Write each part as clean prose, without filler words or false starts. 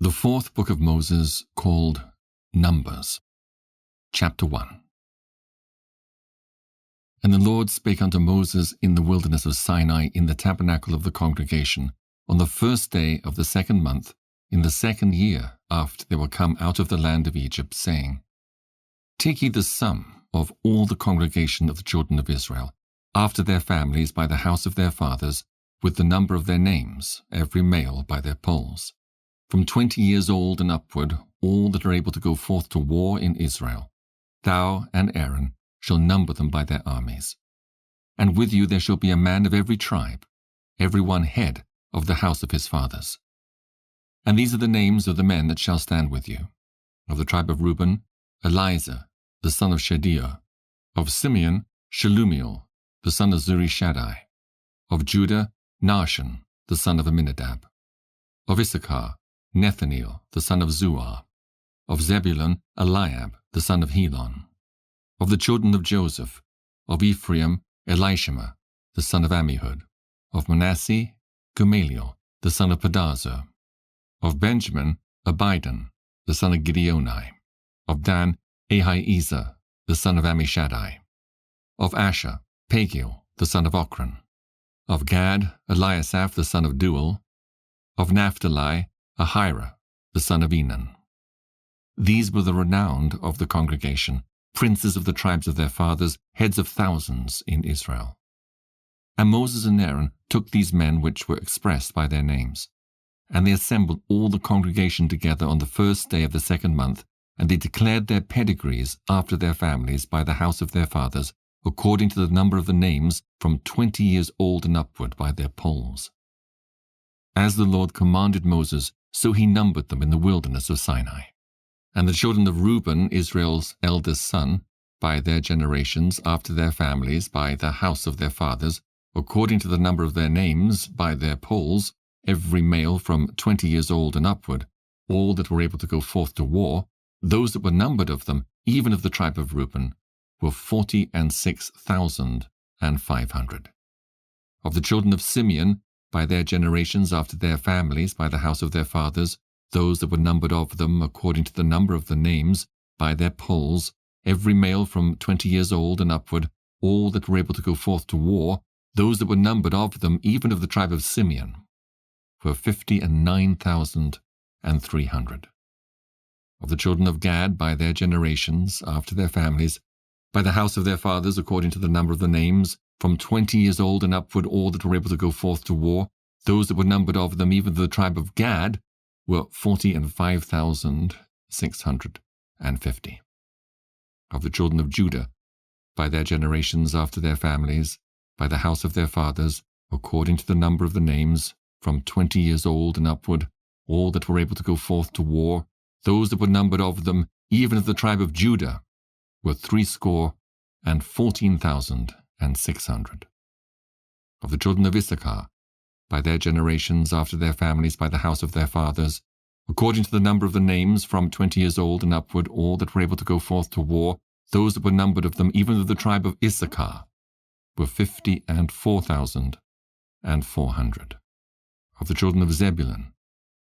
The fourth book of Moses, called Numbers. Chapter 1. And the Lord spake unto Moses in the wilderness of Sinai in the tabernacle of the congregation, on the first day of the 2nd month, in the 2nd year after they were come out of the land of Egypt, saying, Take ye the sum of all the congregation of the children of Israel, after their families by the house of their fathers, with the number of their names, every male by their polls. From 20 years old and upward, all that are able to go forth to war in Israel. Thou and Aaron shall number them by their armies. And with you there shall be a man of every tribe, every one head of the house of his fathers. And these are the names of the men that shall stand with you. Of the tribe of Reuben, Elizur, the son of Shedeur. Of Simeon, Shelumiel, the son of Zurishaddai. Of Judah, Nahshon, the son of Amminadab. Of Issachar, Nethaneel, the son of Zuar. Of Zebulun, Eliab, the son of Helon. Of the children of Joseph, of Ephraim, Elishama, the son of Ammihud. Of Manasseh, Gamaliel, the son of Pedahzur. Of Benjamin, Abidan, the son of Gideoni. Of Dan, Ahiezer, the son of Ammishaddai. Of Asher, Pagiel, the son of Ochran. Of Gad, Eliasaph, the son of Deuel. Of Naphtali, Ahira, the son of Enan. These were the renowned of the congregation, princes of the tribes of their fathers, heads of thousands in Israel. And Moses and Aaron took these men which were expressed by their names. And they assembled all the congregation together on the first day of the 2nd month, and they declared their pedigrees after their families by the house of their fathers, according to the number of the names, from 20 years old and upward by their polls. As the Lord commanded Moses, so he numbered them in the wilderness of Sinai. And the children of Reuben, Israel's eldest son, by their generations, after their families, by the house of their fathers, according to the number of their names, by their polls, every male from 20 years old and upward, all that were able to go forth to war, those that were numbered of them, even of the tribe of Reuben, were 46,500. Of the children of Simeon, by their generations after their families, by the house of their fathers, those that were numbered of them, according to the number of the names, by their polls, every male from 20 years old and upward, all that were able to go forth to war, those that were numbered of them, even of the tribe of Simeon, were 59,300. Of the children of Gad, by their generations, after their families, by the house of their fathers, according to the number of the names, from 20 years old and upward, all that were able to go forth to war, those that were numbered of them, even of the tribe of Gad, were 45,650. Of the children of Judah, by their generations after their families, by the house of their fathers, according to the number of the names, from 20 years old and upward, all that were able to go forth to war, those that were numbered of them, even of the tribe of Judah, were 314,600. Of the children of Issachar, by their generations after their families, by the house of their fathers, according to the number of the names, from 20 years old and upward, all that were able to go forth to war, those that were numbered of them, even of the tribe of Issachar, were 54,400. Of the children of Zebulun,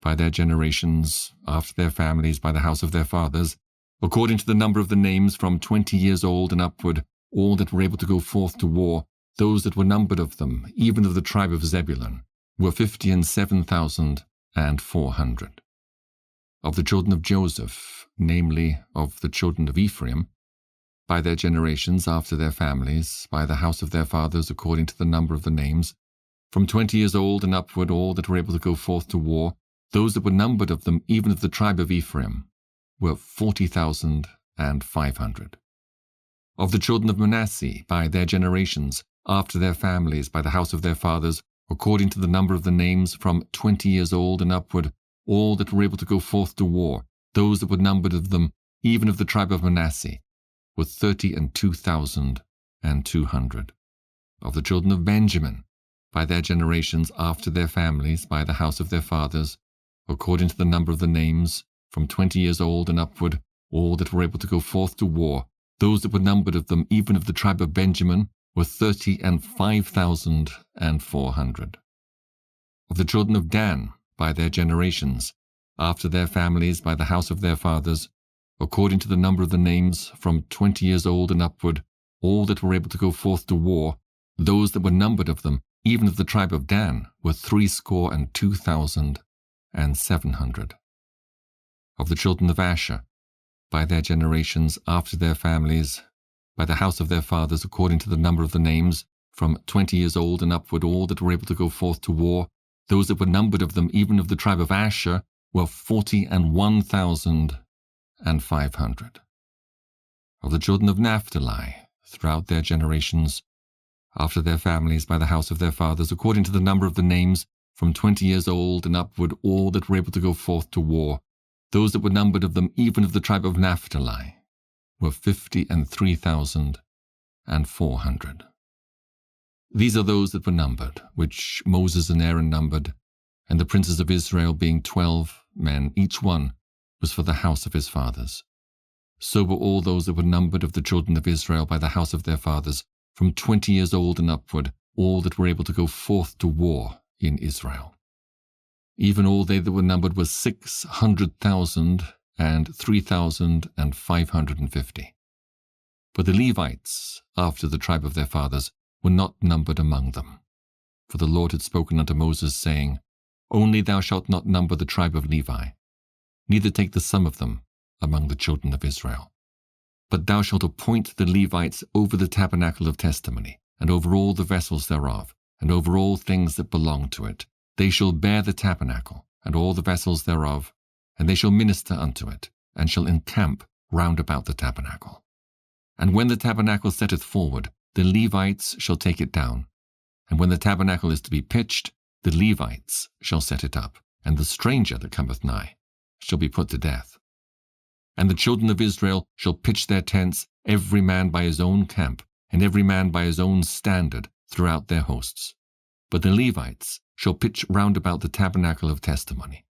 by their generations after their families, by the house of their fathers, according to the number of the names, from 20 years old and upward, all that were able to go forth to war, those that were numbered of them, even of the tribe of Zebulun, were 57,400. Of the children of Joseph, namely, of the children of Ephraim, by their generations after their families, by the house of their fathers, according to the number of the names, from 20 years old and upward, all that were able to go forth to war, those that were numbered of them, even of the tribe of Ephraim, were 40,500. Of the children of Manasseh, by their generations, after their families, by the house of their fathers, according to the number of the names, from 20 years old and upward, all that were able to go forth to war, those that were numbered of them, even of the tribe of Manasseh, were 32,200. Of the children of Benjamin, by their generations, after their families, by the house of their fathers, according to the number of the names, from 20 years old and upward, all that were able to go forth to war, those that were numbered of them, even of the tribe of Benjamin, were 35,400. Of the children of Dan, by their generations, after their families by the house of their fathers, according to the number of the names, from 20 years old and upward, all that were able to go forth to war, those that were numbered of them, even of the tribe of Dan, were 62,700. Of the children of Asher, by their generations, after their families, by the house of their fathers, according to the number of the names, from 20 years old and upward, all that were able to go forth to war, those that were numbered of them, even of the tribe of Asher, were 41,500. Of the children of Naphtali, throughout their generations, after their families, by the house of their fathers, according to the number of the names, from 20 years old and upward, all that were able to go forth to war, those that were numbered of them, even of the tribe of Naphtali, were 53,400. These are those that were numbered, which Moses and Aaron numbered, and the princes of Israel, being 12 men, each one was for the house of his fathers. So were all those that were numbered of the children of Israel by the house of their fathers, from 20 years old and upward, all that were able to go forth to war in Israel. Even all they that were numbered were 600,3,550. But the Levites, after the tribe of their fathers, were not numbered among them. For the Lord had spoken unto Moses, saying, Only thou shalt not number the tribe of Levi, neither take the sum of them among the children of Israel. But thou shalt appoint the Levites over the tabernacle of testimony, and over all the vessels thereof, and over all things that belong to it. They shall bear the tabernacle, and all the vessels thereof, and they shall minister unto it, and shall encamp round about the tabernacle. And when the tabernacle setteth forward, the Levites shall take it down. And when the tabernacle is to be pitched, the Levites shall set it up, and the stranger that cometh nigh shall be put to death. And the children of Israel shall pitch their tents, every man by his own camp, and every man by his own standard, throughout their hosts. But the Levites shall pitch round about the tabernacle of testimony,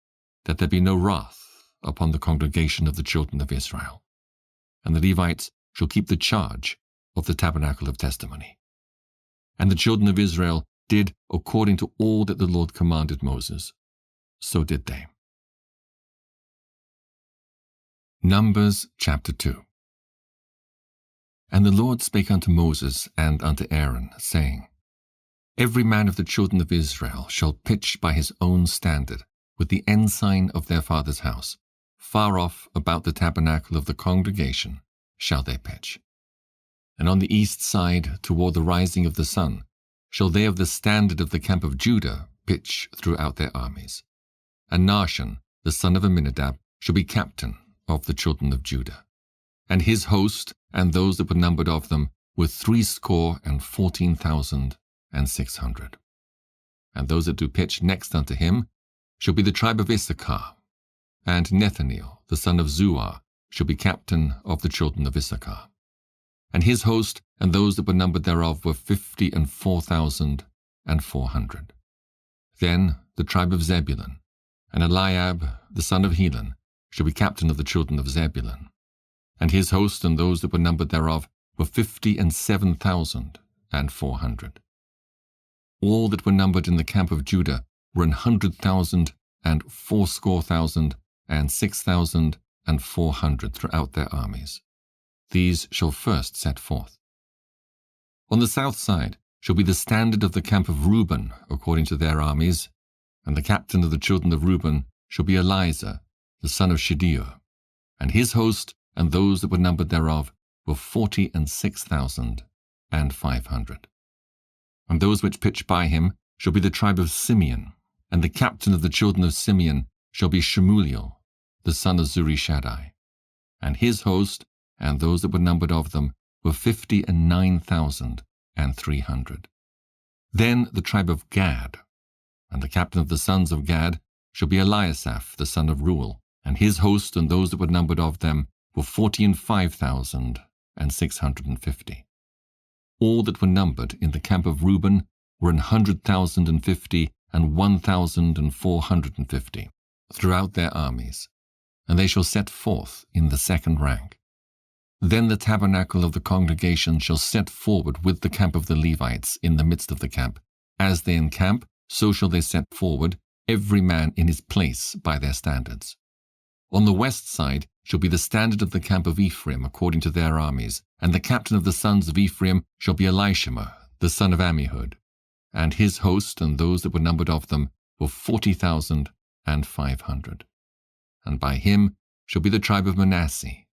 that there be no wrath upon the congregation of the children of Israel. And the Levites shall keep the charge of the tabernacle of testimony. And the children of Israel did according to all that the Lord commanded Moses. So did they. Numbers chapter 2. And the Lord spake unto Moses and unto Aaron, saying, Every man of the children of Israel shall pitch by his own standard, with the ensign of their father's house. Far off about the tabernacle of the congregation shall they pitch. And on the east side, toward the rising of the sun, shall they of the standard of the camp of Judah pitch throughout their armies. And Nahshon, the son of Amminadab, shall be captain of the children of Judah. And his host, and those that were numbered of them, were 314,600. And those that do pitch next unto him shall be the tribe of Issachar. And Nethaneel, the son of Zuar, shall be captain of the children of Issachar. And his host, and those that were numbered thereof, were 54,400. Then the tribe of Zebulun, and Eliab, the son of Helon, shall be captain of the children of Zebulun. And his host, and those that were numbered thereof, were 57,400. All that were numbered in the camp of Judah were 100,000, and 80,000, and 6,400 throughout their armies. These shall first set forth. On the south side shall be the standard of the camp of Reuben, according to their armies, and the captain of the children of Reuben shall be Elizur, the son of Shedeur, and his host, and those that were numbered thereof, were 46,500. And those which pitch by him shall be the tribe of Simeon, and the captain of the children of Simeon shall be Shemuliel, the son of Zurishaddai, and his host, and those that were numbered of them, were 59,300. Then the tribe of Gad, and the captain of the sons of Gad shall be Eliasaph, the son of Reuel, and his host, and those that were numbered of them, were 45,650. All that were numbered in the camp of Reuben were 100,050 and 1,450 throughout their armies, and they shall set forth in the second rank. Then the tabernacle of the congregation shall set forward with the camp of the Levites in the midst of the camp. As they encamp, so shall they set forward, every man in his place by their standards. On the west side shall be the standard of the camp of Ephraim according to their armies, and the captain of the sons of Ephraim shall be Elishama, the son of Ammihud. And his host and those that were numbered of them were 40,500. And by him shall be the tribe of Manasseh,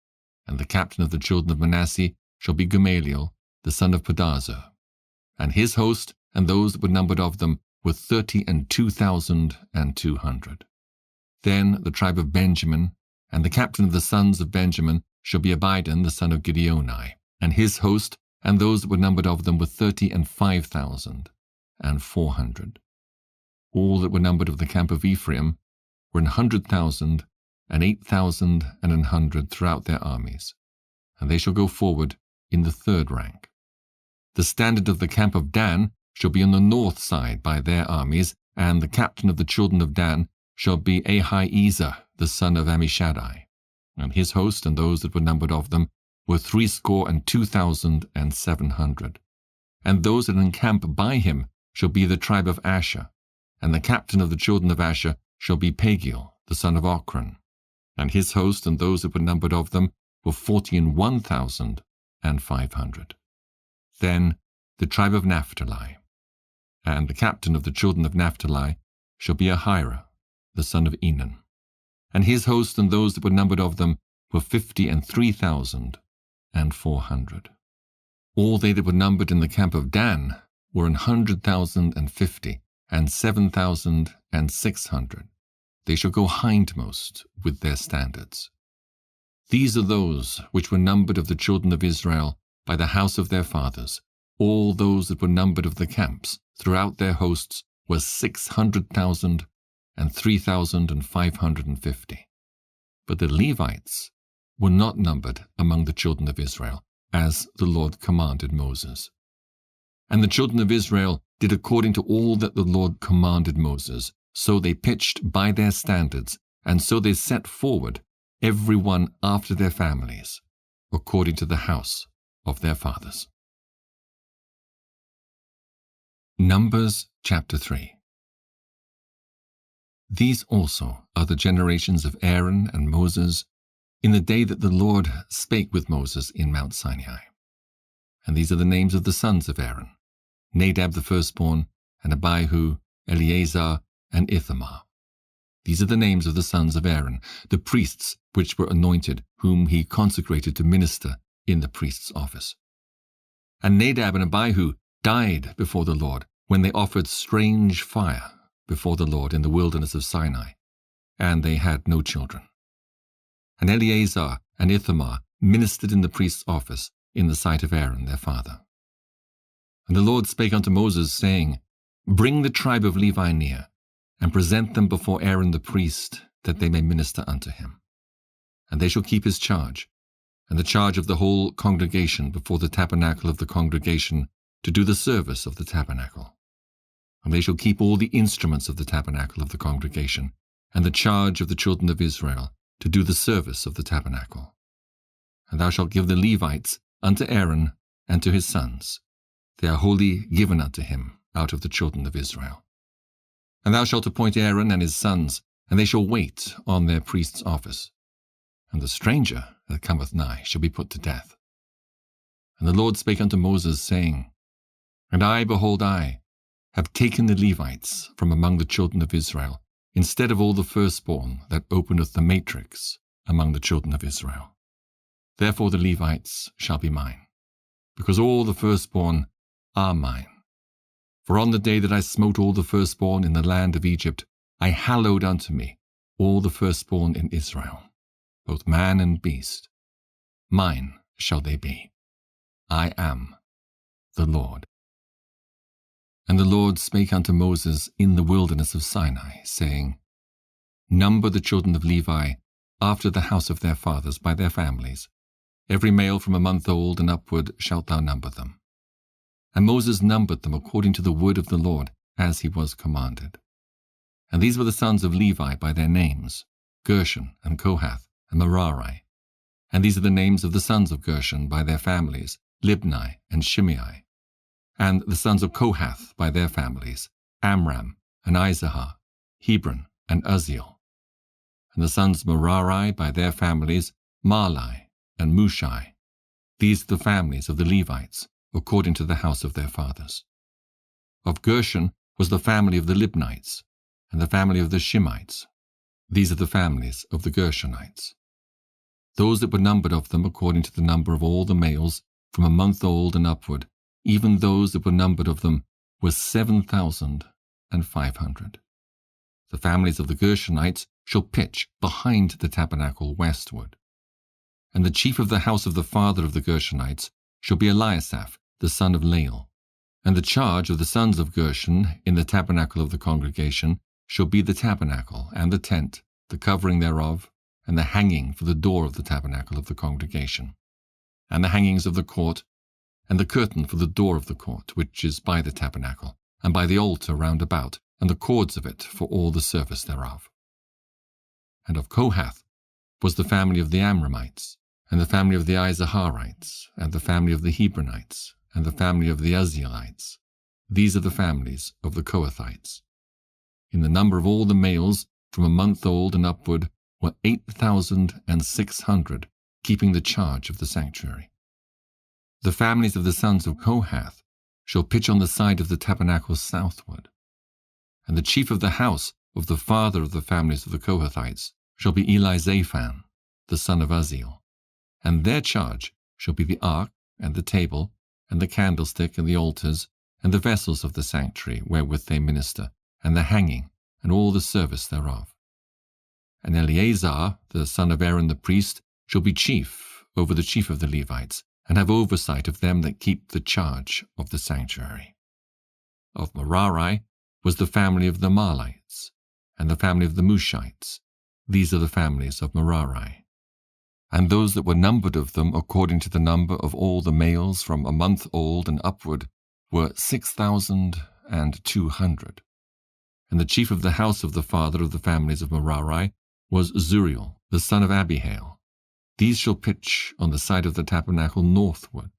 and the captain of the children of Manasseh shall be Gamaliel, the son of Pedahzur. And his host and those that were numbered of them were 32,200. Then the tribe of Benjamin, and the captain of the sons of Benjamin shall be Abidan, the son of Gideoni, and his host and those that were numbered of them were 35,400. All that were numbered of the camp of Ephraim were 100,000 and 8,100 throughout their armies, and they shall go forward in the third rank. The standard of the camp of Dan shall be on the north side by their armies, and the captain of the children of Dan shall be Ahiezer, the son of Ammishaddai, and his host and those that were numbered of them were 62,700. And those that encamp by him shall be the tribe of Asher, and the captain of the children of Asher shall be Pagiel, the son of Ochran, and his host and those that were numbered of them were 41,500. Then the tribe of Naphtali, and the captain of the children of Naphtali shall be Ahira, the son of Enan, and his host and those that were numbered of them were 53,400. All they that were numbered in the camp of Dan were 100,050, and 7,600. They shall go hindmost with their standards. These are those which were numbered of the children of Israel by the house of their fathers. All those that were numbered of the camps throughout their hosts were 600,000 and 3,550. But the Levites were not numbered among the children of Israel, as the Lord commanded Moses. And the children of Israel did according to all that the Lord commanded Moses. So they pitched by their standards, and so they set forward, every one after their families, according to the house of their fathers. Numbers chapter 3. These also are the generations of Aaron and Moses in the day that the Lord spake with Moses in Mount Sinai. And these are the names of the sons of Aaron: Nadab the firstborn, and Abihu, Eleazar, and Ithamar. These are the names of the sons of Aaron, the priests which were anointed, whom he consecrated to minister in the priest's office. And Nadab and Abihu died before the Lord when they offered strange fire before the Lord in the wilderness of Sinai, and they had no children. And Eleazar and Ithamar ministered in the priest's office in the sight of Aaron their father. And the Lord spake unto Moses, saying, Bring the tribe of Levi near, and present them before Aaron the priest, that they may minister unto him. And they shall keep his charge, and the charge of the whole congregation before the tabernacle of the congregation, to do the service of the tabernacle. And they shall keep all the instruments of the tabernacle of the congregation, and the charge of the children of Israel, to do the service of the tabernacle. And thou shalt give the Levites unto Aaron and to his sons. They are wholly given unto him out of the children of Israel. And thou shalt appoint Aaron and his sons, and they shall wait on their priest's office. And the stranger that cometh nigh shall be put to death. And the Lord spake unto Moses, saying, And I, behold, I have taken the Levites from among the children of Israel, instead of all the firstborn that openeth the matrix among the children of Israel. Therefore the Levites shall be mine, because all the firstborn are mine. For on the day that I smote all the firstborn in the land of Egypt, I hallowed unto me all the firstborn in Israel, both man and beast. Mine shall they be. I am the Lord. And the Lord spake unto Moses in the wilderness of Sinai, saying, Number the children of Levi after the house of their fathers by their families. Every male from a month old and upward shalt thou number them. And Moses numbered them according to the word of the Lord, as he was commanded. And these were the sons of Levi by their names, Gershon and Kohath and Merari. And these are the names of the sons of Gershon by their families, Libni and Shimei. And the sons of Kohath by their families, Amram and Izahar, Hebron and Uzziel. And the sons of Merari by their families, Mahli and Mushi. These are the families of the Levites, according to the house of their fathers. Of Gershon was the family of the Libnites, and the family of the Shimites. These are the families of the Gershonites. Those that were numbered of them according to the number of all the males, from a month old and upward, even those that were numbered of them, were 7,500. The families of the Gershonites shall pitch behind the tabernacle westward. And the chief of the house of the father of the Gershonites shall be Eliasaph, the son of Lael. And the charge of the sons of Gershon in the tabernacle of the congregation shall be the tabernacle, and the tent, the covering thereof, and the hanging for the door of the tabernacle of the congregation, and the hangings of the court, and the curtain for the door of the court, which is by the tabernacle, and by the altar round about, and the cords of it for all the service thereof. And of Kohath was the family of the Amramites, and the family of the Izaharites, and the family of the Hebronites, and the family of the Uzzielites. These are the families of the Kohathites. In the number of all the males, from a month old and upward, were 8,600, keeping the charge of the sanctuary. The families of the sons of Kohath shall pitch on the side of the tabernacle southward. And the chief of the house of the father of the families of the Kohathites shall be Elizaphan, the son of Uzziel. And their charge shall be the ark, and the table, and the candlestick, and the altars, and the vessels of the sanctuary wherewith they minister, and the hanging, and all the service thereof. And Eleazar, the son of Aaron the priest, shall be chief over the chief of the Levites, and have oversight of them that keep the charge of the sanctuary. Of Merari was the family of the Mahlites, and the family of the Mushites. These are the families of Merari. And those that were numbered of them according to the number of all the males from a month old and upward were 6,200. And the chief of the house of the father of the families of Merari was Zuriel, the son of Abihail. These shall pitch on the side of the tabernacle northward.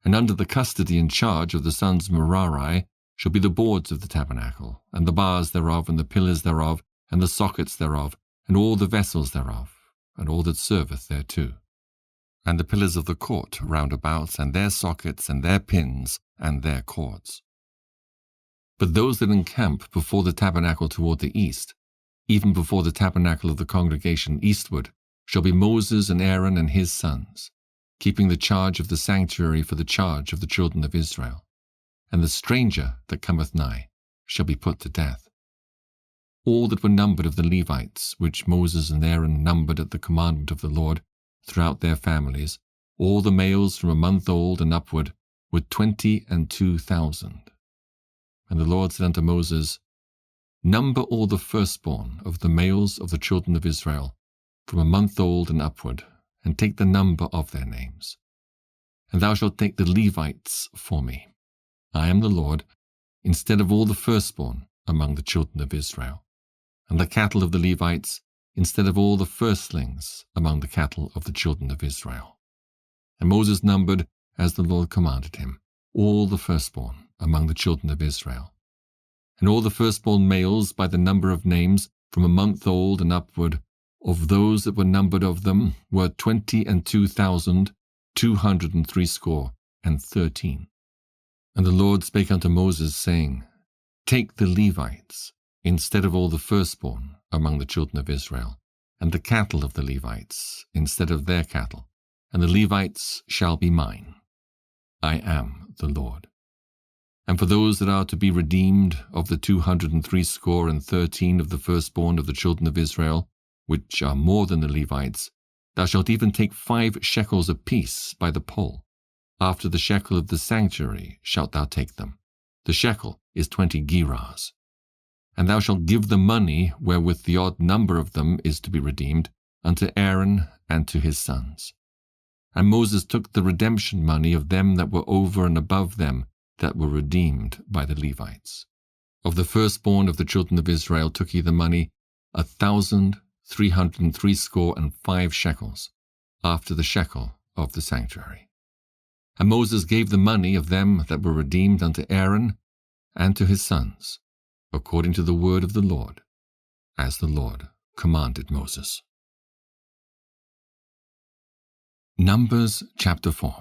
And under the custody and charge of the sons of Merari shall be the boards of the tabernacle, and the bars thereof, and the pillars thereof, and the sockets thereof, and all the vessels thereof, and all that serveth thereto, and the pillars of the court round about, and their sockets, and their pins, and their cords. But those that encamp before the tabernacle toward the east, even before the tabernacle of the congregation eastward, shall be Moses and Aaron and his sons, keeping the charge of the sanctuary for the charge of the children of Israel. And the stranger that cometh nigh shall be put to death. All that were numbered of the Levites, which Moses and Aaron numbered at the commandment of the Lord, throughout their families, all the males from a month old and upward, were 22,000. And the Lord said unto Moses, Number all the firstborn of the males of the children of Israel, from a month old and upward, and take the number of their names. And thou shalt take the Levites for me. I am the Lord, instead of all the firstborn among the children of Israel, and the cattle of the Levites, instead of all the firstlings among the cattle of the children of Israel. And Moses numbered, as the Lord commanded him, all the firstborn among the children of Israel. And all the firstborn males by the number of names, from a month old and upward, of those that were numbered of them, were 22,213. And the Lord spake unto Moses, saying, Take the Levites, instead of all the firstborn among the children of Israel, and the cattle of the Levites, instead of their cattle, and the Levites shall be mine. I am the Lord. And for those that are to be redeemed of the 213 of the firstborn of the children of Israel, which are more than the Levites, thou shalt even take 5 shekels apiece by the poll. After the shekel of the sanctuary shalt thou take them. The shekel is 20 gerahs. And thou shalt give the money wherewith the odd number of them is to be redeemed unto Aaron and to his sons. And Moses took the redemption money of them that were over and above them that were redeemed by the Levites. Of the firstborn of the children of Israel took he the money 1,365 shekels, after the shekel of the sanctuary. And Moses gave the money of them that were redeemed unto Aaron and to his sons, according to the word of the Lord, as the Lord commanded Moses. Numbers chapter 4.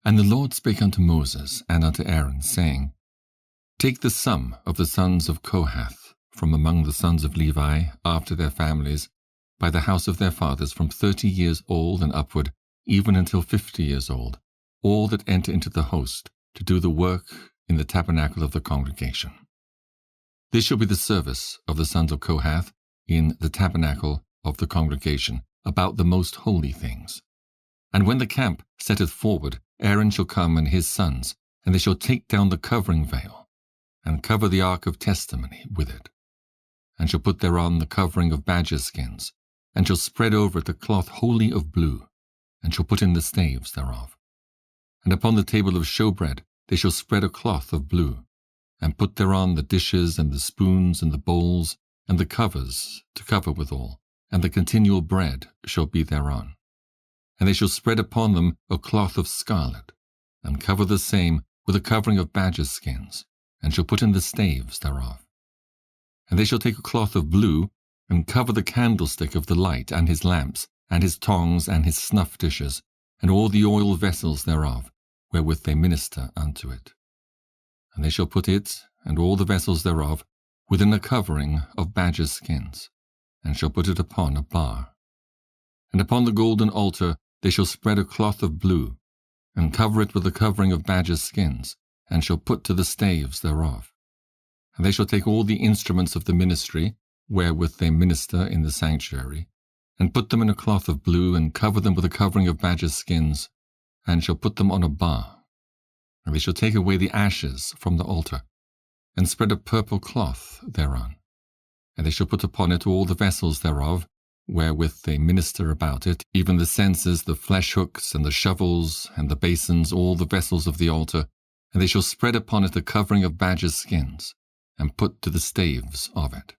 And the Lord spake unto Moses and unto Aaron, saying, Take the sum of the sons of Kohath from among the sons of Levi after their families, by the house of their fathers, from 30 years old and upward, even until 50 years old, all that enter into the host, to do the work in the tabernacle of the congregation. This shall be the service of the sons of Kohath in the tabernacle of the congregation, about the most holy things. And when the camp setteth forward, Aaron shall come and his sons, and they shall take down the covering veil, and cover the ark of testimony with it, and shall put thereon the covering of badger skins, and shall spread over it a cloth wholly of blue, and shall put in the staves thereof. And upon the table of showbread they shall spread a cloth of blue, and put thereon the dishes and the spoons and the bowls, and the covers to cover withal, and the continual bread shall be thereon. And they shall spread upon them a cloth of scarlet, and cover the same with a covering of badger skins, and shall put in the staves thereof. And they shall take a cloth of blue, and cover the candlestick of the light, and his lamps, and his tongs, and his snuff dishes, and all the oil vessels thereof, wherewith they minister unto it. And they shall put it, and all the vessels thereof, within a covering of badger skins, and shall put it upon a bar. And upon the golden altar they shall spread a cloth of blue, and cover it with a covering of badger skins, and shall put to the staves thereof. And they shall take all the instruments of the ministry, wherewith they minister in the sanctuary, and put them in a cloth of blue, and cover them with a covering of badger skins, and shall put them on a bar. And they shall take away the ashes from the altar, and spread a purple cloth thereon. And they shall put upon it all the vessels thereof, wherewith they minister about it, even the censers, the flesh hooks, and the shovels, and the basins, all the vessels of the altar. And they shall spread upon it a covering of badger skins, and put to the staves of it.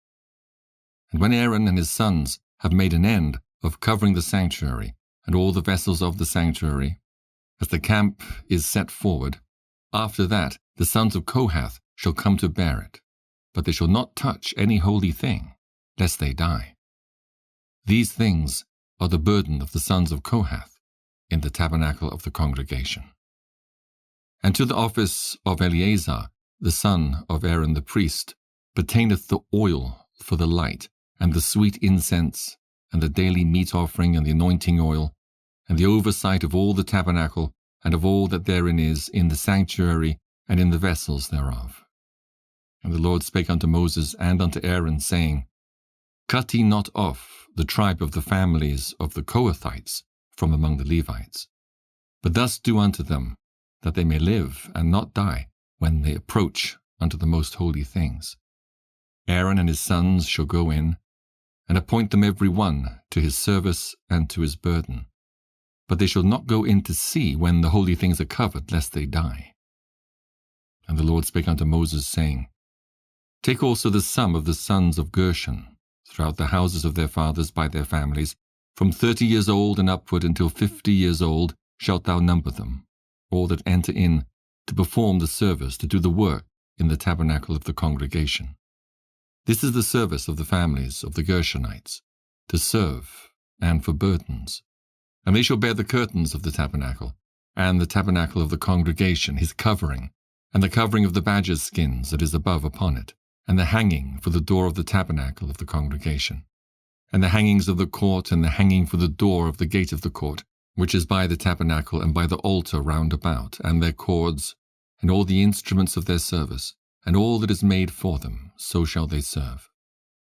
And when Aaron and his sons have made an end of covering the sanctuary, and all the vessels of the sanctuary, as the camp is set forward, after that the sons of Kohath shall come to bear it, but they shall not touch any holy thing, lest they die. These things are the burden of the sons of Kohath in the tabernacle of the congregation. And to the office of Eleazar, the son of Aaron the priest, pertaineth the oil for the light, and the sweet incense, and the daily meat offering, and the anointing oil, and the oversight of all the tabernacle, and of all that therein is, in the sanctuary, and in the vessels thereof. And the Lord spake unto Moses and unto Aaron, saying, Cut ye not off the tribe of the families of the Kohathites from among the Levites, but thus do unto them, that they may live and not die when they approach unto the most holy things. Aaron and his sons shall go in, and appoint them every one to his service and to his burden. But they shall not go in to see when the holy things are covered, lest they die. And the Lord spake unto Moses, saying, Take also the sum of the sons of Gershon, throughout the houses of their fathers by their families, from 30 years old and upward until 50 years old shalt thou number them, all that enter in to perform the service, to do the work in the tabernacle of the congregation. This is the service of the families of the Gershonites, to serve and for burdens. And they shall bear the curtains of the tabernacle, and the tabernacle of the congregation, his covering, and the covering of the badger skins that is above upon it, and the hanging for the door of the tabernacle of the congregation, and the hangings of the court, and the hanging for the door of the gate of the court, which is by the tabernacle and by the altar round about, and their cords, and all the instruments of their service, and all that is made for them, so shall they serve.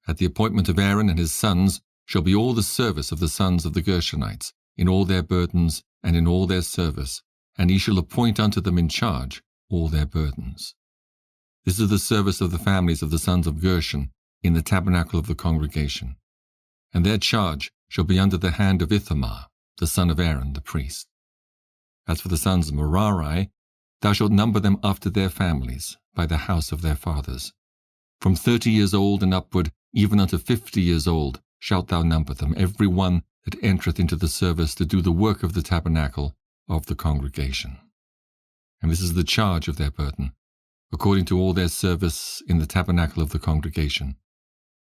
At the appointment of Aaron and his sons shall be all the service of the sons of the Gershonites, in all their burdens and in all their service, and he shall appoint unto them in charge all their burdens. This is the service of the families of the sons of Gershon in the tabernacle of the congregation. And their charge shall be under the hand of Ithamar, the son of Aaron the priest. As for the sons of Merari, thou shalt number them after their families, by the house of their fathers. From 30 years old and upward, even unto 50 years old, shalt thou number them, every one that entereth into the service to do the work of the tabernacle of the congregation. And this is the charge of their burden, according to all their service in the tabernacle of the congregation.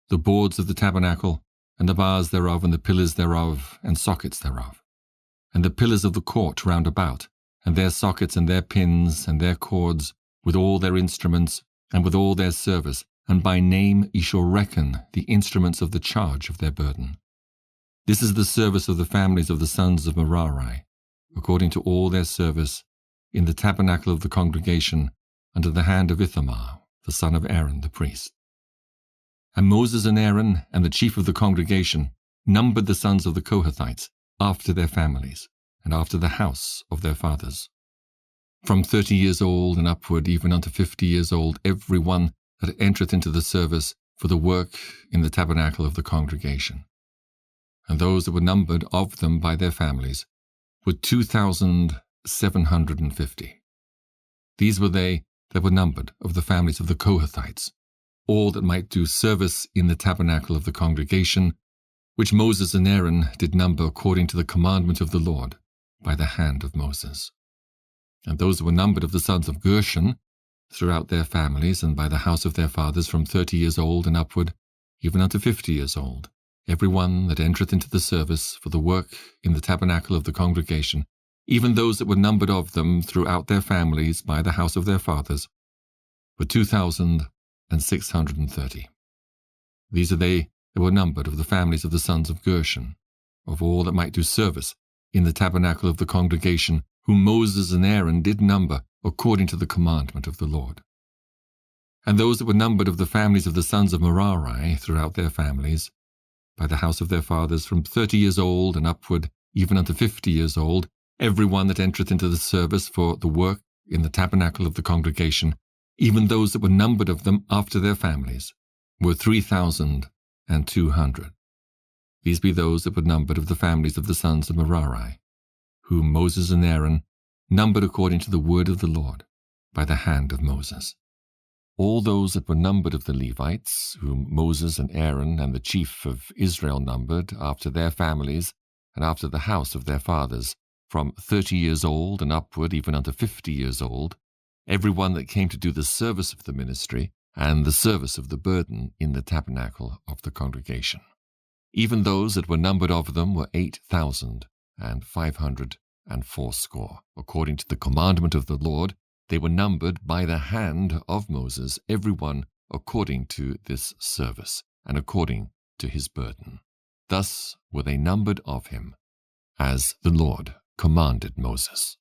the boards of the tabernacle, and the bars thereof, and the pillars thereof, and sockets thereof, and the pillars of the court round about, and their sockets, and their pins, and their cords, with all their instruments, and with all their service, and by name ye shall reckon the instruments of the charge of their burden. This is the service of the families of the sons of Merari, according to all their service, in the tabernacle of the congregation, under the hand of Ithamar, the son of Aaron the priest. And Moses and Aaron and the chief of the congregation numbered the sons of the Kohathites after their families, and after the house of their fathers. From 30 years old and upward, even unto 50 years old, every one that entereth into the service for the work in the tabernacle of the congregation. And those that were numbered of them by their families were 2,750. These were they that were numbered of the families of the Kohathites, all that might do service in the tabernacle of the congregation, which Moses and Aaron did number according to the commandment of the Lord by the hand of Moses. And those that were numbered of the sons of Gershon, throughout their families and by the house of their fathers, from 30 years old and upward, even unto 50 years old, every one that entereth into the service for the work in the tabernacle of the congregation, even those that were numbered of them throughout their families by the house of their fathers, were 2,630. These are they that were numbered of the families of the sons of Gershon, of all that might do service in the tabernacle of the congregation, whom Moses and Aaron did number according to the commandment of the Lord. And those that were numbered of the families of the sons of Merari throughout their families, by the house of their fathers, from 30 years old and upward, even unto 50 years old, every one that entereth into the service for the work in the tabernacle of the congregation, even those that were numbered of them after their families, were 3,200. These be those that were numbered of the families of the sons of Merari, whom Moses and Aaron numbered according to the word of the Lord, by the hand of Moses. All those that were numbered of the Levites, whom Moses and Aaron and the chief of Israel numbered, after their families, and after the house of their fathers, from 30 years old and upward, even unto 50 years old, every one that came to do the service of the ministry, and the service of the burden in the tabernacle of the congregation. Even those that were numbered of them were 8,580, according to the commandment of the Lord. They were numbered by the hand of Moses, every one according to this service, and according to his burden. Thus were they numbered of him, as the Lord commanded Moses.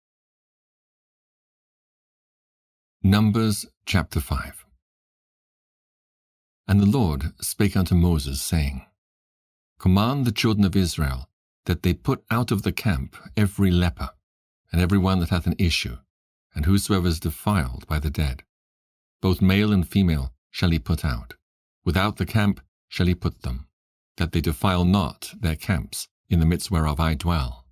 Numbers chapter 5. And the Lord spake unto Moses, saying, Command the children of Israel that they put out of the camp every leper, and every one that hath an issue, and whosoever is defiled by the dead. Both male and female shall he put out. Without the camp shall he put them, that they defile not their camps, in the midst whereof I dwell.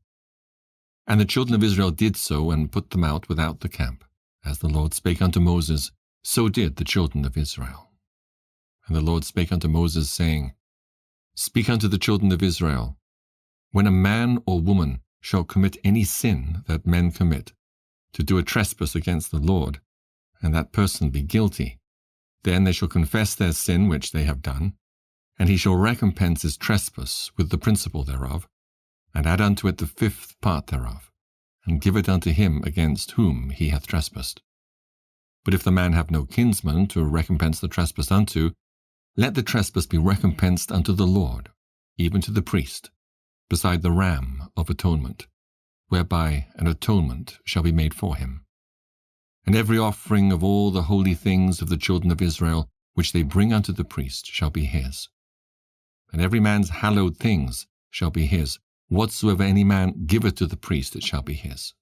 And the children of Israel did so, and put them out without the camp. As the Lord spake unto Moses, so did the children of Israel. And the Lord spake unto Moses, saying, Speak unto the children of Israel, when a man or woman shall commit any sin that men commit, to do a trespass against the Lord, and that person be guilty, then they shall confess their sin which they have done, and he shall recompense his trespass with the principal thereof, and add unto it the 5th part thereof, and give it unto him against whom he hath trespassed. But if the man have no kinsman to recompense the trespass unto, let the trespass be recompensed unto the Lord, even to the priest, beside the ram of atonement, whereby an atonement shall be made for him. And every offering of all the holy things of the children of Israel, which they bring unto the priest, shall be his. And every man's hallowed things shall be his. Whatsoever any man giveth to the priest, it shall be his.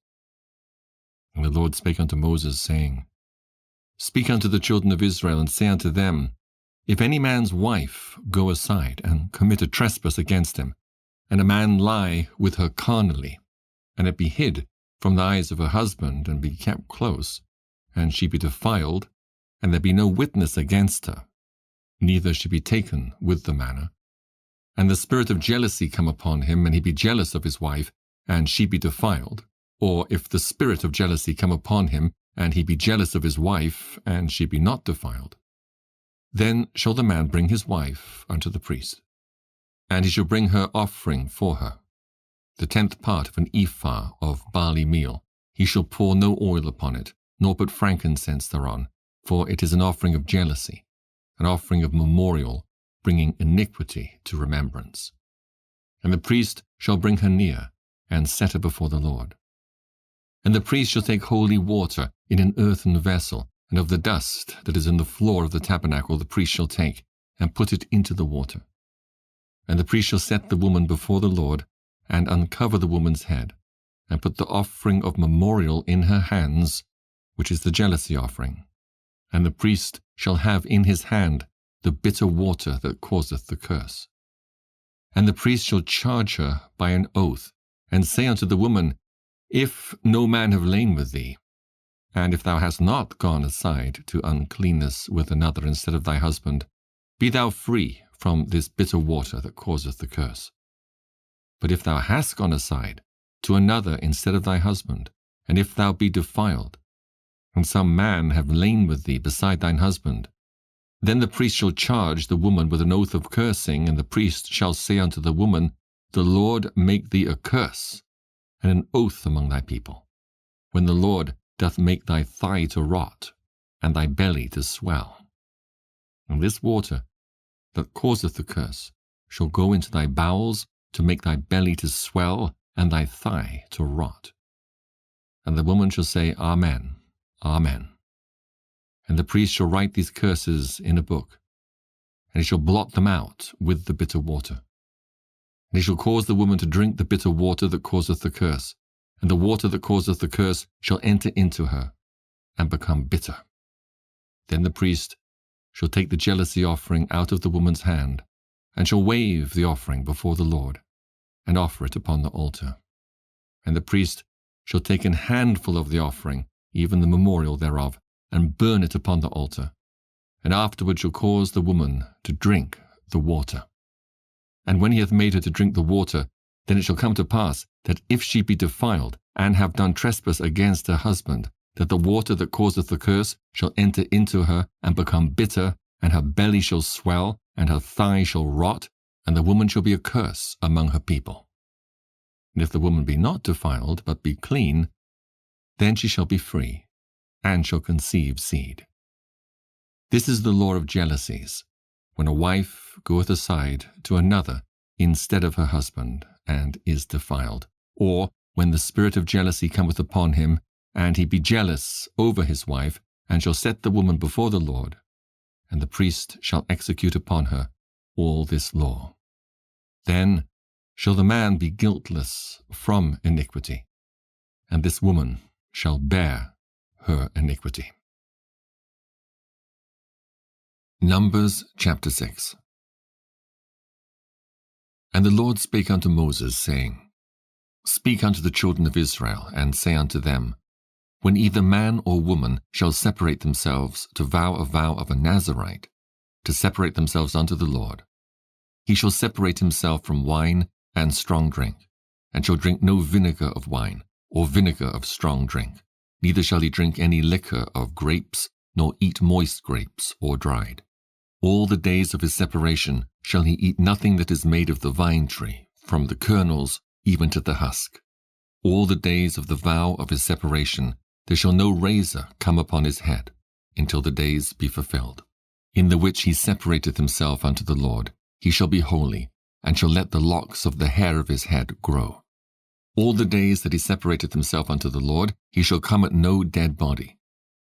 And the Lord spake unto Moses, saying, Speak unto the children of Israel, and say unto them, If any man's wife go aside, and commit a trespass against him, and a man lie with her carnally, and it be hid from the eyes of her husband, and be kept close, and she be defiled, and there be no witness against her, neither she be taken with the manner, and the spirit of jealousy come upon him, and he be jealous of his wife, and she be defiled, or if the spirit of jealousy come upon him, and he be jealous of his wife, and she be not defiled, Then shall the man bring his wife unto the priest, and he shall bring her offering for her, the 10th part of an ephah of barley meal. He shall pour no oil upon it, nor put frankincense thereon, for it is an offering of jealousy, an offering of memorial, bringing iniquity to remembrance. And the priest shall bring her near, and set her before the Lord. And the priest shall take holy water in an earthen vessel, and of the dust that is in the floor of the tabernacle the priest shall take, and put it into the water. And the priest shall set the woman before the Lord, and uncover the woman's head, and put the offering of memorial in her hands, which is the jealousy offering. And the priest shall have in his hand the bitter water that causeth the curse. And the priest shall charge her by an oath, and say unto the woman, If no man have lain with thee, and if thou hast not gone aside to uncleanness with another instead of thy husband, be thou free from this bitter water that causeth the curse. But if thou hast gone aside to another instead of thy husband, and if thou be defiled, and some man have lain with thee beside thine husband, then the priest shall charge the woman with an oath of cursing, and the priest shall say unto the woman, The Lord make thee a curse, and an oath among thy people, when the Lord doth make thy thigh to rot, and thy belly to swell. And this water that causeth the curse shall go into thy bowels, to make thy belly to swell, and thy thigh to rot. And the woman shall say, Amen, Amen. And the priest shall write these curses in a book, and he shall blot them out with the bitter water. And he shall cause the woman to drink the bitter water that causeth the curse, and the water that causeth the curse shall enter into her, and become bitter. Then the priest shall take the jealousy offering out of the woman's hand, and shall wave the offering before the Lord, and offer it upon the altar. And the priest shall take an handful of the offering, even the memorial thereof, and burn it upon the altar, and afterward shall cause the woman to drink the water. And when he hath made her to drink the water, then it shall come to pass that if she be defiled, and have done trespass against her husband, that the water that causeth the curse shall enter into her, and become bitter, and her belly shall swell, and her thigh shall rot, and the woman shall be a curse among her people. And if the woman be not defiled, but be clean, then she shall be free, and shall conceive seed. This is the law of jealousies, when a wife goeth aside to another instead of her husband, and is defiled, or when the spirit of jealousy cometh upon him, and he be jealous over his wife, and shall set the woman before the Lord, and the priest shall execute upon her all this law. Then shall the man be guiltless from iniquity, and this woman shall bear her iniquity. Numbers chapter 6. And the Lord spake unto Moses, saying, Speak unto the children of Israel, and say unto them, When either man or woman shall separate themselves to vow a vow of a Nazarite, to separate themselves unto the Lord, he shall separate himself from wine and strong drink, and shall drink no vinegar of wine, or vinegar of strong drink, neither shall he drink any liquor of grapes, nor eat moist grapes or dried. All the days of his separation shall he eat nothing that is made of the vine tree, from the kernels even to the husk. All the days of the vow of his separation there shall no razor come upon his head, until the days be fulfilled, in the which he separateth himself unto the Lord. He shall be holy, and shall let the locks of the hair of his head grow. All the days that he separateth himself unto the Lord, he shall come at no dead body.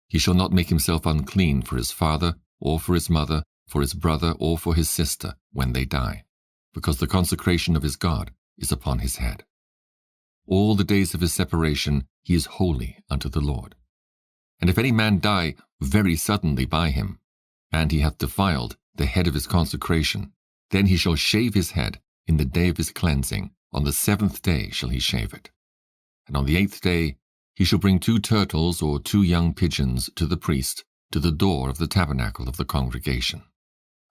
He shall not make himself unclean for his father, or for his mother, for his brother, or for his sister, when they die, because the consecration of his God is upon his head. All the days of his separation he is holy unto the Lord. And if any man die very suddenly by him, and he hath defiled the head of his consecration, then he shall shave his head in the day of his cleansing. On the 7th day shall he shave it. And on the 8th day he shall bring 2 turtles or 2 young pigeons to the priest, to the door of the tabernacle of the congregation.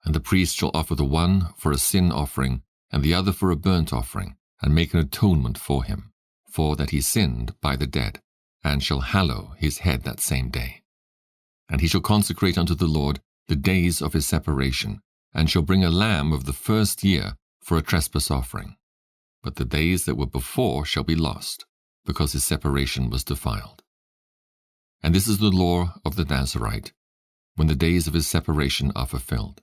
And the priest shall offer the one for a sin offering, and the other for a burnt offering, and make an atonement for him, for that he sinned by the dead, and shall hallow his head that same day. And he shall consecrate unto the Lord the days of his separation, and shall bring a lamb of the first year for a trespass offering. But the days that were before shall be lost, because his separation was defiled. And this is the law of the Nazarite, when the days of his separation are fulfilled.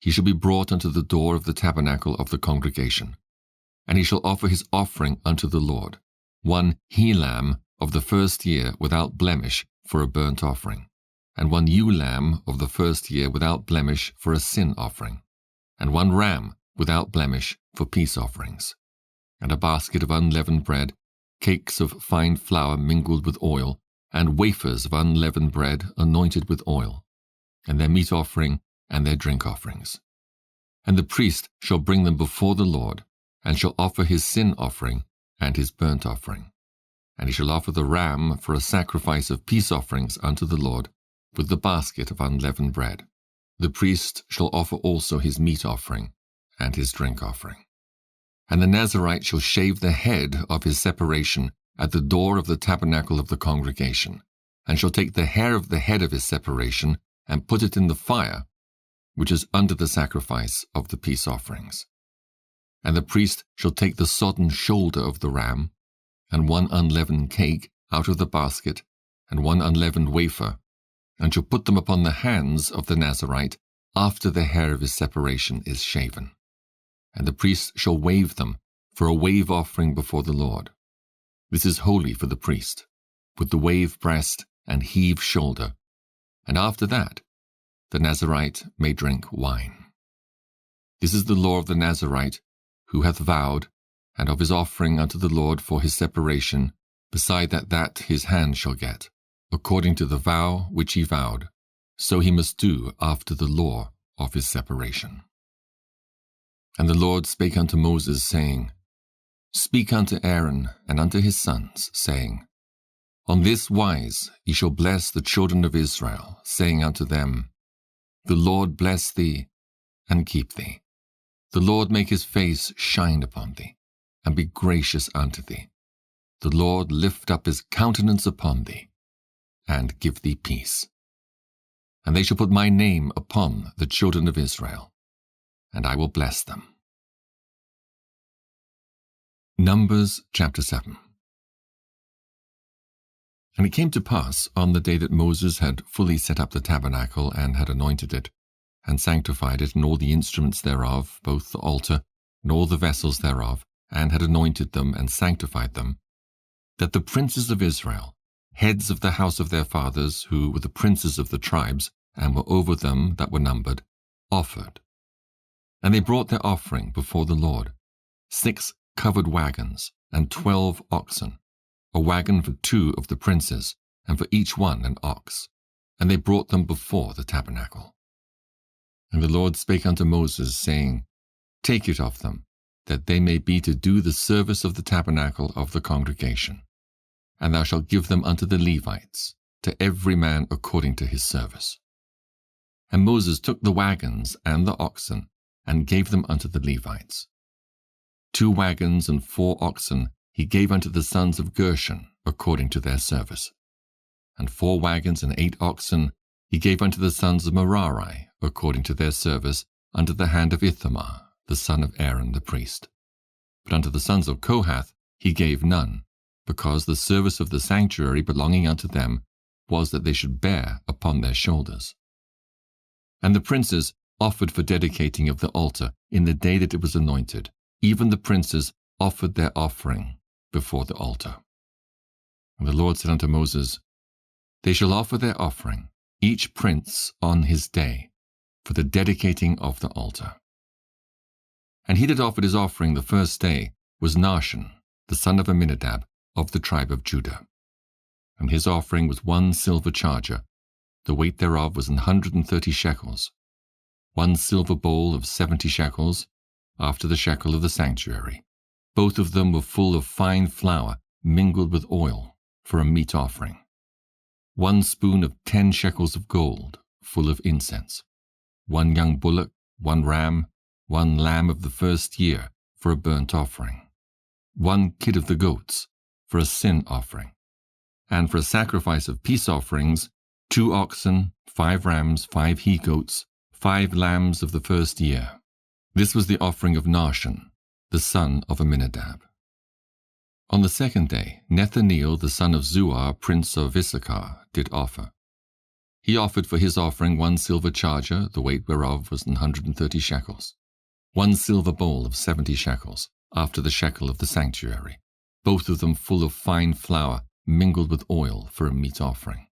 He shall be brought unto the door of the tabernacle of the congregation, and he shall offer his offering unto the Lord, one he-lamb of the first year without blemish for a burnt offering, and one ewe-lamb of the first year without blemish for a sin offering, and one ram without blemish for peace offerings, and a basket of unleavened bread, cakes of fine flour mingled with oil, and wafers of unleavened bread anointed with oil, and their meat offering and their drink offerings. And the priest shall bring them before the Lord, and shall offer his sin offering and his burnt offering. And he shall offer the ram for a sacrifice of peace offerings unto the Lord, with the basket of unleavened bread. The priest shall offer also his meat offering and his drink offering. And the Nazarite shall shave the head of his separation at the door of the tabernacle of the congregation, and shall take the hair of the head of his separation, and put it in the fire, which is under the sacrifice of the peace offerings. And the priest shall take the sodden shoulder of the ram, and one unleavened cake out of the basket, and one unleavened wafer, and shall put them upon the hands of the Nazarite after the hair of his separation is shaven. And the priest shall wave them for a wave offering before the Lord. This is holy for the priest, with the wave breast and heave shoulder, and after that the Nazarite may drink wine. This is the law of the Nazarite, who hath vowed, and of his offering unto the Lord for his separation, beside that his hand shall get, according to the vow which he vowed, so he must do after the law of his separation. And the Lord spake unto Moses, saying, Speak unto Aaron and unto his sons, saying, On this wise ye shall bless the children of Israel, saying unto them, The Lord bless thee, and keep thee. The Lord make his face shine upon thee, and be gracious unto thee. The Lord lift up his countenance upon thee, and give thee peace. And they shall put my name upon the children of Israel, and I will bless them. Numbers chapter 7. And it came to pass, on the day that Moses had fully set up the tabernacle, and had anointed it, and sanctified it, and all the instruments thereof, both the altar, and all the vessels thereof, and had anointed them, and sanctified them, that the princes of Israel, heads of the house of their fathers, who were the princes of the tribes, and were over them that were numbered, offered. And they brought their offering before the Lord, 6 covered wagons, and 12 oxen, a wagon for 2 of the princes, and for each one an ox. And they brought them before the tabernacle. And the Lord spake unto Moses, saying, Take it of them, that they may be to do the service of the tabernacle of the congregation. And thou shalt give them unto the Levites, to every man according to his service. And Moses took the wagons and the oxen, and gave them unto the Levites. 2 wagons and 4 oxen he gave unto the sons of Gershon, according to their service. And 4 wagons and 8 oxen he gave unto the sons of Merari, according to their service, under the hand of Ithamar, the son of Aaron the priest. But unto the sons of Kohath he gave none, because the service of the sanctuary belonging unto them was that they should bear upon their shoulders. And the princes offered for dedicating of the altar in the day that it was anointed. Even the princes offered their offering before the altar. And the Lord said unto Moses, They shall offer their offering, each prince on his day, for the dedicating of the altar. And he that offered his offering the first day was Nahshon, the son of Amminadab, of the tribe of Judah. And his offering was 1 silver charger, the weight thereof was 130 shekels, 1 silver bowl of 70 shekels, after the shekel of the sanctuary. Both of them were full of fine flour mingled with oil, for a meat offering. 1 spoon of 10 shekels of gold, full of incense. 1 young bullock, 1 ram, 1 lamb of the first year, for a burnt offering. 1 kid of the goats, for a sin offering. And for a sacrifice of peace offerings, 2 oxen, 5 rams, 5 he-goats, 5 lambs of the first year. This was the offering of Nahshon, the son of Amminadab. On the second day, Nethaneel, the son of Zuar, prince of Issachar, did offer. He offered for his offering 1 silver charger, the weight whereof was 130 shekels, 1 silver bowl of 70 shekels, after the shekel of the sanctuary, both of them full of fine flour mingled with oil for a meat offering,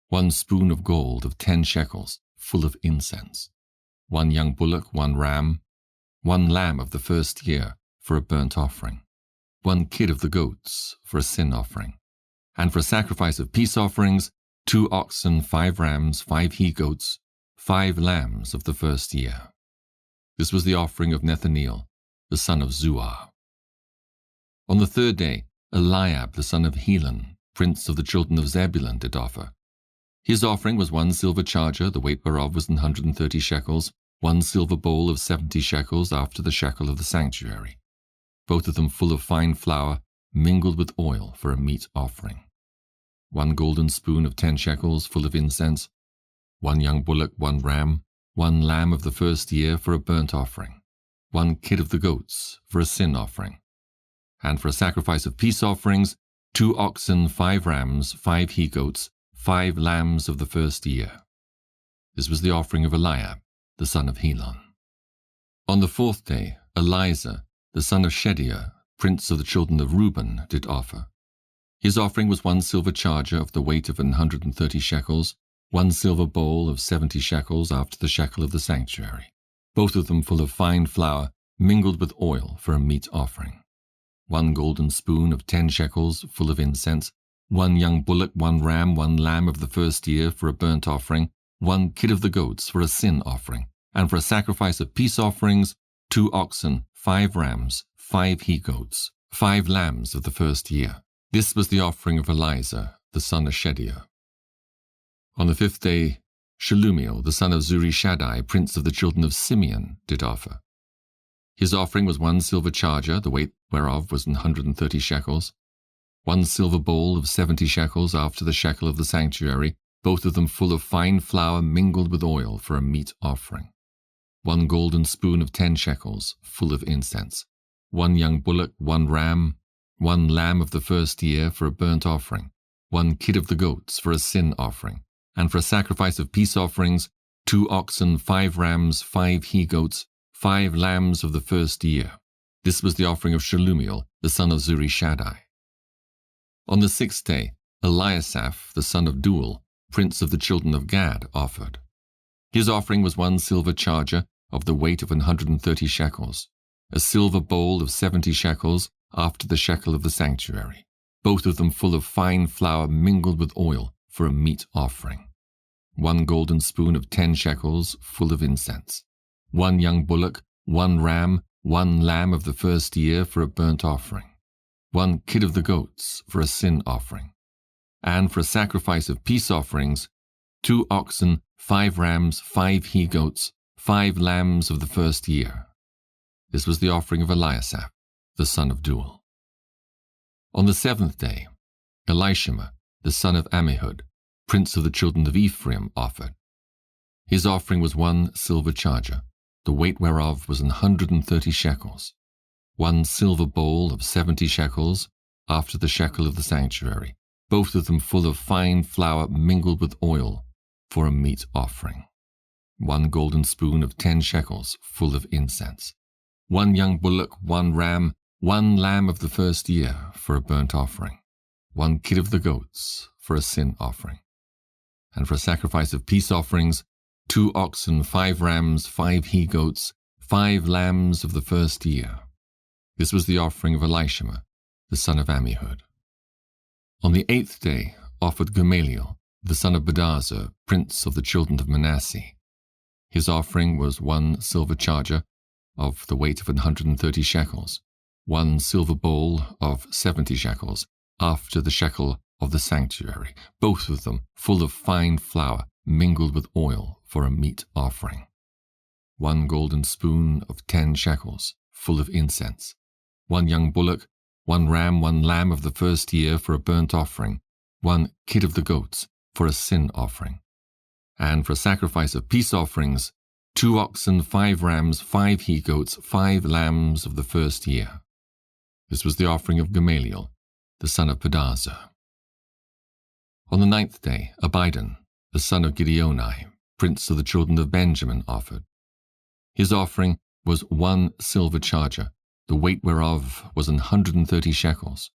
1 spoon of gold of 10 shekels, full of incense, 1 young bullock, 1 ram, 1 lamb of the first year for a burnt offering, 1 kid of the goats for a sin offering, and for a sacrifice of peace offerings, 2 oxen, 5 rams, 5 he-goats, 5 lambs of the first year. This was the offering of Nethaneel, the son of Zuar. On the third day, Eliab, the son of Helon, prince of the children of Zebulun, did offer. His offering was 1 silver charger, the weight whereof was 130 shekels, 1 silver bowl of 70 shekels after the shekel of the sanctuary, both of them full of fine flour mingled with oil for a meat offering, 1 golden spoon of 10 shekels full of incense, 1 young bullock, 1 ram, 1 lamb of the first year for a burnt offering, 1 kid of the goats for a sin offering, and for a sacrifice of peace offerings, 2 oxen, 5 rams, 5 he-goats, 5 lambs of the first year. This was the offering of Eliab, the son of Helon. On the fourth day, Elizur, the son of Shedeur, prince of the children of Reuben, did offer. His offering was 1 silver charger of the weight of 130 shekels, 1 silver bowl of 70 shekels after the shekel of the sanctuary, both of them full of fine flour mingled with oil for a meat offering, 1 golden spoon of 10 shekels full of incense, 1 young bullock, 1 ram, 1 lamb of the first year for a burnt offering, 1 kid of the goats for a sin offering, and for a sacrifice of peace offerings, 2 oxen, 5 rams, 5 he-goats, 5 lambs of the first year. This was the offering of Elizur, the son of Shedeur. On the fifth day, Shelumiel, the son of Zurishaddai, prince of the children of Simeon, did offer. His offering was 1 silver charger, the weight whereof was 130 shekels, 1 silver bowl of 70 shekels after the shekel of the sanctuary, both of them full of fine flour mingled with oil for a meat offering, 1 golden spoon of 10 shekels, full of incense, 1 young bullock, 1 ram, 1 lamb of the first year for a burnt offering, 1 kid of the goats for a sin offering, and for a sacrifice of peace offerings, 2 oxen, 5 rams, 5 he-goats, 5 lambs of the first year. This was the offering of Shelumiel, the son of Zurishaddai. On the sixth day, Eliasaph, the son of Duel, prince of the children of Gad, offered. His offering was 1 silver charger of the weight of 130 shekels, a silver bowl of 70 shekels after the shekel of the sanctuary, both of them full of fine flour mingled with oil for a meat offering, 1 golden spoon of 10 shekels full of incense, 1 young bullock, 1 ram, 1 lamb of the first year for a burnt offering, 1 kid of the goats for a sin offering, and for a sacrifice of peace offerings, 2 oxen, 5 rams, 5 he-goats, 5 lambs of the first year. This was the offering of Eliasaph, the son of Duel. On the seventh day, Elishama, the son of Ammihud, prince of the children of Ephraim, offered. His offering was 1 silver charger, the weight whereof was 130 shekels, 1 silver bowl of 70 shekels after the shekel of the sanctuary, both of them full of fine flour mingled with oil for a meat offering, 1 golden spoon of 10 shekels full of incense, 1 young bullock, 1 ram, 1 lamb of the first year for a burnt offering, 1 kid of the goats for a sin offering, and for a sacrifice of peace offerings, 2 oxen, 5 rams, 5 he-goats, 5 lambs of the first year. This was the offering of Elishama, the son of Ammihud. On the 8th day offered Gamaliel, the son of Pedahzur, prince of the children of Manasseh. His offering was 1 silver charger of the weight of 130 shekels, 1 silver bowl of 70 shekels after the shekel of the sanctuary, both of them full of fine flour mingled with oil for a meat offering, 1 golden spoon of 10 shekels full of incense, 1 young bullock, 1 ram, 1 lamb of the first year for a burnt offering, 1 kid of the goats for a sin offering. And for a sacrifice of peace offerings, 2 oxen, 5 rams, 5 he-goats, 5 lambs of the first year. This was the offering of Gamaliel, the son of Pedahzur. On the 9th day, Abidan, the son of Gideoni, prince of the children of Benjamin, offered. His offering was 1 silver charger, the weight whereof was 130 shekels,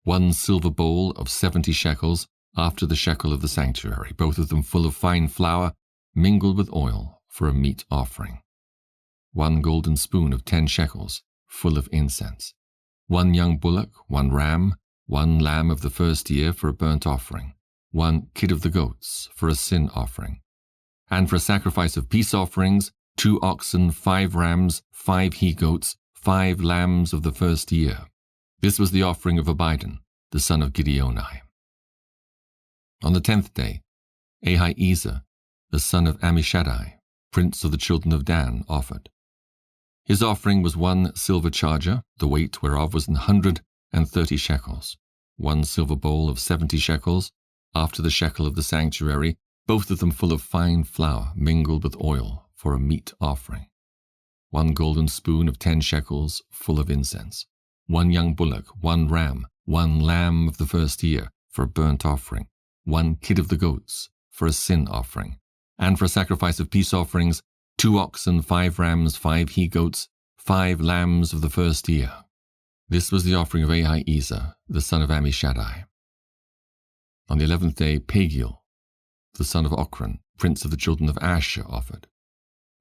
1 silver bowl of 70 shekels, after the shekel of the sanctuary, both of them full of fine flour, mingled with oil, for a meat offering. 1 golden spoon of 10 shekels, full of incense. 1 young bullock, 1 ram, 1 lamb of the first year for a burnt offering. 1 kid of the goats for a sin offering. And for a sacrifice of peace offerings, 2 oxen, 5 rams, 5 he-goats, 5 lambs of the first year. This was the offering of Abidan, the son of Gideoni. On the 10th day, Ahiezer, the son of Ammishaddai, prince of the children of Dan, offered. His offering was 1 silver charger, the weight whereof was 130 shekels, 1 silver bowl of 70 shekels, after the shekel of the sanctuary, both of them full of fine flour mingled with oil, for a meat offering. 1 golden spoon of 10 shekels, full of incense. 1 young bullock, 1 ram, 1 lamb of the first year, for a burnt offering. 1 kid of the goats, for a sin offering. And for a sacrifice of peace offerings, 2 oxen, 5 rams, 5 he-goats, 5 lambs of the first year. This was the offering of Ahiezer, the son of Ammishaddai. On the 11th day, Pagiel, the son of Ochran, prince of the children of Asher, offered.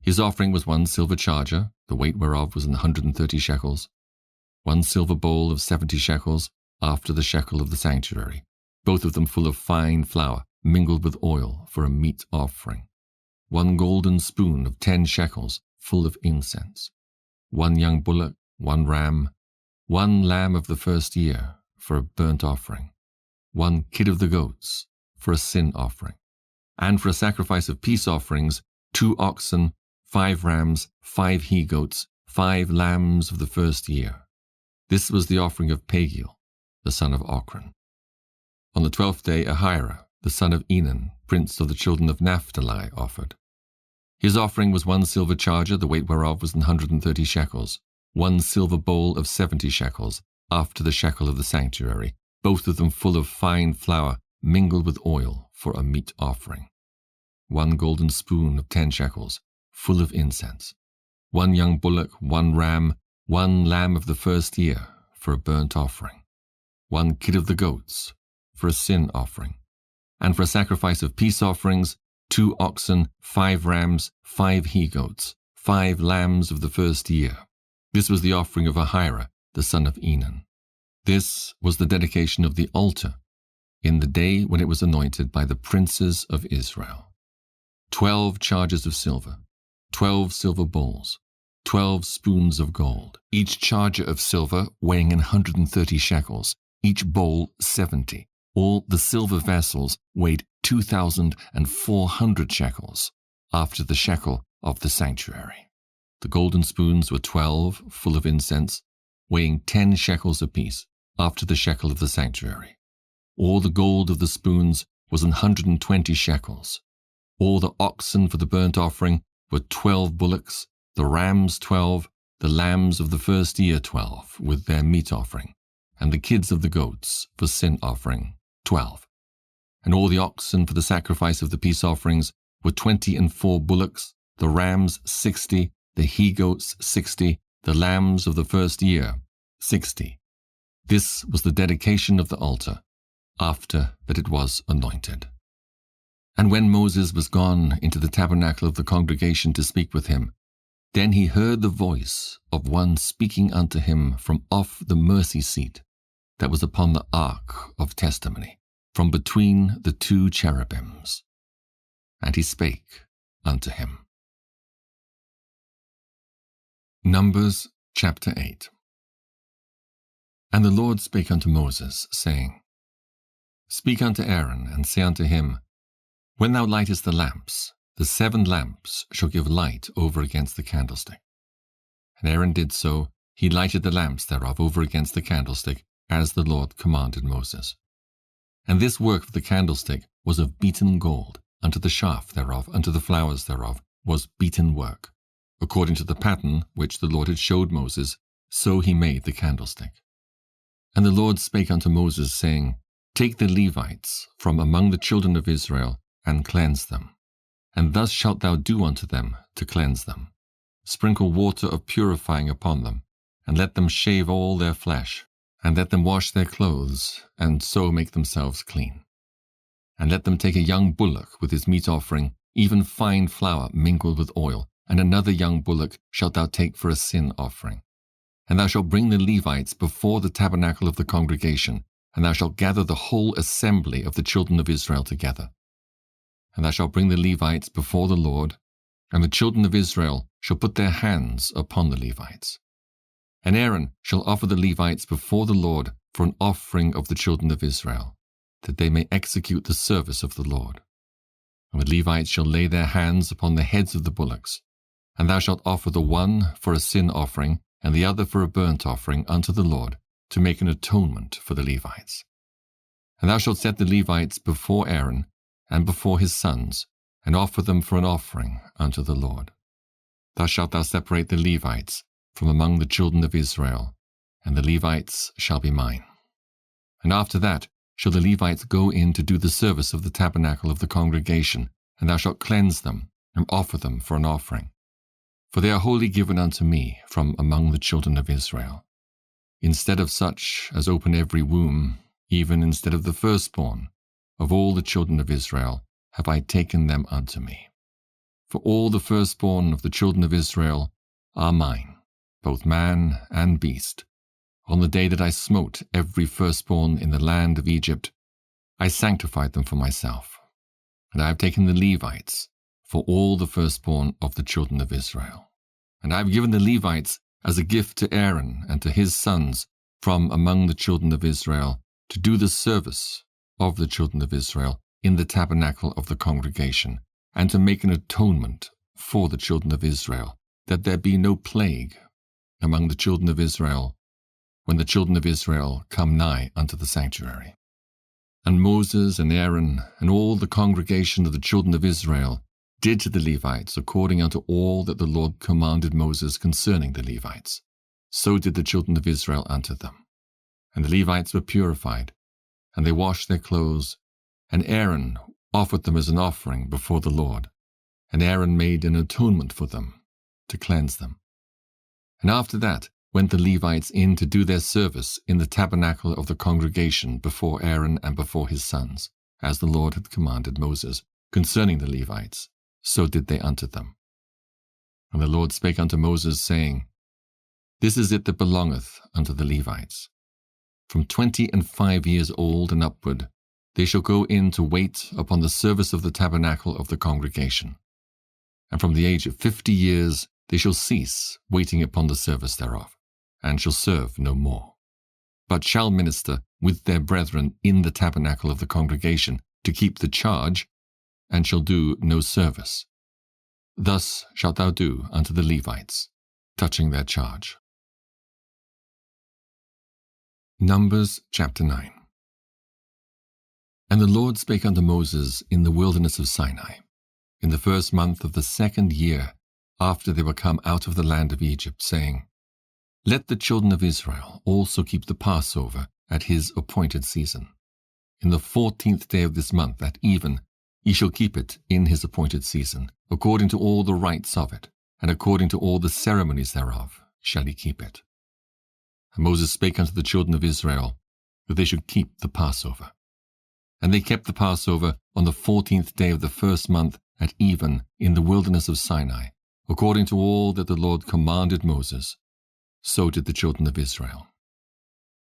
His offering was 1 silver charger, the weight whereof was 130 shekels, 1 silver bowl of 70 shekels, after the shekel of the sanctuary, both of them full of fine flour, mingled with oil, for a meat offering. 1 golden spoon of 10 shekels, full of incense. 1 young bullock, 1 ram, 1 lamb of the first year, for a burnt offering. 1 kid of the goats, for a sin offering. And for a sacrifice of peace offerings, 2 oxen, 5 rams, 5 he-goats, 5 lambs of the first year. This was the offering of Pagiel, the son of Ochran. On the 12th day, Ahira, the son of Enan, prince of the children of Naphtali, offered. His offering was 1 silver charger, the weight whereof was 130 shekels, 1 silver bowl of 70 shekels, after the shekel of the sanctuary, both of them full of fine flour, mingled with oil, for a meat offering. 1 golden spoon of 10 shekels, full of incense. 1 young bullock, 1 ram, 1 lamb of the first year, for a burnt offering. 1 kid of the goats, for a sin offering. And for a sacrifice of peace offerings, 2 oxen, 5 rams, 5 he-goats, 5 lambs of the first year. This was the offering of Ahira, the son of Enan. This was the dedication of the altar, in the day when it was anointed by the princes of Israel. 12 chargers of silver, 12 silver bowls, 12 spoons of gold, each charger of silver weighing 130 shekels, each bowl 70. All the silver vessels weighed 2,400 shekels, after the shekel of the sanctuary. The golden spoons were 12, full of incense, weighing 10 shekels apiece, after the shekel of the sanctuary. All the gold of the spoons was 120 shekels. All the oxen for the burnt offering were 12 bullocks, the rams 12, the lambs of the first year 12, with their meat offering, and the kids of the goats for sin offering 12. And all the oxen for the sacrifice of the peace offerings were 24 bullocks, the rams 60, the he-goats 60, the lambs of the first year 60. This was the dedication of the altar, after that it was anointed. And when Moses was gone into the tabernacle of the congregation to speak with him, then he heard the voice of one speaking unto him from off the mercy seat that was upon the ark of testimony, from between the 2 cherubims. And he spake unto him. Numbers chapter 8. And the Lord spake unto Moses, saying, Speak unto Aaron, and say unto him, When thou lightest the lamps, the 7 lamps shall give light over against the candlestick. And Aaron did so, he lighted the lamps thereof over against the candlestick, as the Lord commanded Moses. And this work of the candlestick was of beaten gold, unto the shaft thereof, unto the flowers thereof, was beaten work. According to the pattern which the Lord had showed Moses, so he made the candlestick. And the Lord spake unto Moses, saying, Take the Levites from among the children of Israel, and cleanse them. And thus shalt thou do unto them to cleanse them. Sprinkle water of purifying upon them, and let them shave all their flesh, and let them wash their clothes, and so make themselves clean. And let them take a young bullock with his meat offering, even fine flour mingled with oil, and another young bullock shalt thou take for a sin offering. And thou shalt bring the Levites before the tabernacle of the congregation, and thou shalt gather the whole assembly of the children of Israel together. And thou shalt bring the Levites before the Lord, and the children of Israel shall put their hands upon the Levites. And Aaron shall offer the Levites before the Lord for an offering of the children of Israel, that they may execute the service of the Lord. And the Levites shall lay their hands upon the heads of the bullocks, and thou shalt offer the one for a sin offering, and the other for a burnt offering unto the Lord, to make an atonement for the Levites. And thou shalt set the Levites before Aaron and before his sons, and offer them for an offering unto the Lord. Thus shalt thou separate the Levites from among the children of Israel, and the Levites shall be mine. And after that shall the Levites go in to do the service of the tabernacle of the congregation, and thou shalt cleanse them, and offer them for an offering. For they are wholly given unto me from among the children of Israel. Instead of such as open every womb, even instead of the firstborn of all the children of Israel, have I taken them unto me. For all the firstborn of the children of Israel are mine, both man and beast. On the day that I smote every firstborn in the land of Egypt, I sanctified them for myself. And I have taken the Levites for all the firstborn of the children of Israel. And I have given the Levites as a gift to Aaron and to his sons from among the children of Israel, to do the service of the children of Israel in the tabernacle of the congregation, and to make an atonement for the children of Israel, that there be no plague among the children of Israel when the children of Israel come nigh unto the sanctuary. And Moses and Aaron and all the congregation of the children of Israel did to the Levites according unto all that the Lord commanded Moses concerning the Levites. So did the children of Israel unto them. And the Levites were purified, and they washed their clothes, and Aaron offered them as an offering before the Lord. And Aaron made an atonement for them, to cleanse them. And after that went the Levites in to do their service in the tabernacle of the congregation before Aaron and before his sons, as the Lord had commanded Moses concerning the Levites. So did they unto them. And the Lord spake unto Moses, saying, This is it that belongeth unto the Levites. From 25 years old and upward, they shall go in to wait upon the service of the tabernacle of the congregation. And from the age of 50 years they shall cease waiting upon the service thereof, and shall serve no more, but shall minister with their brethren in the tabernacle of the congregation to keep the charge, and shall do no service. Thus shalt thou do unto the Levites, touching their charge. Numbers chapter 9. And the Lord spake unto Moses in the wilderness of Sinai, in the first month of the 2nd year after they were come out of the land of Egypt, saying, Let the children of Israel also keep the Passover at his appointed season. In the 14th day of this month at even, ye shall keep it in his appointed season, according to all the rites of it, and according to all the ceremonies thereof shall ye keep it. And Moses spake unto the children of Israel, that they should keep the Passover. And they kept the Passover on the 14th day of the first month at even in the wilderness of Sinai, according to all that the Lord commanded Moses. So did the children of Israel.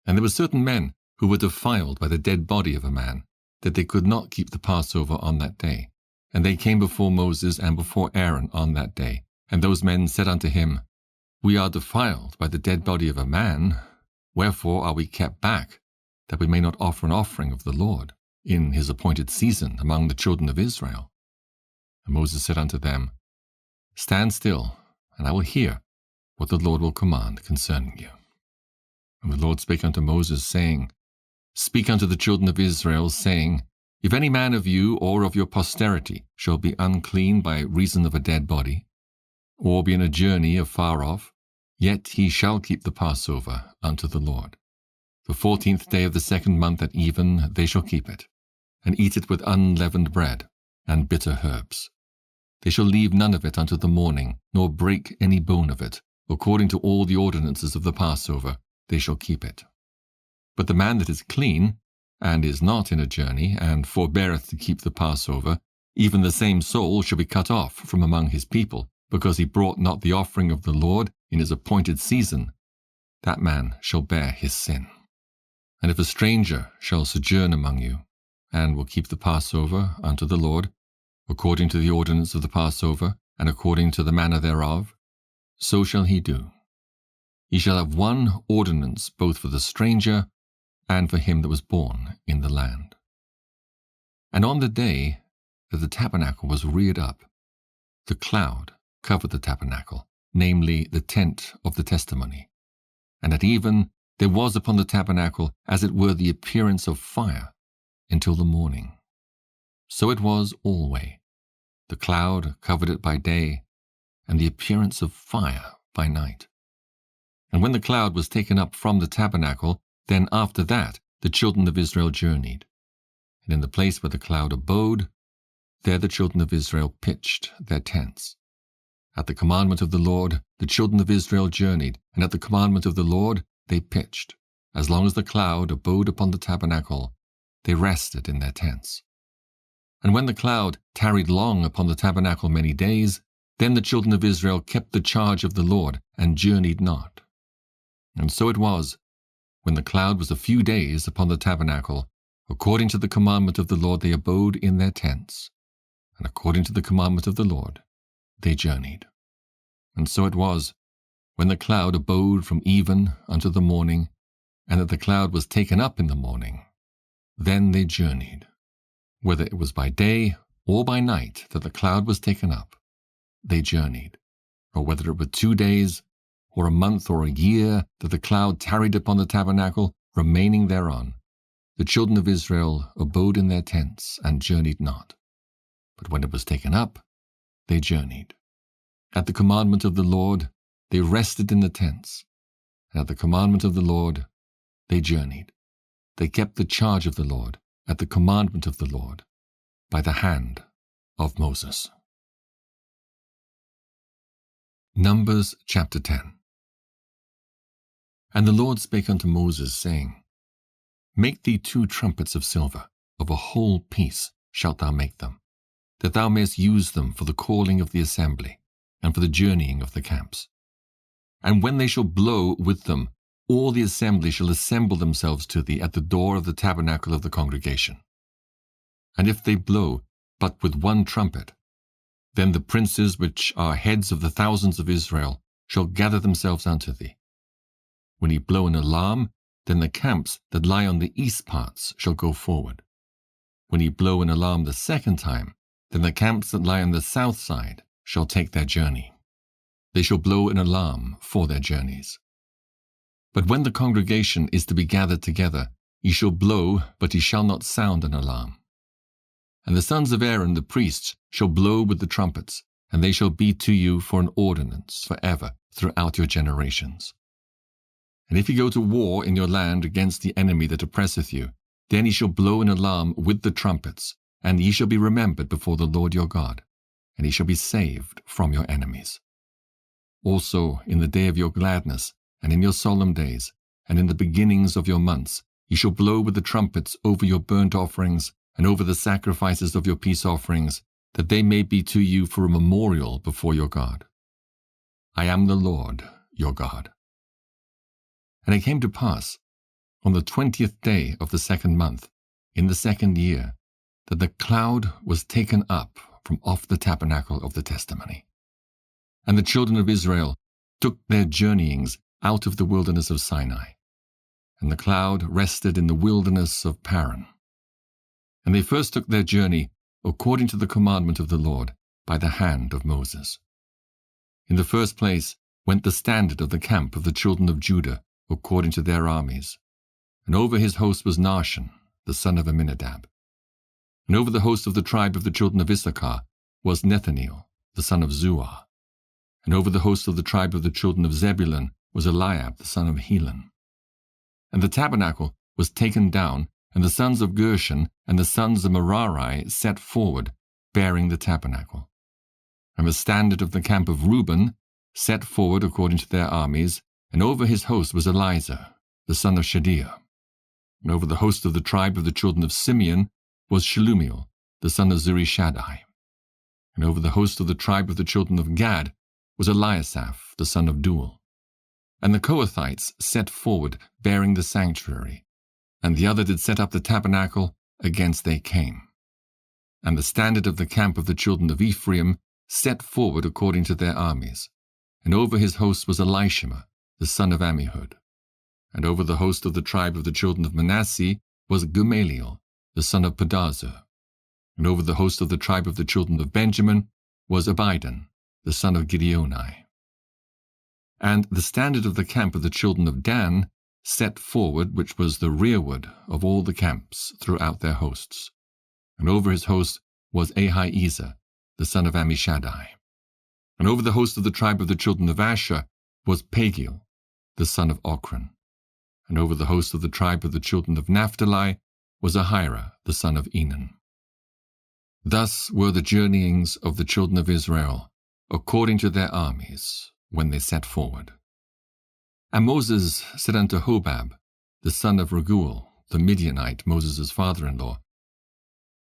And there were certain men who were defiled by the dead body of a man, that they could not keep the Passover on that day. And they came before Moses and before Aaron on that day. And those men said unto him, We are defiled by the dead body of a man. Wherefore are we kept back, that we may not offer an offering of the Lord in his appointed season among the children of Israel? And Moses said unto them, Stand still, and I will hear what the Lord will command concerning you. And the Lord spake unto Moses, saying, Speak unto the children of Israel, saying, If any man of you or of your posterity shall be unclean by reason of a dead body, or be in a journey afar off, yet he shall keep the Passover unto the Lord. The 14th day of the 2nd month at even they shall keep it, and eat it with unleavened bread and bitter herbs. They shall leave none of it unto the morning, nor break any bone of it. According to all the ordinances of the Passover, they shall keep it. But the man that is clean, and is not in a journey, and forbeareth to keep the Passover, even the same soul shall be cut off from among his people, because he brought not the offering of the Lord in his appointed season. That man shall bear his sin. And if a stranger shall sojourn among you, and will keep the Passover unto the Lord, according to the ordinance of the Passover, and according to the manner thereof, so shall he do. He shall have one ordinance both for the stranger and for him that was born in the land. And on the day that the tabernacle was reared up, the cloud covered the tabernacle, namely the tent of the testimony. And at even there was upon the tabernacle as it were the appearance of fire until the morning. So it was alway. The cloud covered it by day, and the appearance of fire by night. And when the cloud was taken up from the tabernacle, then after that the children of Israel journeyed. And in the place where the cloud abode, there the children of Israel pitched their tents. At the commandment of the Lord, the children of Israel journeyed, and at the commandment of the Lord they pitched. As long as the cloud abode upon the tabernacle, they rested in their tents. And when the cloud tarried long upon the tabernacle many days, then the children of Israel kept the charge of the Lord, and journeyed not. And so it was, when the cloud was a few days upon the tabernacle, according to the commandment of the Lord they abode in their tents, and according to the commandment of the Lord they journeyed. And so it was, when the cloud abode from even unto the morning, and that the cloud was taken up in the morning, then they journeyed. Whether it was by day or by night that the cloud was taken up, they journeyed, or whether it were 2 days, or a month, or a year, that the cloud tarried upon the tabernacle, remaining thereon, the children of Israel abode in their tents, and journeyed not. But when it was taken up, they journeyed. At the commandment of the Lord, they rested in the tents, and at the commandment of the Lord, they journeyed. They kept the charge of the Lord, at the commandment of the Lord, by the hand of Moses. Numbers chapter 10. And the Lord spake unto Moses, saying, Make thee 2 trumpets of silver, of a whole piece shalt thou make them, that thou mayest use them for the calling of the assembly, and for the journeying of the camps. And when they shall blow with them, all the assembly shall assemble themselves to thee at the door of the tabernacle of the congregation. And if they blow but with 1 trumpet, then the princes which are heads of the thousands of Israel shall gather themselves unto thee. When he blow an alarm, then the camps that lie on the east parts shall go forward. When he blow an alarm the 2nd time, then the camps that lie on the south side shall take their journey. They shall blow an alarm for their journeys. But when the congregation is to be gathered together, ye shall blow, but ye shall not sound an alarm. And the sons of Aaron the priests shall blow with the trumpets, and they shall be to you for an ordinance for ever throughout your generations. And if ye go to war in your land against the enemy that oppresseth you, then ye shall blow an alarm with the trumpets, and ye shall be remembered before the Lord your God, and ye shall be saved from your enemies. Also in the day of your gladness, and in your solemn days, and in the beginnings of your months, ye shall blow with the trumpets over your burnt offerings, and over the sacrifices of your peace offerings, that they may be to you for a memorial before your God. I am the Lord your God. And it came to pass, on the 20th day of the 2nd month, in the 2nd year, that the cloud was taken up from off the tabernacle of the testimony. And the children of Israel took their journeyings out of the wilderness of Sinai, and the cloud rested in the wilderness of Paran. And they first took their journey according to the commandment of the Lord by the hand of Moses. In the first place went the standard of the camp of the children of Judah according to their armies, And over his host was Nahshon, the son of Amminadab. And over the host of the tribe of the children of Issachar was Nethaneel, the son of Zuar. And over the host of the tribe of the children of Zebulun was Eliab, the son of Helon. And the tabernacle was taken down, and the sons of Gershon and the sons of Merari set forward, bearing the tabernacle. And the standard of the camp of Reuben set forward according to their armies, and over his host was Elizur, the son of Shedeur. And over the host of the tribe of the children of Simeon was Shelumiel, the son of Zurishaddai. And over the host of the tribe of the children of Gad was Eliasaph, the son of Duel. And the Kohathites set forward, bearing the sanctuary, and the other did set up the tabernacle against they came. And the standard of the camp of the children of Ephraim set forward according to their armies, and over his host was Elishama, the son of Ammihud. And over the host of the tribe of the children of Manasseh was Gamaliel, the son of Pedahzur. And over the host of the tribe of the children of Benjamin was Abidan, the son of Gideoni. And the standard of the camp of the children of Dan set forward, which was the rearward of all the camps throughout their hosts. And over his host was Ahiezer, the son of Ammishaddai. And over the host of the tribe of the children of Asher was Pagiel, the son of Ochran. And over the host of the tribe of the children of Naphtali was Ahira, the son of Enan. Thus were the journeyings of the children of Israel, according to their armies, when they set forward. And Moses said unto Hobab, the son of Raguel, the Midianite, Moses' father-in-law,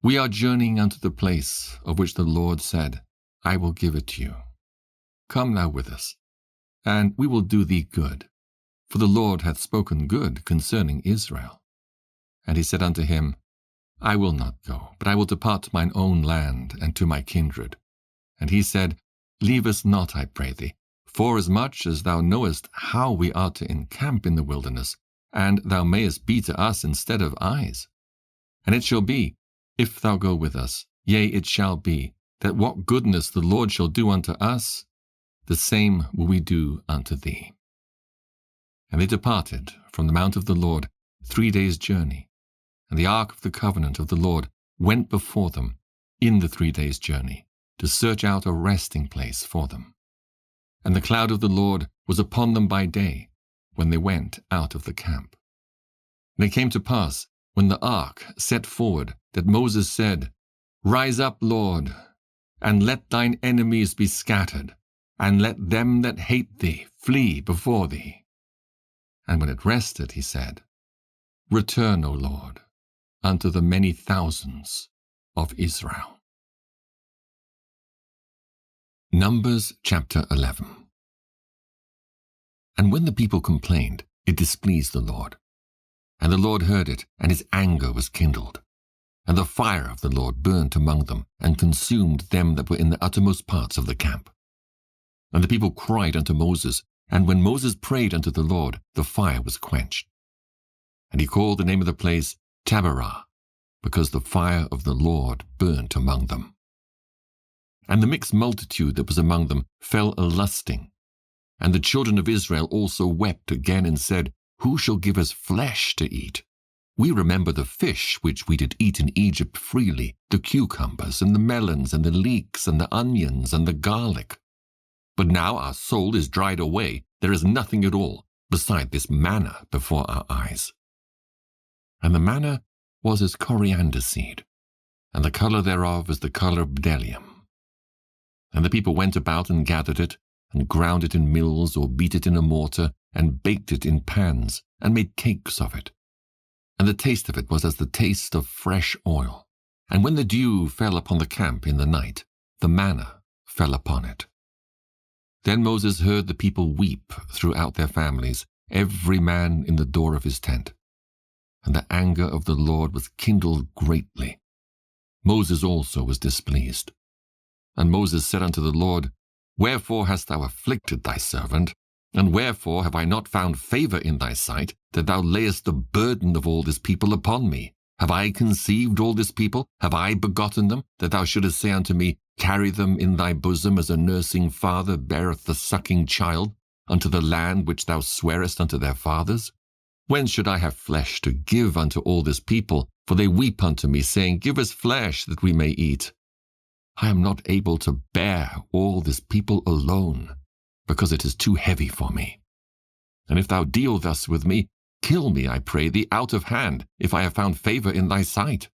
We are journeying unto the place of which the Lord said, I will give it to you. Come thou with us, and we will do thee good, for the Lord hath spoken good concerning Israel. And he said unto him, I will not go, but I will depart to mine own land and to my kindred. And he said, Leave us not, I pray thee, forasmuch as thou knowest how we are to encamp in the wilderness, and thou mayest be to us instead of eyes. And it shall be, if thou go with us, yea, it shall be, that what goodness the Lord shall do unto us, the same will we do unto thee. And they departed from the mount of the Lord 3 days' journey, and the ark of the covenant of the Lord went before them in the 3 days' journey, to search out a resting place for them. And the cloud of the Lord was upon them by day, when they went out of the camp. And it came to pass, when the ark set forward, that Moses said, Rise up, Lord, and let thine enemies be scattered, and let them that hate thee flee before thee. And when it rested, he said, Return, O Lord, unto the many thousands of Israel. Numbers chapter 11. And when the people complained, it displeased the Lord. And the Lord heard it, and his anger was kindled. And the fire of the Lord burnt among them, and consumed them that were in the uttermost parts of the camp. And the people cried unto Moses, and when Moses prayed unto the Lord, the fire was quenched. And he called the name of the place TABERAH, because the fire of the Lord burnt among them. And the mixed multitude that was among them fell a-lusting. And the children of Israel also wept again, and said, Who shall give us flesh to eat? We remember the fish which we did eat in Egypt freely, the cucumbers, and the melons, and the leeks, and the onions, and the garlic. But now our soul is dried away, there is nothing at all, beside this manna before our eyes. And the manna was as coriander seed, and the colour thereof as the colour of bdellium. And the people went about and gathered it, and ground it in mills, or beat it in a mortar, and baked it in pans, and made cakes of it. And the taste of it was as the taste of fresh oil. And when the dew fell upon the camp in the night, the manna fell upon it. Then Moses heard the people weep throughout their families, every man in the door of his tent. And the anger of the Lord was kindled greatly. Moses also was displeased. And Moses said unto the Lord, Wherefore hast thou afflicted thy servant? And wherefore have I not found favour in thy sight, that thou layest the burden of all this people upon me? Have I conceived all this people? Have I begotten them, that thou shouldest say unto me, Carry them in thy bosom, as a nursing father beareth the sucking child, unto the land which thou swarest unto their fathers? When should I have flesh to give unto all this people? For they weep unto me, saying, Give us flesh, that we may eat. I am not able to bear all this people alone, because it is too heavy for me. And if thou deal thus with me, kill me, I pray thee, out of hand, if I have found favor in thy sight,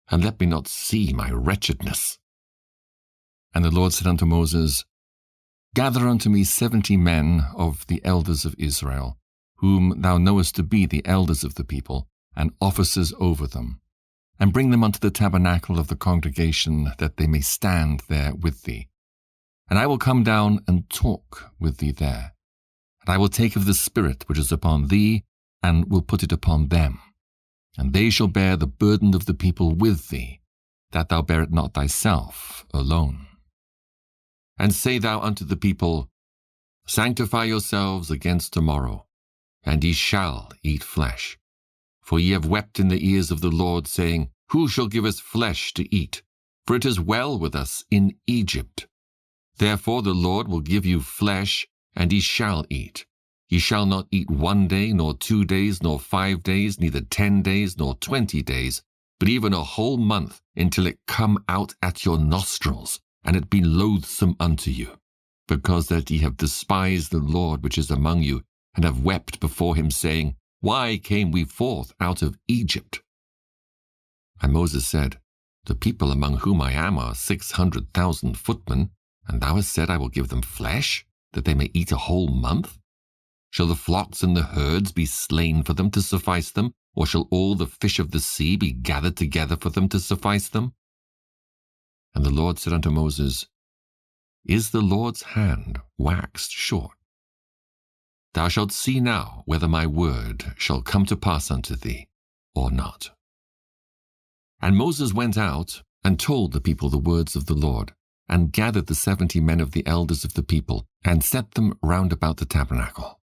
and let me not see my wretchedness. And the Lord said unto Moses, Gather unto me 70 men of the elders of Israel, whom thou knowest to be the elders of the people, and officers over them, and bring them unto the tabernacle of the congregation, that they may stand there with thee. And I will come down and talk with thee there. And I will take of the Spirit which is upon thee, and will put it upon them. And they shall bear the burden of the people with thee, that thou bear it not thyself alone. And say thou unto the people, Sanctify yourselves against tomorrow, and ye shall eat flesh. For ye have wept in the ears of the Lord, saying, Who shall give us flesh to eat? For it is well with us in Egypt. Therefore the Lord will give you flesh, and ye shall eat. Ye shall not eat 1 day, nor 2 days, nor 5 days, neither 10 days, nor 20 days, but even a whole month, until it come out at your nostrils, and it be loathsome unto you, because that ye have despised the Lord which is among you, and have wept before him, saying, Why came we forth out of Egypt? And Moses said, The people among whom I am are 600,000 footmen, and thou hast said, I will give them flesh, that they may eat a whole month? Shall the flocks and the herds be slain for them to suffice them, or shall all the fish of the sea be gathered together for them to suffice them? And the Lord said unto Moses, Is the Lord's hand waxed short? Thou shalt see now whether my word shall come to pass unto thee, or not. And Moses went out, and told the people the words of the Lord, and gathered the 70 men of the elders of the people, and set them round about the tabernacle.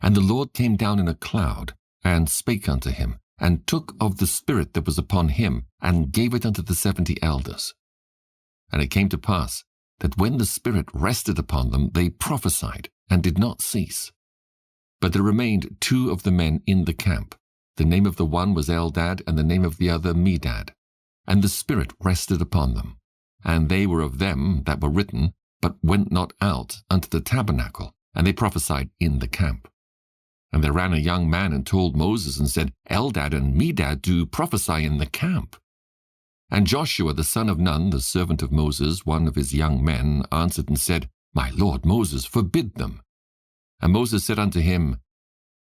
And the Lord came down in a cloud, and spake unto him, and took of the Spirit that was upon him, and gave it unto the 70 elders. And it came to pass, that when the Spirit rested upon them, they prophesied, and did not cease. But there remained 2 of the men in the camp. The name of the one was Eldad, and the name of the other Medad. And the Spirit rested upon them. And they were of them that were written, but went not out unto the tabernacle, and they prophesied in the camp. And there ran a young man and told Moses, and said, Eldad and Medad do prophesy in the camp. And Joshua the son of Nun, the servant of Moses, one of his young men, answered and said, My lord Moses, forbid them. And Moses said unto him,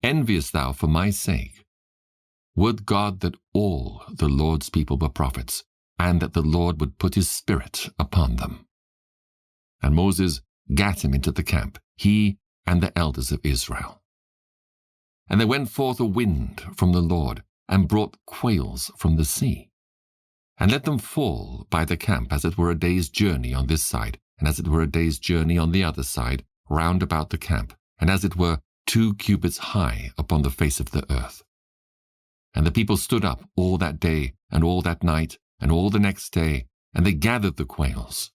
Enviest thou for my sake? Would God that all the Lord's people were prophets, and that the Lord would put his Spirit upon them. And Moses gat him into the camp, he and the elders of Israel. And there went forth a wind from the Lord, and brought quails from the sea, and let them fall by the camp, as it were a day's journey on this side, and as it were a day's journey on the other side, round about the camp, and as it were 2 cubits high upon the face of the earth. And the people stood up all that day, and all that night, and all the next day, and they gathered the quails.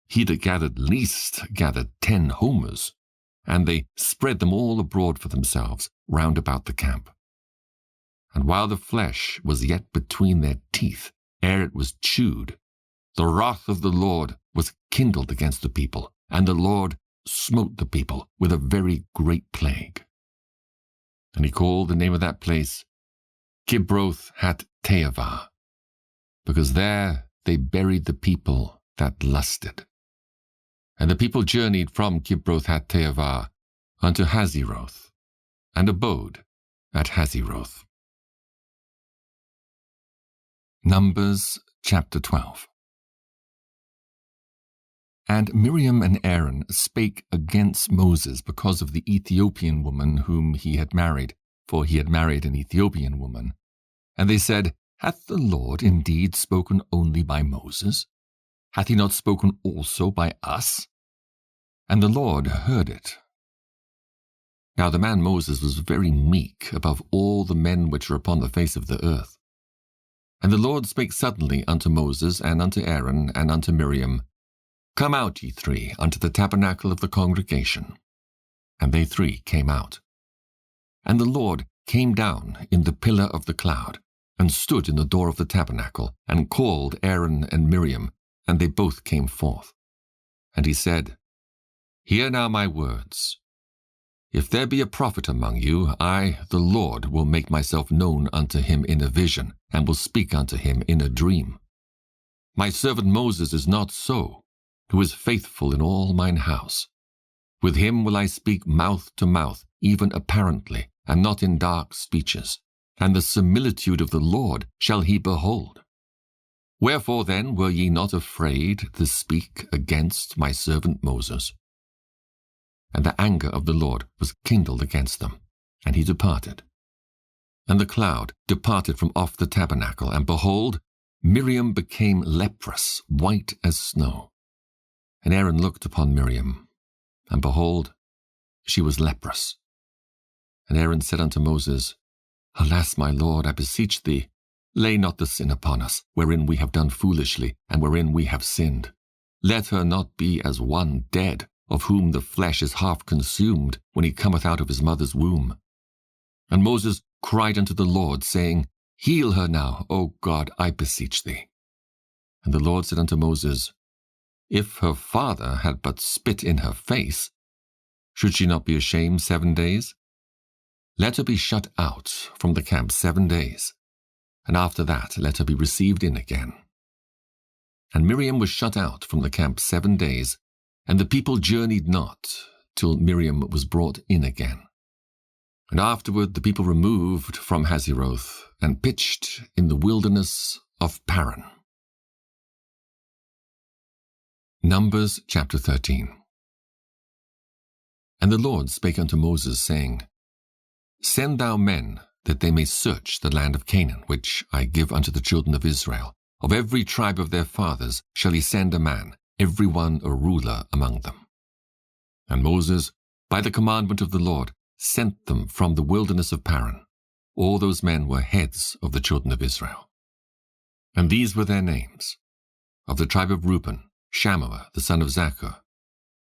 He that gathered least gathered 10 homers, and they spread them all abroad for themselves round about the camp. And while the flesh was yet between their teeth, ere it was chewed, the wrath of the Lord was kindled against the people, and the Lord smote the people with a very great plague. And he called the name of that place Kibroth-hattaavah, because there they buried the people that lusted. And the people journeyed from Kibroth-hattaavah unto Hazeroth, and abode at Hazeroth. Numbers chapter 12. And Miriam and Aaron spake against Moses because of the Ethiopian woman whom he had married, for he had married an Ethiopian woman. And they said, Hath the Lord indeed spoken only by Moses? Hath he not spoken also by us? And the Lord heard it. Now the man Moses was very meek above all the men which are upon the face of the earth. And the Lord spake suddenly unto Moses, and unto Aaron, and unto Miriam, Come out, ye 3, unto the tabernacle of the congregation. And they 3 came out. And the Lord came down in the pillar of the cloud, and stood in the door of the tabernacle, and called Aaron and Miriam, and they both came forth. And he said, Hear now my words. If there be a prophet among you, I, the Lord, will make myself known unto him in a vision, and will speak unto him in a dream. My servant Moses is not so, who is faithful in all mine house. With him will I speak mouth to mouth, even apparently, and not in dark speeches, and the similitude of the Lord shall he behold. Wherefore then were ye not afraid to speak against my servant Moses? And the anger of the Lord was kindled against them, and he departed. And the cloud departed from off the tabernacle, and behold, Miriam became leprous, white as snow. And Aaron looked upon Miriam, and behold, she was leprous. And Aaron said unto Moses, Alas, my Lord, I beseech thee, lay not the sin upon us, wherein we have done foolishly, and wherein we have sinned. Let her not be as one dead, of whom the flesh is half consumed, when he cometh out of his mother's womb. And Moses cried unto the Lord, saying, Heal her now, O God, I beseech thee. And the Lord said unto Moses, If her father had but spit in her face, should she not be ashamed 7 days? Let her be shut out from the camp 7 days, and after that let her be received in again. And Miriam was shut out from the camp 7 days, and the people journeyed not till Miriam was brought in again. And afterward the people removed from Hazeroth, and pitched in the wilderness of Paran. Numbers chapter 13. And the Lord spake unto Moses, saying, Send thou men, that they may search the land of Canaan, which I give unto the children of Israel. Of every tribe of their fathers shall he send a man, every one a ruler among them. And Moses, by the commandment of the Lord, sent them from the wilderness of Paran. All those men were heads of the children of Israel. And these were their names: of the tribe of Reuben, Shammua the son of Zaccur;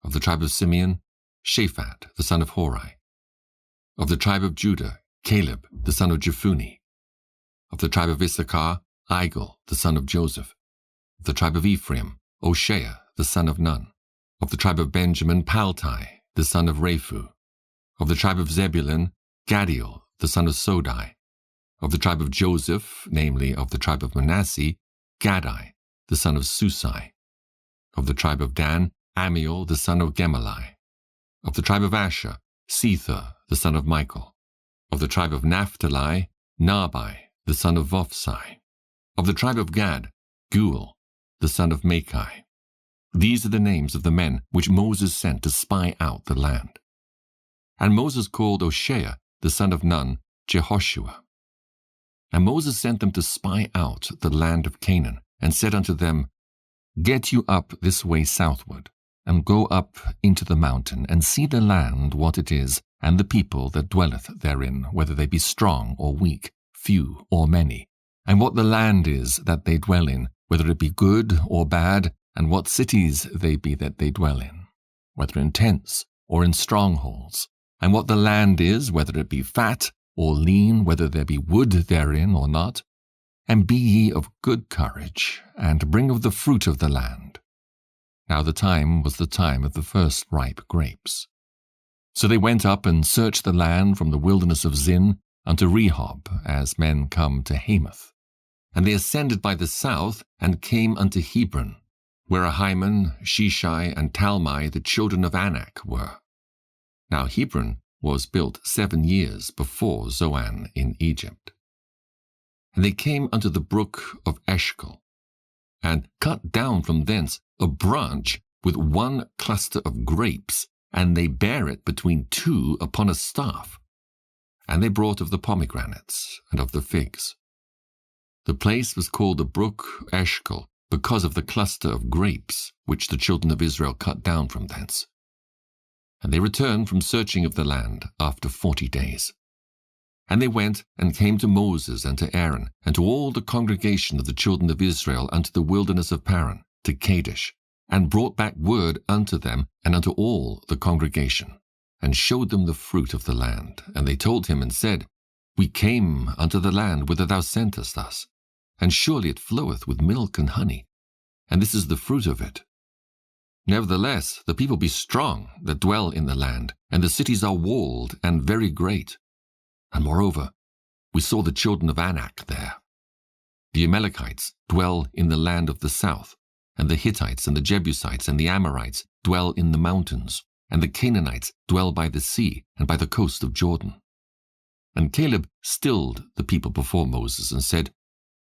of the tribe of Simeon, Shaphat the son of Hori; of the tribe of Judah, Caleb the son of Jephunneh; of the tribe of Issachar, Igal the son of Joseph; of the tribe of Ephraim, Hoshea the son of Nun; of the tribe of Benjamin, Paltai the son of Raphu; of the tribe of Zebulun, Gadiel the son of Sodai; of the tribe of Joseph, namely of the tribe of Manasseh, Gadai the son of Susai; of the tribe of Dan, Amiel the son of Gemalli; of the tribe of Asher, Sethur the son of Michael; of the tribe of Naphtali, Nabai the son of Vophsi; of the tribe of Gad, Guel the son of Machai. These are the names of the men which Moses sent to spy out the land. And Moses called Hoshea the son of Nun, Jehoshua. And Moses sent them to spy out the land of Canaan, and said unto them, Get you up this way southward, and go up into the mountain, and see the land what it is, and the people that dwelleth therein, whether they be strong or weak, few or many, and what the land is that they dwell in, whether it be good or bad, and what cities they be that they dwell in, whether in tents or in strongholds, and what the land is, whether it be fat or lean, whether there be wood therein or not. And be ye of good courage, and bring of the fruit of the land. Now the time was the time of the first ripe grapes. So they went up and searched the land from the wilderness of Zin unto Rehob, as men come to Hamath. And they ascended by the south, and came unto Hebron, where Ahiman, Sheshai, and Talmai, the children of Anak, were. Now Hebron was built 7 years before Zoan in Egypt. And they came unto the brook of Eshcol, and cut down from thence a branch with 1 cluster of grapes, and they bare it between 2 upon a staff. And they brought of the pomegranates and of the figs. The place was called the brook Eshcol, because of the cluster of grapes which the children of Israel cut down from thence. And they returned from searching of the land after 40 days. And they went and came to Moses and to Aaron, and to all the congregation of the children of Israel unto the wilderness of Paran, to Kadesh, and brought back word unto them and unto all the congregation, and showed them the fruit of the land. And they told him and said, We came unto the land whither thou sentest us, and surely it floweth with milk and honey, and this is the fruit of it. Nevertheless, the people be strong that dwell in the land, and the cities are walled and very great. And moreover, we saw the children of Anak there. The Amalekites dwell in the land of the south, and the Hittites and the Jebusites and the Amorites dwell in the mountains, and the Canaanites dwell by the sea and by the coast of Jordan. And Caleb stilled the people before Moses and said,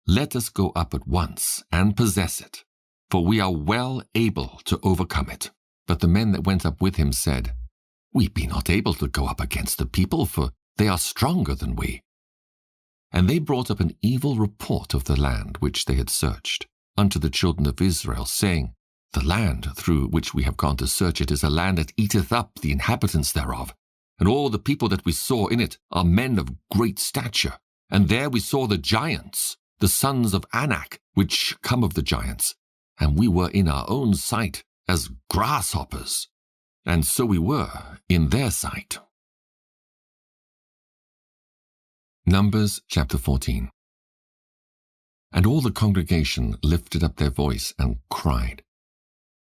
Let us go up at once and possess it, for we are well able to overcome it. But the men that went up with him said, We be not able to go up against the people, for they are stronger than we. And they brought up an evil report of the land which they had searched unto the children of Israel, saying, The land through which we have gone to search it is a land that eateth up the inhabitants thereof, and all the people that we saw in it are men of great stature. And there we saw the giants, the sons of Anak, which come of the giants, and we were in our own sight as grasshoppers, and so we were in their sight. Numbers chapter 14. And all the congregation lifted up their voice and cried,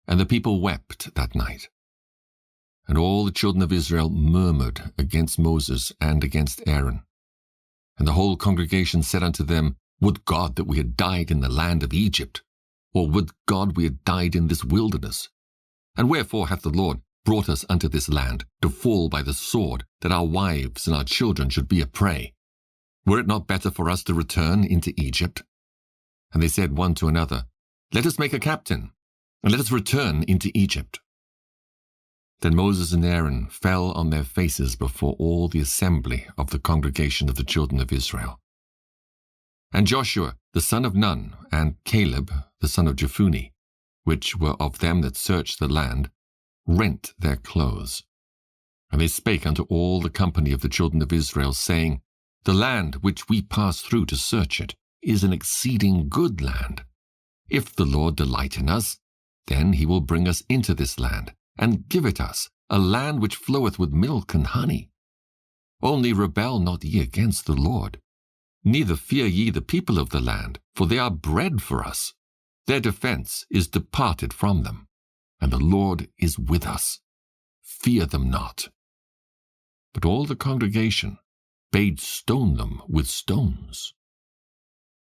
and the people wept that night. And all the children of Israel murmured against Moses and against Aaron. And the whole congregation said unto them, Would God that we had died in the land of Egypt, or would God we had died in this wilderness? And wherefore hath the Lord brought us unto this land, to fall by the sword, that our wives and our children should be a prey? Were it not better for us to return into Egypt? And they said one to another, Let us make a captain, and let us return into Egypt. Then Moses and Aaron fell on their faces before all the assembly of the congregation of the children of Israel. And Joshua the son of Nun, and Caleb the son of Jephunneh, which were of them that searched the land, rent their clothes. And they spake unto all the company of the children of Israel, saying, The land which we passed through to search it is an exceeding good land. If the Lord delight in us, then he will bring us into this land, and give it us, a land which floweth with milk and honey. Only rebel not ye against the Lord, neither fear ye the people of the land, for they are bread for us. Their defense is departed from them, and the Lord is with us. Fear them not. But all the congregation bade stone them with stones.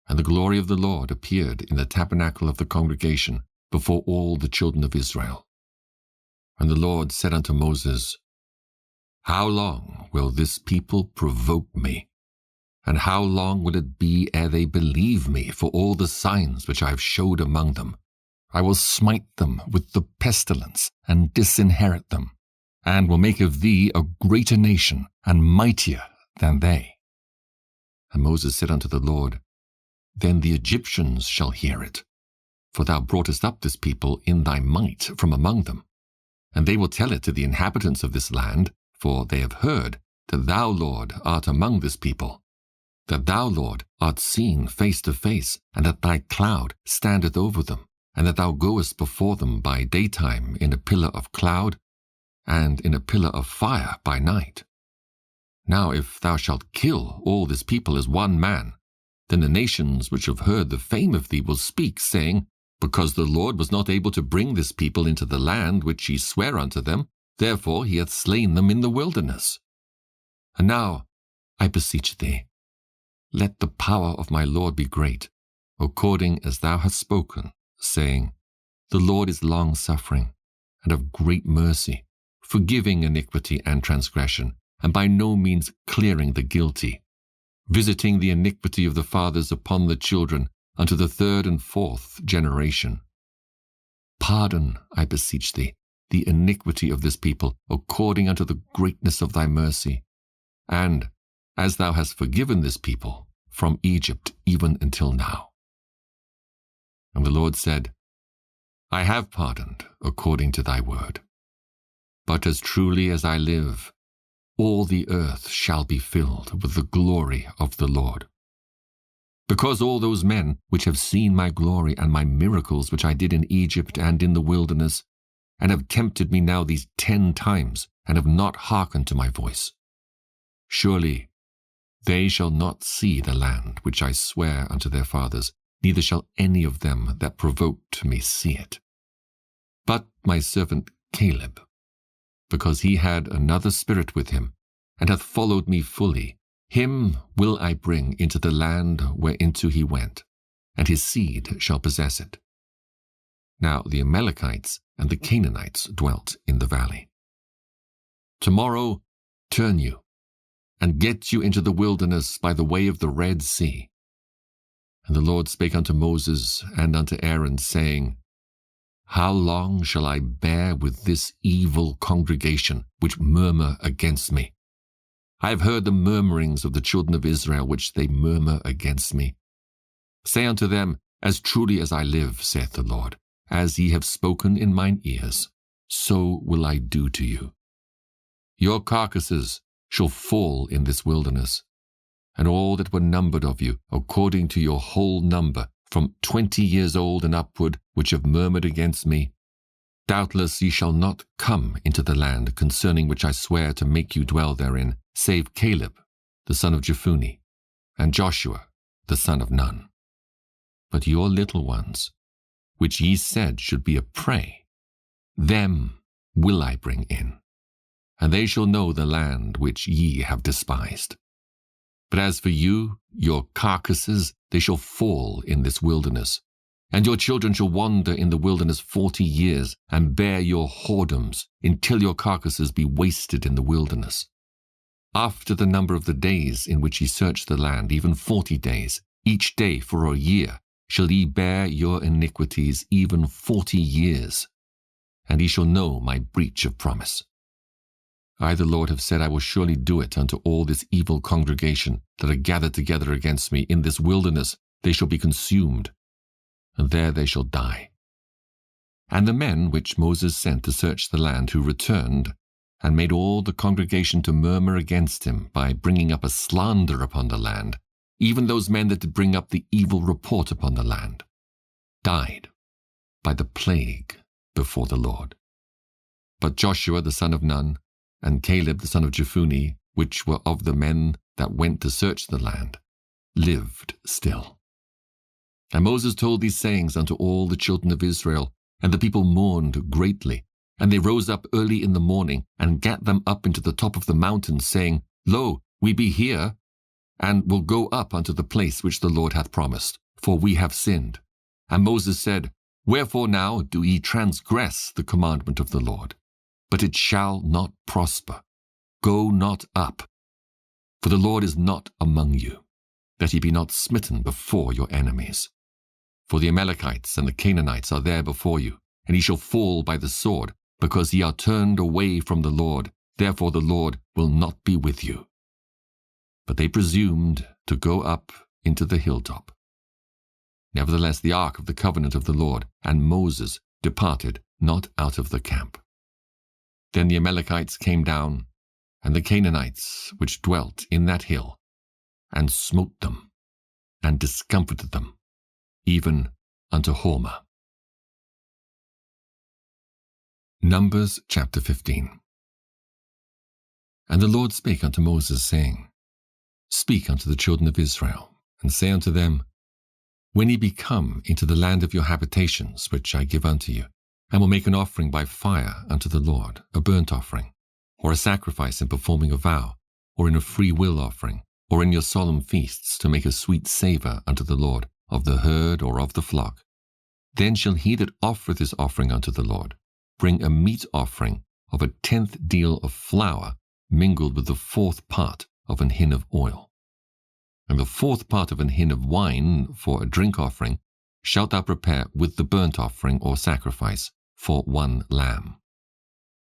And the glory of the Lord appeared in the tabernacle of the congregation before all the children of Israel. And the Lord said unto Moses, How long will this people provoke me? And how long will it be ere they believe me for all the signs which I have showed among them? I will smite them with the pestilence, and disinherit them, and will make of thee a greater nation, and mightier than they. And Moses said unto the Lord, Then the Egyptians shall hear it, for thou broughtest up this people in thy might from among them. And they will tell it to the inhabitants of this land, for they have heard that thou, Lord, art among this people, that thou, Lord, art seen face to face, and that thy cloud standeth over them, and that thou goest before them by daytime in a pillar of cloud, and in a pillar of fire by night. Now if thou shalt kill all this people as one man, then the nations which have heard the fame of thee will speak, saying, Because the Lord was not able to bring this people into the land which he sware unto them, therefore he hath slain them in the wilderness. And now, I beseech thee, let the power of my Lord be great, according as thou hast spoken, saying, The Lord is long-suffering, and of great mercy, forgiving iniquity and transgression, and by no means clearing the guilty, visiting the iniquity of the fathers upon the children unto the third and fourth generation. Pardon, I beseech thee, the iniquity of this people, according unto the greatness of thy mercy, and as thou hast forgiven this people from Egypt even until now. And the Lord said, I have pardoned according to thy word. But as truly as I live, all the earth shall be filled with the glory of the Lord. Because all those men which have seen my glory and my miracles which I did in Egypt and in the wilderness, and have tempted me now these 10 times, and have not hearkened to my voice. Surely They shall not see the land which I swear unto their fathers, neither shall any of them that provoked me see it. But my servant Caleb, because he had another spirit with him, and hath followed me fully, him will I bring into the land whereinto he went, and his seed shall possess it. Now the Amalekites and the Canaanites dwelt in the valley. Tomorrow turn you, and get you into the wilderness by the way of the Red Sea. And the Lord spake unto Moses and unto Aaron, saying, How long shall I bear with this evil congregation which murmur against me? I have heard the murmurings of the children of Israel, which they murmur against me. Say unto them, As truly as I live, saith the Lord, as ye have spoken in mine ears, so will I do to you. Your carcasses shall fall in this wilderness, and all that were numbered of you, according to your whole number, from 20 years old and upward, which have murmured against me. Doubtless ye shall not come into the land concerning which I swear to make you dwell therein, save Caleb, the son of Jephunneh, and Joshua, the son of Nun. But your little ones, which ye said should be a prey, them will I bring in, and they shall know the land which ye have despised. But as for you, your carcasses, they shall fall in this wilderness, and your children shall wander in the wilderness 40 years, and bear your whoredoms, until your carcasses be wasted in the wilderness. After the number of the days in which ye search the land, even 40 days, each day for a year, shall ye bear your iniquities even 40 years, and ye shall know my breach of promise. I, the Lord, have said I will surely do it unto all this evil congregation that are gathered together against me in this wilderness. They shall be consumed, and there they shall die. And the men which Moses sent to search the land, who returned, and made all the congregation to murmur against him by bringing up a slander upon the land, even those men that did bring up the evil report upon the land, died by the plague before the Lord. But Joshua the son of Nun, and Caleb the son of Jephunneh, which were of the men that went to search the land, lived still. And Moses told these sayings unto all the children of Israel, and the people mourned greatly. And they rose up early in the morning, and gat them up into the top of the mountain, saying, Lo, we be here, and will go up unto the place which the Lord hath promised, for we have sinned. And Moses said, Wherefore now do ye transgress the commandment of the Lord? But it shall not prosper. Go not up. For the Lord is not among you, that ye be not smitten before your enemies. For the Amalekites and the Canaanites are there before you, and ye shall fall by the sword, because ye are turned away from the Lord. Therefore the Lord will not be with you. But they presumed to go up into the hilltop. Nevertheless the ark of the covenant of the Lord and Moses departed not out of the camp. Then the Amalekites came down, and the Canaanites which dwelt in that hill, and smote them, and discomfited them, even unto Hormah. Numbers chapter 15. And the Lord spake unto Moses, saying, Speak unto the children of Israel, and say unto them, When ye be come into the land of your habitations, which I give unto you, and will make an offering by fire unto the Lord, a burnt offering, or a sacrifice in performing a vow, or in a free will offering, or in your solemn feasts, to make a sweet savour unto the Lord, of the herd or of the flock, then shall he that offereth his offering unto the Lord bring a meat offering of 1/10 deal of flour mingled with the 4th part of an hin of oil. And the 4th part of an hin of wine for a drink offering shalt thou prepare with the burnt offering or sacrifice for 1 lamb.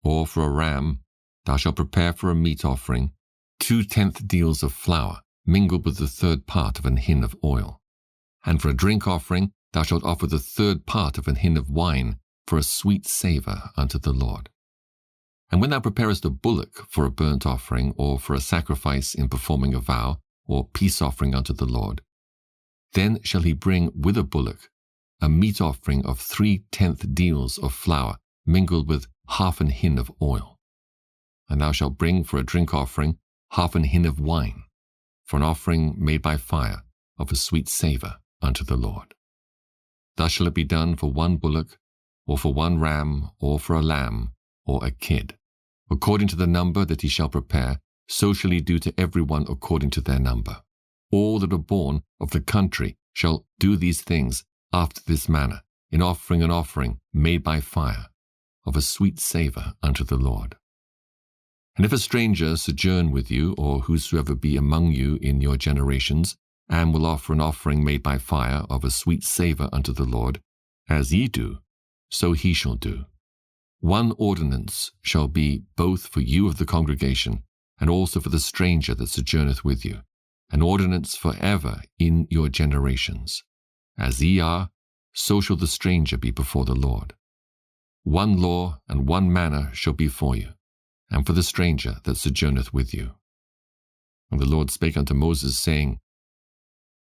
Or for a ram thou shalt prepare for a meat offering 2/10 deals of flour mingled with the 3rd part of an hin of oil. And for a drink offering thou shalt offer the 3rd part of an hin of wine for a sweet savour unto the Lord. And when thou preparest a bullock for a burnt offering, or for a sacrifice in performing a vow, or peace offering unto the Lord, then shall he bring with a bullock a meat offering of 3/10 deals of flour mingled with 1/2 an hin of oil. And thou shalt bring for a drink offering 1/2 an hin of wine. for an offering made by fire of a sweet savour unto the Lord. Thus shall it be done for one bullock, or for one ram, or for a lamb, or a kid. According to the number that he shall prepare, so shall he do to every one according to their number. All that are born of the country shall do these things after this manner, in offering an offering made by fire, of a sweet savour unto the Lord. And if a stranger sojourn with you, or whosoever be among you in your generations, and will offer an offering made by fire of a sweet savour unto the Lord, as ye do, so he shall do. One ordinance shall be both for you of the congregation, and also for the stranger that sojourneth with you, an ordinance for ever in your generations. As ye are, so shall the stranger be before the Lord. One law and one manner shall be for you, and for the stranger that sojourneth with you. And the Lord spake unto Moses, saying,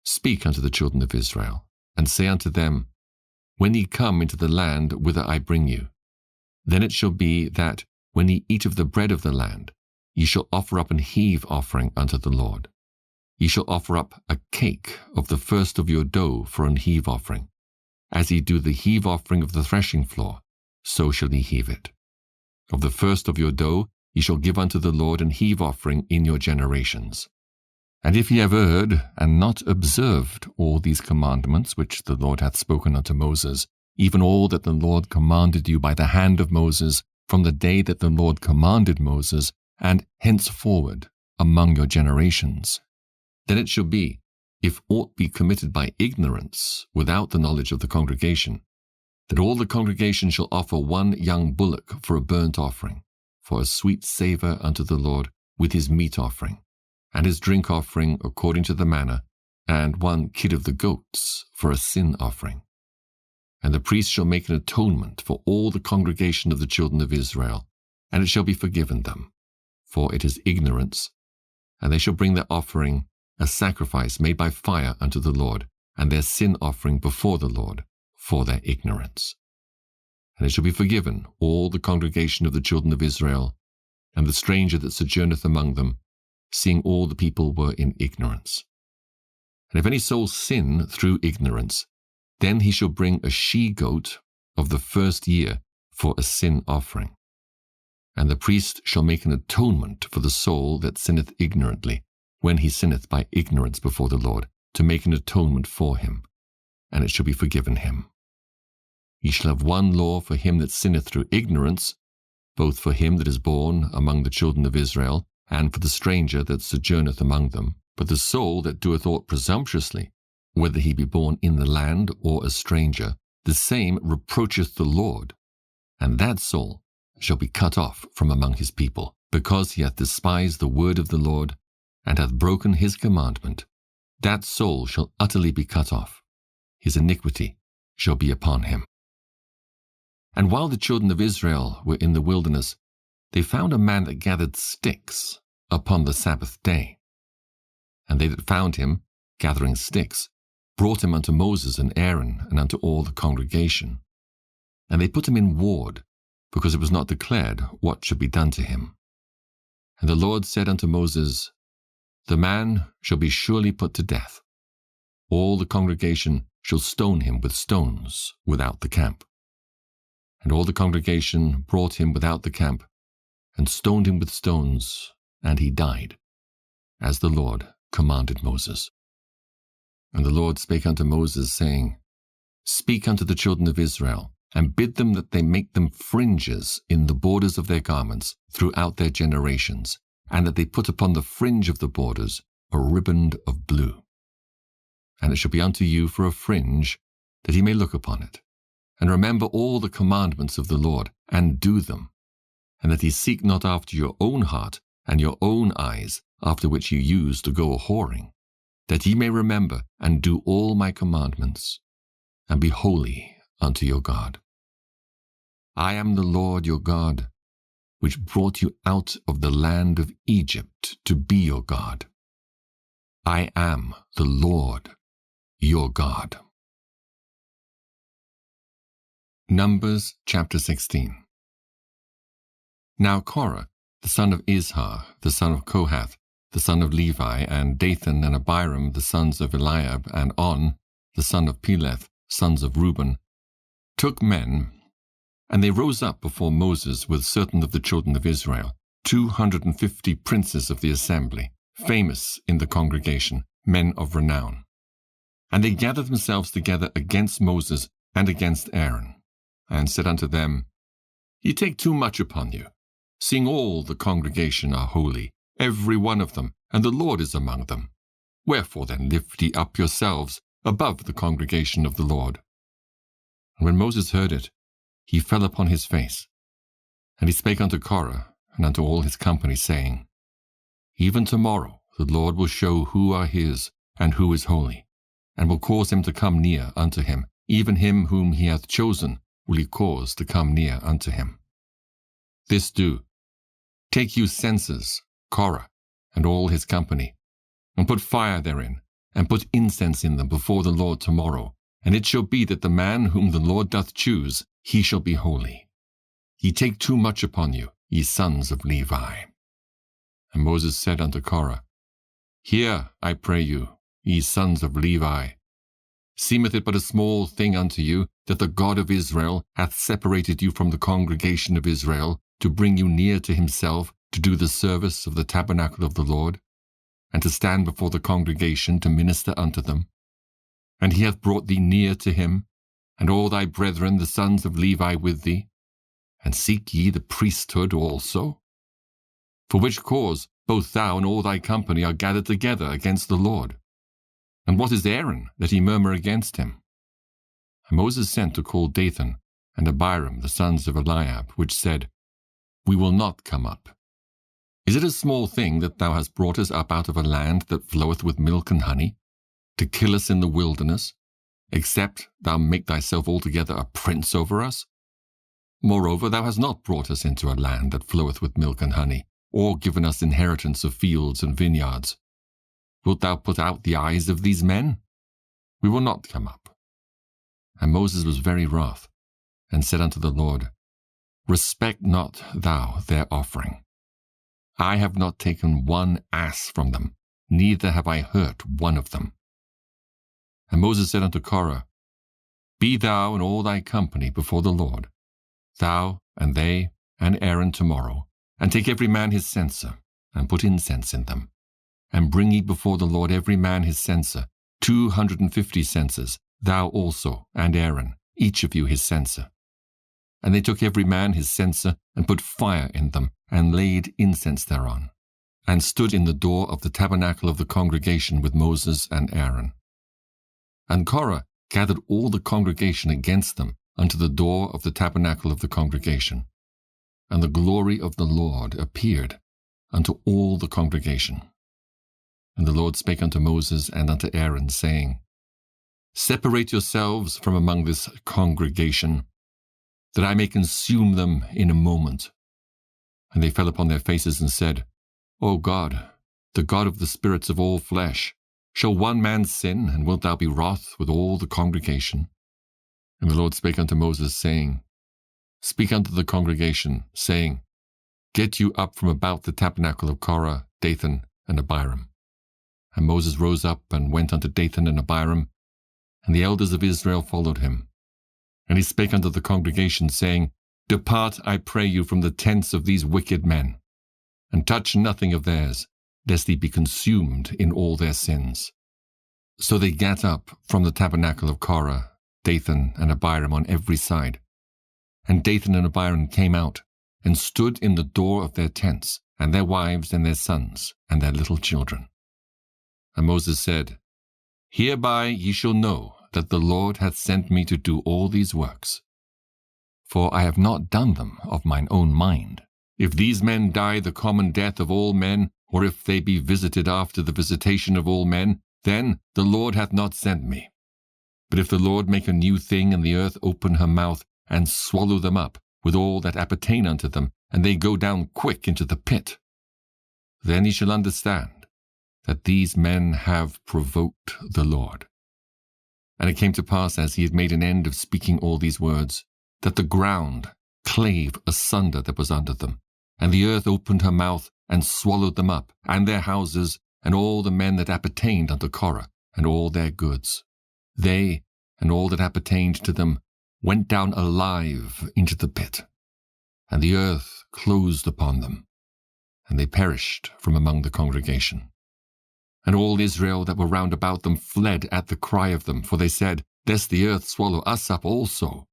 Speak unto the children of Israel, and say unto them, When ye come into the land whither I bring you, then it shall be that, when ye eat of the bread of the land, ye shall offer up an heave offering unto the Lord. Ye shall offer up a cake of the first of your dough for an heave offering. As ye do the heave offering of the threshing floor, so shall ye heave it. Of the first of your dough ye shall give unto the Lord an heave offering in your generations. And if ye have erred, and not observed all these commandments which the Lord hath spoken unto Moses, even all that the Lord commanded you by the hand of Moses, from the day that the Lord commanded Moses, and henceforward among your generations, then it shall be, if aught be committed by ignorance, without the knowledge of the congregation, that all the congregation shall offer one young bullock for a burnt offering, for a sweet savour unto the Lord, with his meat offering, and his drink offering according to the manner, and one kid of the goats for a sin offering. And the priest shall make an atonement for all the congregation of the children of Israel, and it shall be forgiven them, for it is ignorance. And they shall bring their offering, a sacrifice made by fire unto the Lord, and their sin offering before the Lord, for their ignorance. And it shall be forgiven all the congregation of the children of Israel, and the stranger that sojourneth among them, seeing all the people were in ignorance. And if any soul sin through ignorance, then he shall bring a she-goat of the first year for a sin offering. And the priest shall make an atonement for the soul that sinneth ignorantly, when he sinneth by ignorance before the Lord, to make an atonement for him, and it shall be forgiven him. Ye shall have one law for him that sinneth through ignorance, both for him that is born among the children of Israel, and for the stranger that sojourneth among them. But the soul that doeth aught presumptuously, whether he be born in the land or a stranger, the same reproacheth the Lord, and that soul shall be cut off from among his people, because he hath despised the word of the Lord, and hath broken his commandment. That soul shall utterly be cut off. His iniquity shall be upon him. And while the children of Israel were in the wilderness, they found a man that gathered sticks upon the Sabbath day. And they that found him gathering sticks brought him unto Moses and Aaron and unto all the congregation. And they put him in ward, because it was not declared what should be done to him. And the Lord said unto Moses, The man shall be surely put to death. All the congregation shall stone him with stones without the camp. And all the congregation brought him without the camp, and stoned him with stones, and he died, as the Lord commanded Moses. And the Lord spake unto Moses, saying, Speak unto the children of Israel, and bid them that they make them fringes in the borders of their garments throughout their generations, and that they put upon the fringe of the borders a riband of blue. And it shall be unto you for a fringe, that ye may look upon it, and remember all the commandments of the Lord, and do them, and that ye seek not after your own heart and your own eyes, after which ye used to go a-whoring, that ye may remember and do all my commandments, and be holy unto your God. I am the Lord your God, which brought you out of the land of Egypt to be your God. I am the Lord your God. Numbers chapter 16. Now Korah, the son of Izhar, the son of Kohath, the son of Levi, and Dathan and Abiram, the sons of Eliab, and On, the son of Peleth, sons of Reuben, took men, and they rose up before Moses with certain of the children of Israel, 250 princes of the assembly, famous in the congregation, men of renown. And they gathered themselves together against Moses and against Aaron, and said unto them, Ye take too much upon you, seeing all the congregation are holy, every one of them, and the Lord is among them. Wherefore then lift ye up yourselves above the congregation of the Lord. And when Moses heard it, he fell upon his face. And he spake unto Korah and unto all his company, saying, Even tomorrow the Lord will show who are his, and who is holy, and will cause him to come near unto him, even him whom he hath chosen will he cause to come near unto him. This do, take you censers, Korah, and all his company, and put fire therein, and put incense in them before the Lord tomorrow, and it shall be that the man whom the Lord doth choose, he shall be holy. Ye take too much upon you, ye sons of Levi. And Moses said unto Korah, Hear, I pray you, ye sons of Levi. Seemeth it but a small thing unto you, that the God of Israel hath separated you from the congregation of Israel, to bring you near to himself, to do the service of the tabernacle of the Lord, and to stand before the congregation to minister unto them? And he hath brought thee near to him, and all thy brethren the sons of Levi with thee, and seek ye the priesthood also? For which cause both thou and all thy company are gathered together against the Lord. And what is Aaron, that he murmur against him? And Moses sent to call Dathan and Abiram, the sons of Eliab, which said, We will not come up. Is it a small thing that thou hast brought us up out of a land that floweth with milk and honey, to kill us in the wilderness, except thou make thyself altogether a prince over us? Moreover, thou hast not brought us into a land that floweth with milk and honey, or given us inheritance of fields and vineyards. Wilt thou put out the eyes of these men? We will not come up. And Moses was very wroth, and said unto the Lord, Respect not thou their offering. I have not taken one ass from them, neither have I hurt one of them. And Moses said unto Korah, Be thou and all thy company before the Lord, thou and they and Aaron tomorrow, and take every man his censer, and put incense in them. And bring ye before the Lord every man his censer, 250 censers, thou also and Aaron, each of you his censer. And they took every man his censer, and put fire in them, and laid incense thereon, and stood in the door of the tabernacle of the congregation with Moses and Aaron. And Korah gathered all the congregation against them unto the door of the tabernacle of the congregation. And the glory of the Lord appeared unto all the congregation. And the Lord spake unto Moses and unto Aaron, saying, Separate yourselves from among this congregation, that I may consume them in a moment. And they fell upon their faces and said, O God, the God of the spirits of all flesh, shall one man sin, and wilt thou be wroth with all the congregation? And the Lord spake unto Moses, saying, Speak unto the congregation, saying, Get you up from about the tabernacle of Korah, Dathan, and Abiram. And Moses rose up and went unto Dathan and Abiram, and the elders of Israel followed him. And he spake unto the congregation, saying, Depart, I pray you, from the tents of these wicked men, and touch nothing of theirs, lest ye be consumed in all their sins. So they gat up from the tabernacle of Korah, Dathan and Abiram on every side. And Dathan and Abiram came out, and stood in the door of their tents, and their wives and their sons, and their little children. And Moses said, Hereby ye shall know that the Lord hath sent me to do all these works. For I have not done them of mine own mind. If these men die the common death of all men, or if they be visited after the visitation of all men, then the Lord hath not sent me. But if the Lord make a new thing, and the earth open her mouth, and swallow them up, with all that appertain unto them, and they go down quick into the pit, then ye shall understand that these men have provoked the Lord. And it came to pass, as he had made an end of speaking all these words, that the ground clave asunder that was under them, and the earth opened her mouth, and swallowed them up, and their houses, and all the men that appertained unto Korah, and all their goods. They, and all that appertained to them, went down alive into the pit, and the earth closed upon them, and they perished from among the congregation. And all Israel that were round about them fled at the cry of them, for they said, Lest the earth swallow us up also.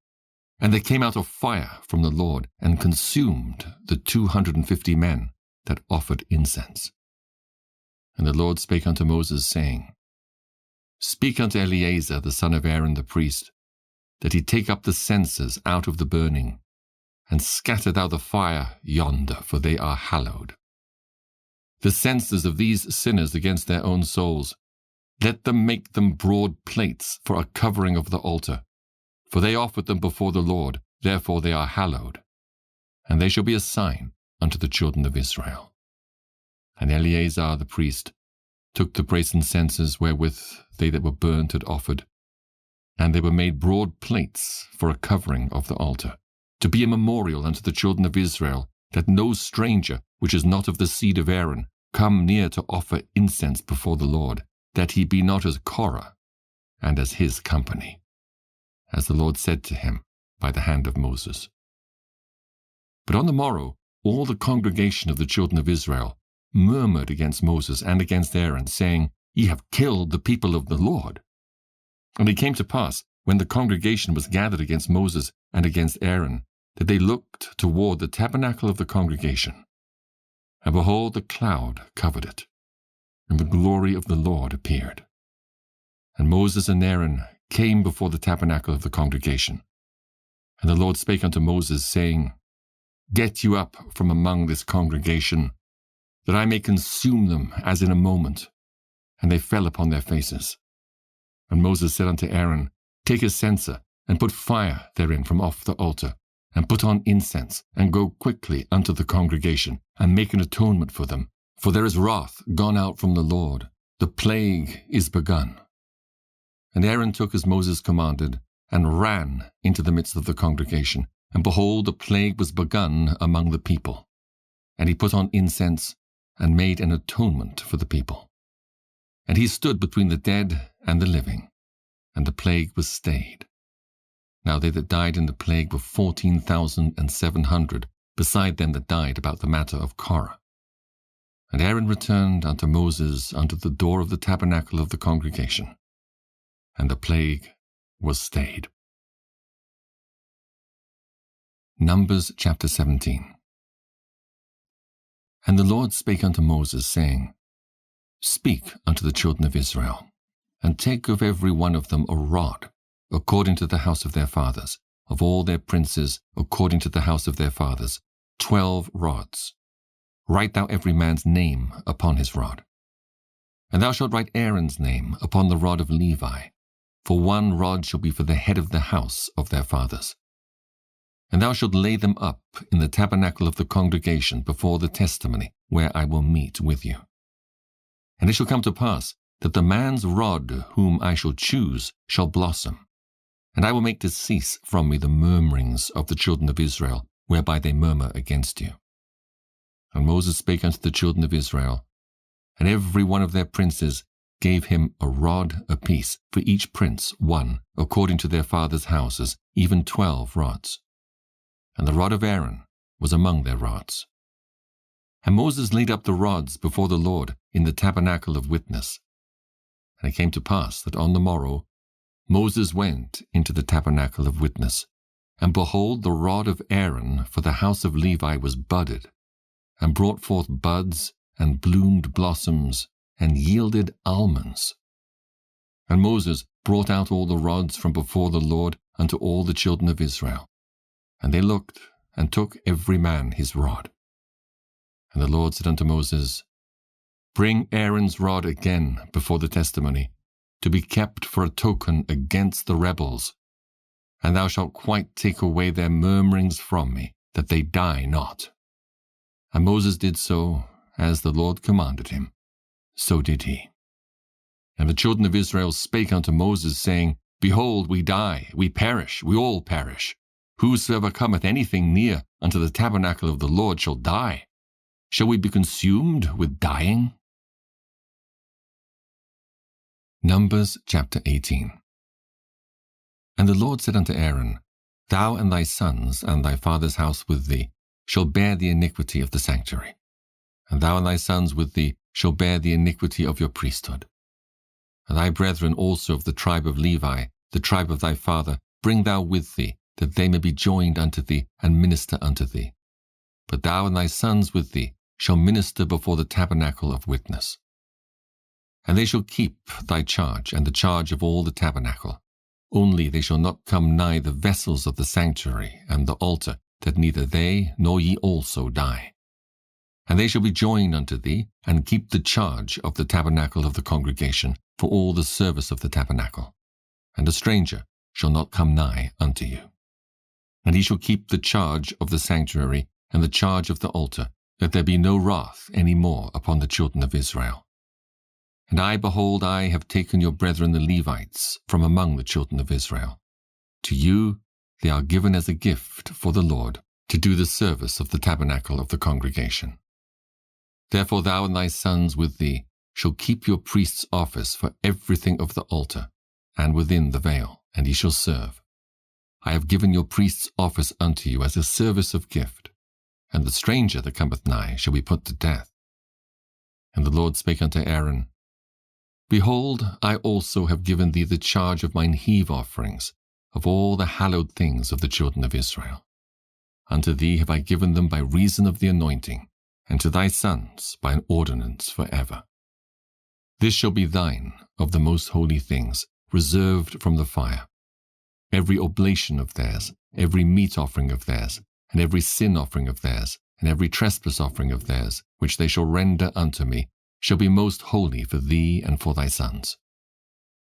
And there came out a fire from the Lord, and consumed the 250 men that offered incense. And the Lord spake unto Moses, saying, Speak unto Eleazar the son of Aaron the priest, that he take up the censers out of the burning, and scatter thou the fire yonder, for they are hallowed. The censers of these sinners against their own souls, let them make them broad plates for a covering of the altar, for they offered them before the Lord, therefore they are hallowed, and they shall be a sign unto the children of Israel. And Eleazar the priest took the brazen censers wherewith they that were burnt had offered, and they were made broad plates for a covering of the altar, to be a memorial unto the children of Israel, that no stranger, which is not of the seed of Aaron, come near to offer incense before the Lord, that he be not as Korah, and as his company, as the Lord said to him by the hand of Moses. But on the morrow all the congregation of the children of Israel murmured against Moses and against Aaron, saying, Ye have killed the people of the Lord. And it came to pass, when the congregation was gathered against Moses and against Aaron, that they looked toward the tabernacle of the congregation. And behold, the cloud covered it, and the glory of the Lord appeared. And Moses and Aaron came before the tabernacle of the congregation. And the Lord spake unto Moses, saying, Get you up from among this congregation, that I may consume them as in a moment. And they fell upon their faces. And Moses said unto Aaron, Take a censer, and put fire therein from off the altar, and put on incense, and go quickly unto the congregation, and make an atonement for them. For there is wrath gone out from the Lord, the plague is begun. And Aaron took as Moses commanded, and ran into the midst of the congregation, and behold, the plague was begun among the people. And he put on incense, and made an atonement for the people. And he stood between the dead and the living, and the plague was stayed. Now they that died in the plague were 14,700, beside them that died about the matter of Korah. And Aaron returned unto Moses unto the door of the tabernacle of the congregation, and the plague was stayed. Numbers chapter 17. And the Lord spake unto Moses, saying, Speak unto the children of Israel, and take of every one of them a rod, according to the house of their fathers, of all their princes, according to the house of their fathers, 12 rods. Write thou every man's name upon his rod. And thou shalt write Aaron's name upon the rod of Levi, for one rod shall be for the head of the house of their fathers. And thou shalt lay them up in the tabernacle of the congregation before the testimony, where I will meet with you. And it shall come to pass, that the man's rod whom I shall choose shall blossom, and I will make to cease from me the murmurings of the children of Israel, whereby they murmur against you. And Moses spake unto the children of Israel, and every one of their princes gave him a rod apiece, for each prince one, according to their fathers' houses, even 12 rods. And the rod of Aaron was among their rods. And Moses laid up the rods before the Lord in the tabernacle of witness. And it came to pass that on the morrow Moses went into the tabernacle of witness, and behold, the rod of Aaron for the house of Levi was budded, and brought forth buds, and bloomed blossoms, and yielded almonds. And Moses brought out all the rods from before the Lord unto all the children of Israel. And they looked, and took every man his rod. And the Lord said unto Moses, Bring Aaron's rod again before the testimony, to be kept for a token against the rebels. And thou shalt quite take away their murmurings from me, that they die not. And Moses did so, as the Lord commanded him. So did he. And the children of Israel spake unto Moses, saying, Behold, we die, we perish, we all perish. Whosoever cometh anything near unto the tabernacle of the Lord shall die. Shall we be consumed with dying? Numbers chapter 18. And the Lord said unto Aaron, Thou and thy sons and thy father's house with thee shall bear the iniquity of the sanctuary, and thou and thy sons with thee shall bear the iniquity of your priesthood. And thy brethren also of the tribe of Levi, the tribe of thy father, bring thou with thee, that they may be joined unto thee and minister unto thee. But thou and thy sons with thee shall minister before the tabernacle of witness. And they shall keep thy charge and the charge of all the tabernacle. Only they shall not come nigh the vessels of the sanctuary and the altar, that neither they nor ye also die. And they shall be joined unto thee, and keep the charge of the tabernacle of the congregation for all the service of the tabernacle. And a stranger shall not come nigh unto you. And he shall keep the charge of the sanctuary and the charge of the altar, that there be no wrath any more upon the children of Israel. And I, behold, I have taken your brethren the Levites from among the children of Israel. To you they are given as a gift for the Lord, to do the service of the tabernacle of the congregation. Therefore thou and thy sons with thee shall keep your priest's office for everything of the altar, and within the veil, and ye shall serve. I have given your priest's office unto you as a service of gift, and the stranger that cometh nigh shall be put to death. And the Lord spake unto Aaron, Behold, I also have given thee the charge of mine heave offerings, of all the hallowed things of the children of Israel. Unto thee have I given them by reason of the anointing, and to thy sons by an ordinance for ever. This shall be thine of the most holy things, reserved from the fire. Every oblation of theirs, every meat offering of theirs, and every sin offering of theirs, and every trespass offering of theirs, which they shall render unto me, shall be most holy for thee and for thy sons.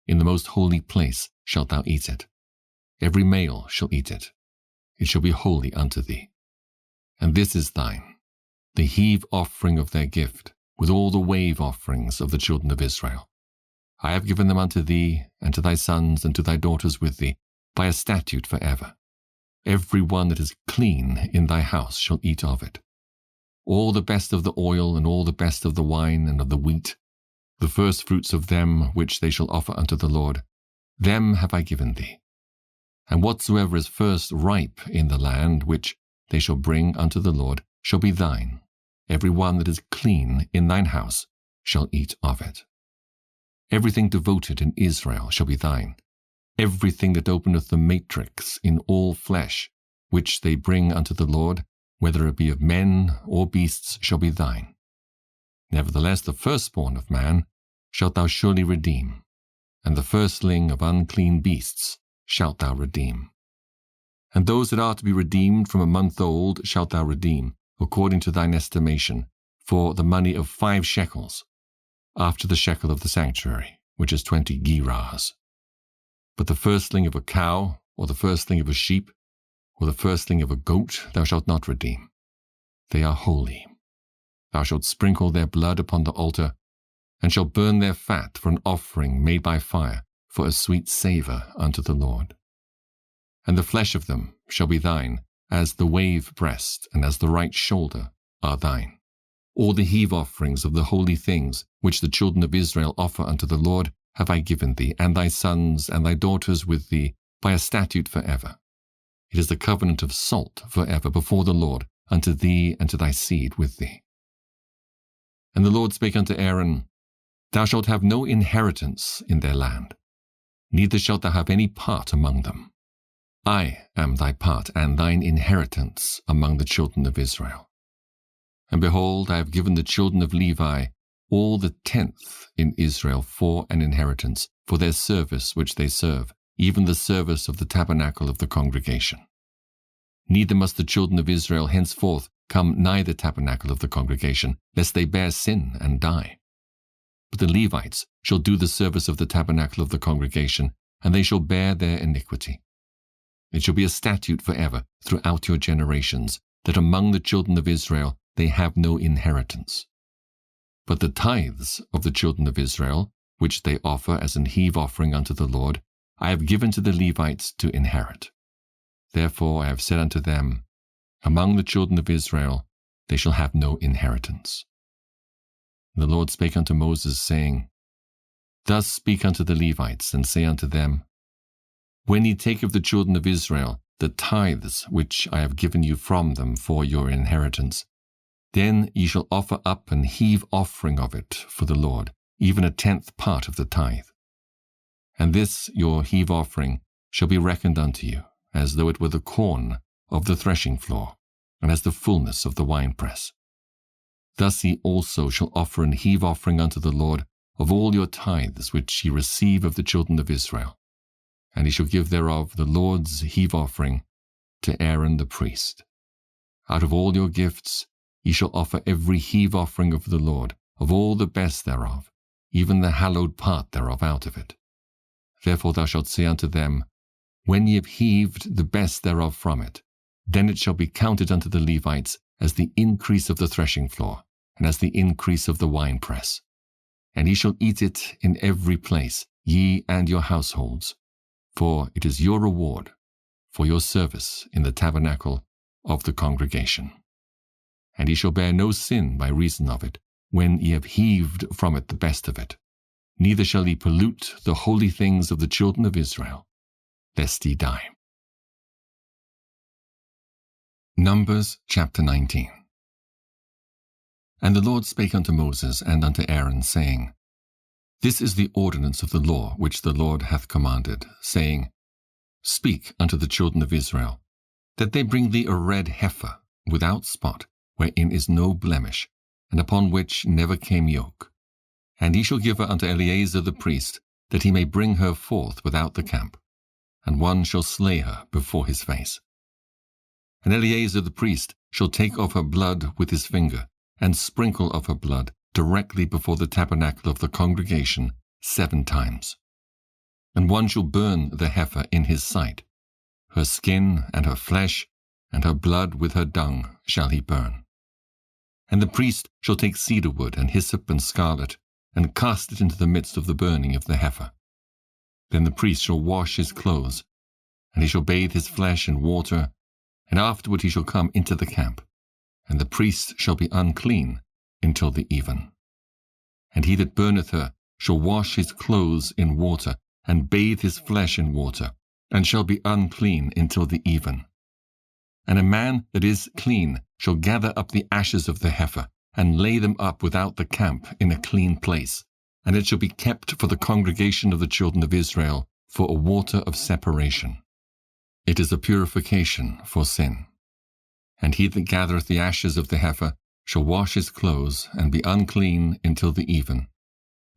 In the most holy place shalt thou eat it. Every male shall eat it. It shall be holy unto thee. And this is thine, the heave offering of their gift, with all the wave offerings of the children of Israel. I have given them unto thee, and to thy sons, and to thy daughters with thee, by a statute for ever. Every one that is clean in thy house shall eat of it. All the best of the oil, and all the best of the wine and of the wheat, the first fruits of them which they shall offer unto the Lord, them have I given thee. And whatsoever is first ripe in the land, which they shall bring unto the Lord, shall be thine. Every one that is clean in thine house shall eat of it. Everything devoted in Israel shall be thine. Everything that openeth the matrix in all flesh, which they bring unto the Lord, whether it be of men or beasts, shall be thine. Nevertheless, the firstborn of man shalt thou surely redeem, and the firstling of unclean beasts shalt thou redeem. And those that are to be redeemed from a month old shalt thou redeem, according to thine estimation, for the money of 5 shekels, after the shekel of the sanctuary, which is 20 gerahs. But the firstling of a cow, or the firstling of a sheep, or the firstling of a goat thou shalt not redeem. They are holy. Thou shalt sprinkle their blood upon the altar, and shalt burn their fat for an offering made by fire, for a sweet savour unto the Lord. And the flesh of them shall be thine, as the wave breast and as the right shoulder are thine. All the heave offerings of the holy things which the children of Israel offer unto the Lord have I given thee, and thy sons and thy daughters with thee, by a statute for ever. It is the covenant of salt for ever before the Lord, unto thee and to thy seed with thee. And the Lord spake unto Aaron, Thou shalt have no inheritance in their land, neither shalt thou have any part among them. I am thy part and thine inheritance among the children of Israel. And behold, I have given the children of Levi all the 10th in Israel for an inheritance, for their service which they serve, even the service of the tabernacle of the congregation. Neither must the children of Israel henceforth come nigh the tabernacle of the congregation, lest they bear sin and die. But the Levites shall do the service of the tabernacle of the congregation, and they shall bear their iniquity. It shall be a statute forever throughout your generations, that among the children of Israel they have no inheritance. But the tithes of the children of Israel, which they offer as an heave offering unto the Lord, I have given to the Levites to inherit. Therefore I have said unto them, Among the children of Israel they shall have no inheritance. And the Lord spake unto Moses, saying, Thus speak unto the Levites, and say unto them, When ye take of the children of Israel the tithes which I have given you from them for your inheritance, then ye shall offer up an heave offering of it for the Lord, even 1/10 part of the tithe. And this your heave offering shall be reckoned unto you, as though it were the corn of the threshing floor, and as the fullness of the winepress. Thus ye also shall offer an heave offering unto the Lord of all your tithes which ye receive of the children of Israel, and ye shall give thereof the Lord's heave offering to Aaron the priest. Out of all your gifts ye shall offer every heave offering of the Lord, of all the best thereof, even the hallowed part thereof out of it. Therefore thou shalt say unto them, When ye have heaved the best thereof from it, then it shall be counted unto the Levites as the increase of the threshing floor, and as the increase of the winepress. And ye shall eat it in every place, ye and your households, for it is your reward for your service in the tabernacle of the congregation. And ye shall bear no sin by reason of it, when ye have heaved from it the best of it. Neither shall ye pollute the holy things of the children of Israel, lest ye die. Numbers chapter 19. And the Lord spake unto Moses and unto Aaron, saying, This is the ordinance of the law which the Lord hath commanded, saying, Speak unto the children of Israel, that they bring thee a red heifer without spot, wherein is no blemish, and upon which never came yoke. And ye shall give her unto Eleazar the priest, that he may bring her forth without the camp, and one shall slay her before his face. And Eleazar the priest shall take of her blood with his finger, and sprinkle of her blood directly before the tabernacle of the congregation 7 times. And one shall burn the heifer in his sight. Her skin and her flesh, and her blood with her dung shall he burn. And the priest shall take cedar wood and hyssop and scarlet, and cast it into the midst of the burning of the heifer. Then the priest shall wash his clothes, and he shall bathe his flesh in water, and afterward he shall come into the camp, and the priest shall be unclean until the even. And he that burneth her shall wash his clothes in water, and bathe his flesh in water, and shall be unclean until the even. And a man that is clean shall gather up the ashes of the heifer, and lay them up without the camp in a clean place, and it shall be kept for the congregation of the children of Israel for a water of separation. It is a purification for sin. And he that gathereth the ashes of the heifer shall wash his clothes, and be unclean until the even.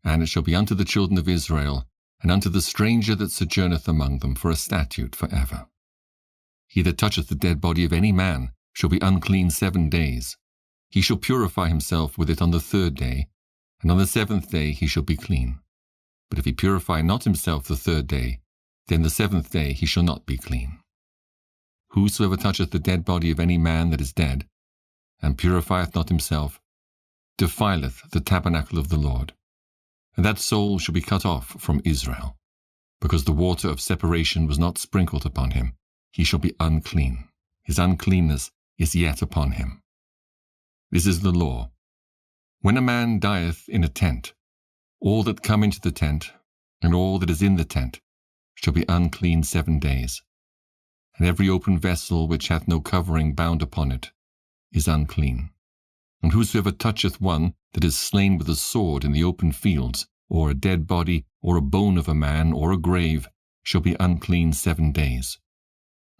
And it shall be unto the children of Israel, and unto the stranger that sojourneth among them, for a statute for ever. He that toucheth the dead body of any man shall be unclean 7 days. He shall purify himself with it on the 3rd day, and on the 7th day he shall be clean. But if he purify not himself the 3rd day, then the 7th day he shall not be clean. Whosoever toucheth the dead body of any man that is dead, and purifieth not himself, defileth the tabernacle of the Lord, and that soul shall be cut off from Israel. Because the water of separation was not sprinkled upon him, he shall be unclean. His uncleanness is yet upon him. This is the law. When a man dieth in a tent, all that come into the tent, and all that is in the tent, shall be unclean 7 days. And every open vessel which hath no covering bound upon it is unclean. And whosoever toucheth one that is slain with a sword in the open fields, or a dead body, or a bone of a man, or a grave, shall be unclean 7 days.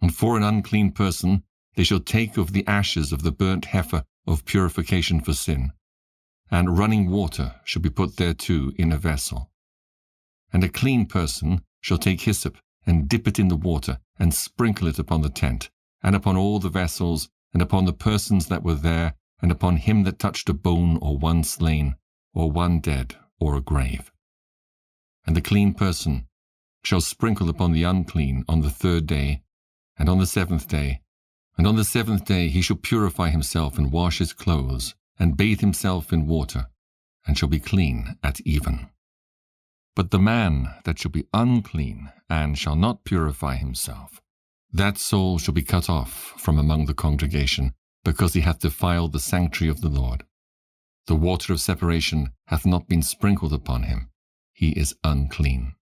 And for an unclean person they shall take of the ashes of the burnt heifer of purification for sin, and running water shall be put thereto in a vessel. And a clean person shall take hyssop, and dip it in the water, and sprinkle it upon the tent, and upon all the vessels, and upon the persons that were there, and upon him that touched a bone, or one slain, or one dead, or a grave. And the clean person shall sprinkle upon the unclean on the 3rd day, and on the 7th day, and on the 7th day he shall purify himself, and wash his clothes, and bathe himself in water, and shall be clean at even. But the man that shall be unclean, and shall not purify himself, that soul shall be cut off from among the congregation, because he hath defiled the sanctuary of the Lord. The water of separation hath not been sprinkled upon him. He is unclean.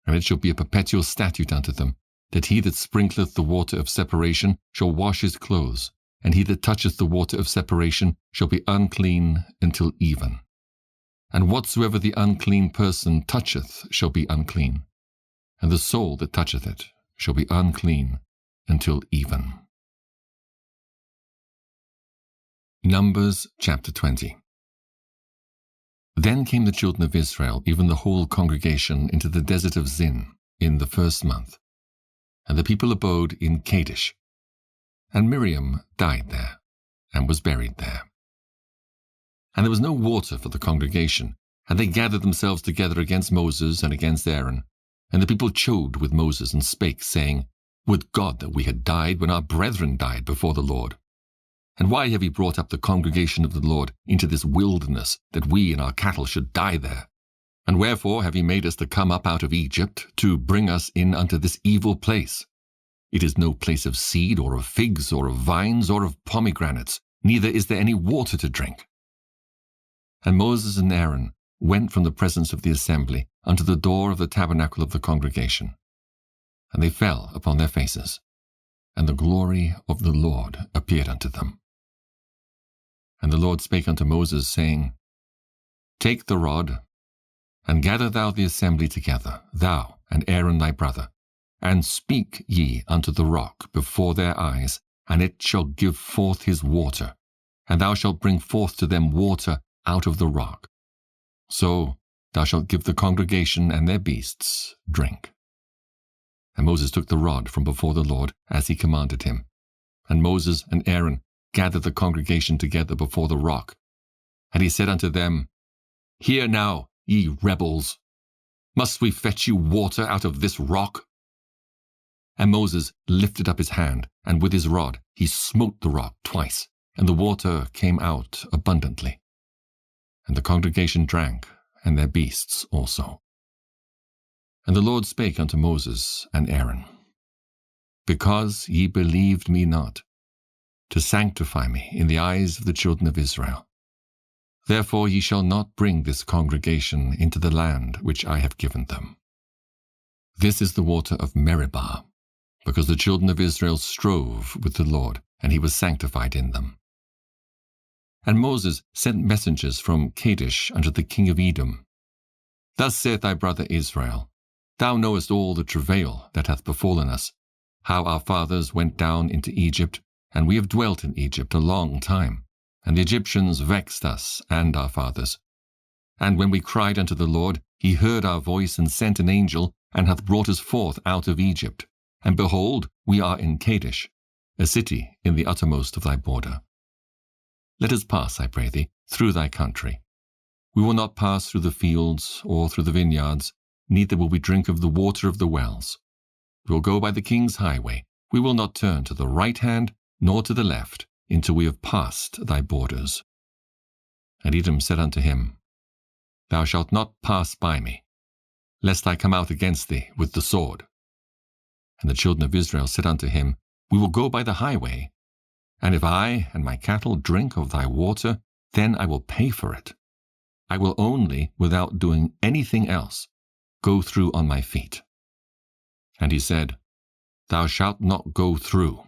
And it shall be a perpetual statute unto them, that he that sprinkleth the water of separation shall wash his clothes, and he that toucheth the water of separation shall be unclean until even. And whatsoever the unclean person toucheth shall be unclean, and the soul that toucheth it shall be unclean until even. Numbers chapter 20. Then came the children of Israel, even the whole congregation, into the desert of Zin in the 1st month. And the people abode in Kadesh. And Miriam died there, and was buried there. And there was no water for the congregation, and they gathered themselves together against Moses and against Aaron. And the people chode with Moses, and spake, saying, Would God that we had died when our brethren died before the Lord! And why have ye brought up the congregation of the Lord into this wilderness, that we and our cattle should die there? And wherefore have ye made us to come up out of Egypt, to bring us in unto this evil place? It is no place of seed, or of figs, or of vines, or of pomegranates, neither is there any water to drink. And Moses and Aaron went from the presence of the assembly unto the door of the tabernacle of the congregation. And they fell upon their faces, and the glory of the Lord appeared unto them. And the Lord spake unto Moses, saying, Take the rod, and gather thou the assembly together, thou and Aaron thy brother, and speak ye unto the rock before their eyes, and it shall give forth his water, and thou shalt bring forth to them water out of the rock. So thou shalt give the congregation and their beasts drink. And Moses took the rod from before the Lord, as he commanded him. And Moses and Aaron gathered the congregation together before the rock. And he said unto them, Hear now, ye rebels, must we fetch you water out of this rock? And Moses lifted up his hand, and with his rod he smote the rock twice, and the water came out abundantly. And the congregation drank, and their beasts also. And the Lord spake unto Moses and Aaron, Because ye believed me not, to sanctify me in the eyes of the children of Israel, therefore ye shall not bring this congregation into the land which I have given them. This is the water of Meribah, because the children of Israel strove with the Lord, and he was sanctified in them. And Moses sent messengers from Kadesh unto the king of Edom. Thus saith thy brother Israel, Thou knowest all the travail that hath befallen us, how our fathers went down into Egypt, and we have dwelt in Egypt a long time, and the Egyptians vexed us and our fathers. And when we cried unto the Lord, he heard our voice, and sent an angel, and hath brought us forth out of Egypt. And behold, we are in Kadesh, a city in the uttermost of thy border. Let us pass, I pray thee, through thy country. We will not pass through the fields or through the vineyards, neither will we drink of the water of the wells. We will go by the king's highway. We will not turn to the right hand nor to the left, until we have passed thy borders. And Edom said unto him, Thou shalt not pass by me, lest I come out against thee with the sword. And the children of Israel said unto him, We will go by the highway, and if I and my cattle drink of thy water, then I will pay for it. I will only, without doing anything else, go through on my feet. And he said, Thou shalt not go through.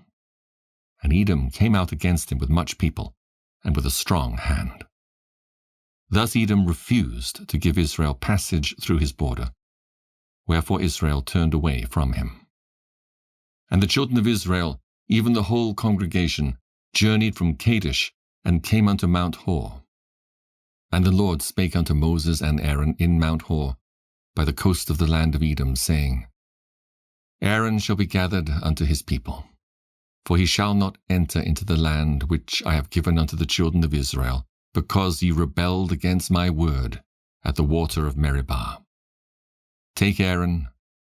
And Edom came out against him with much people, and with a strong hand. Thus Edom refused to give Israel passage through his border, wherefore Israel turned away from him. And the children of Israel, even the whole congregation, journeyed from Kadesh, and came unto Mount Hor. And the Lord spake unto Moses and Aaron in Mount Hor, by the coast of the land of Edom, saying, Aaron shall be gathered unto his people, for he shall not enter into the land which I have given unto the children of Israel, because ye rebelled against my word at the water of Meribah. Take Aaron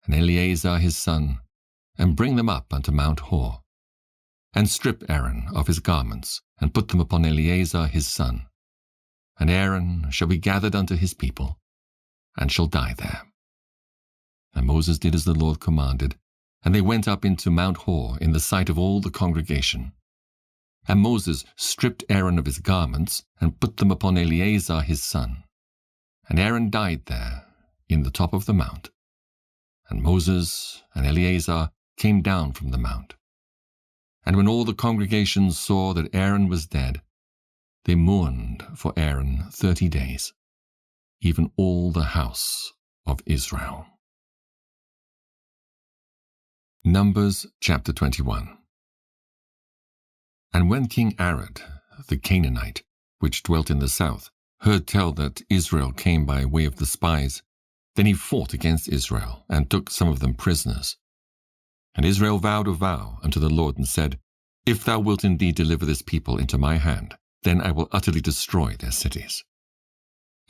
and Eleazar his son, and bring them up unto Mount Hor, and strip Aaron of his garments, and put them upon Eleazar his son. And Aaron shall be gathered unto his people, and shall die there. And Moses did as the Lord commanded, and they went up into Mount Hor in the sight of all the congregation. And Moses stripped Aaron of his garments and put them upon Eleazar his son. And Aaron died there in the top of the mount. And Moses and Eleazar came down from the mount. And when all the congregation saw that Aaron was dead, they mourned for Aaron 30 days, even all the house of Israel. Numbers chapter 21. And when King Arad, the Canaanite, which dwelt in the south, heard tell that Israel came by way of the spies, then he fought against Israel, and took some of them prisoners. And Israel vowed a vow unto the Lord, and said, If thou wilt indeed deliver this people into my hand, then I will utterly destroy their cities.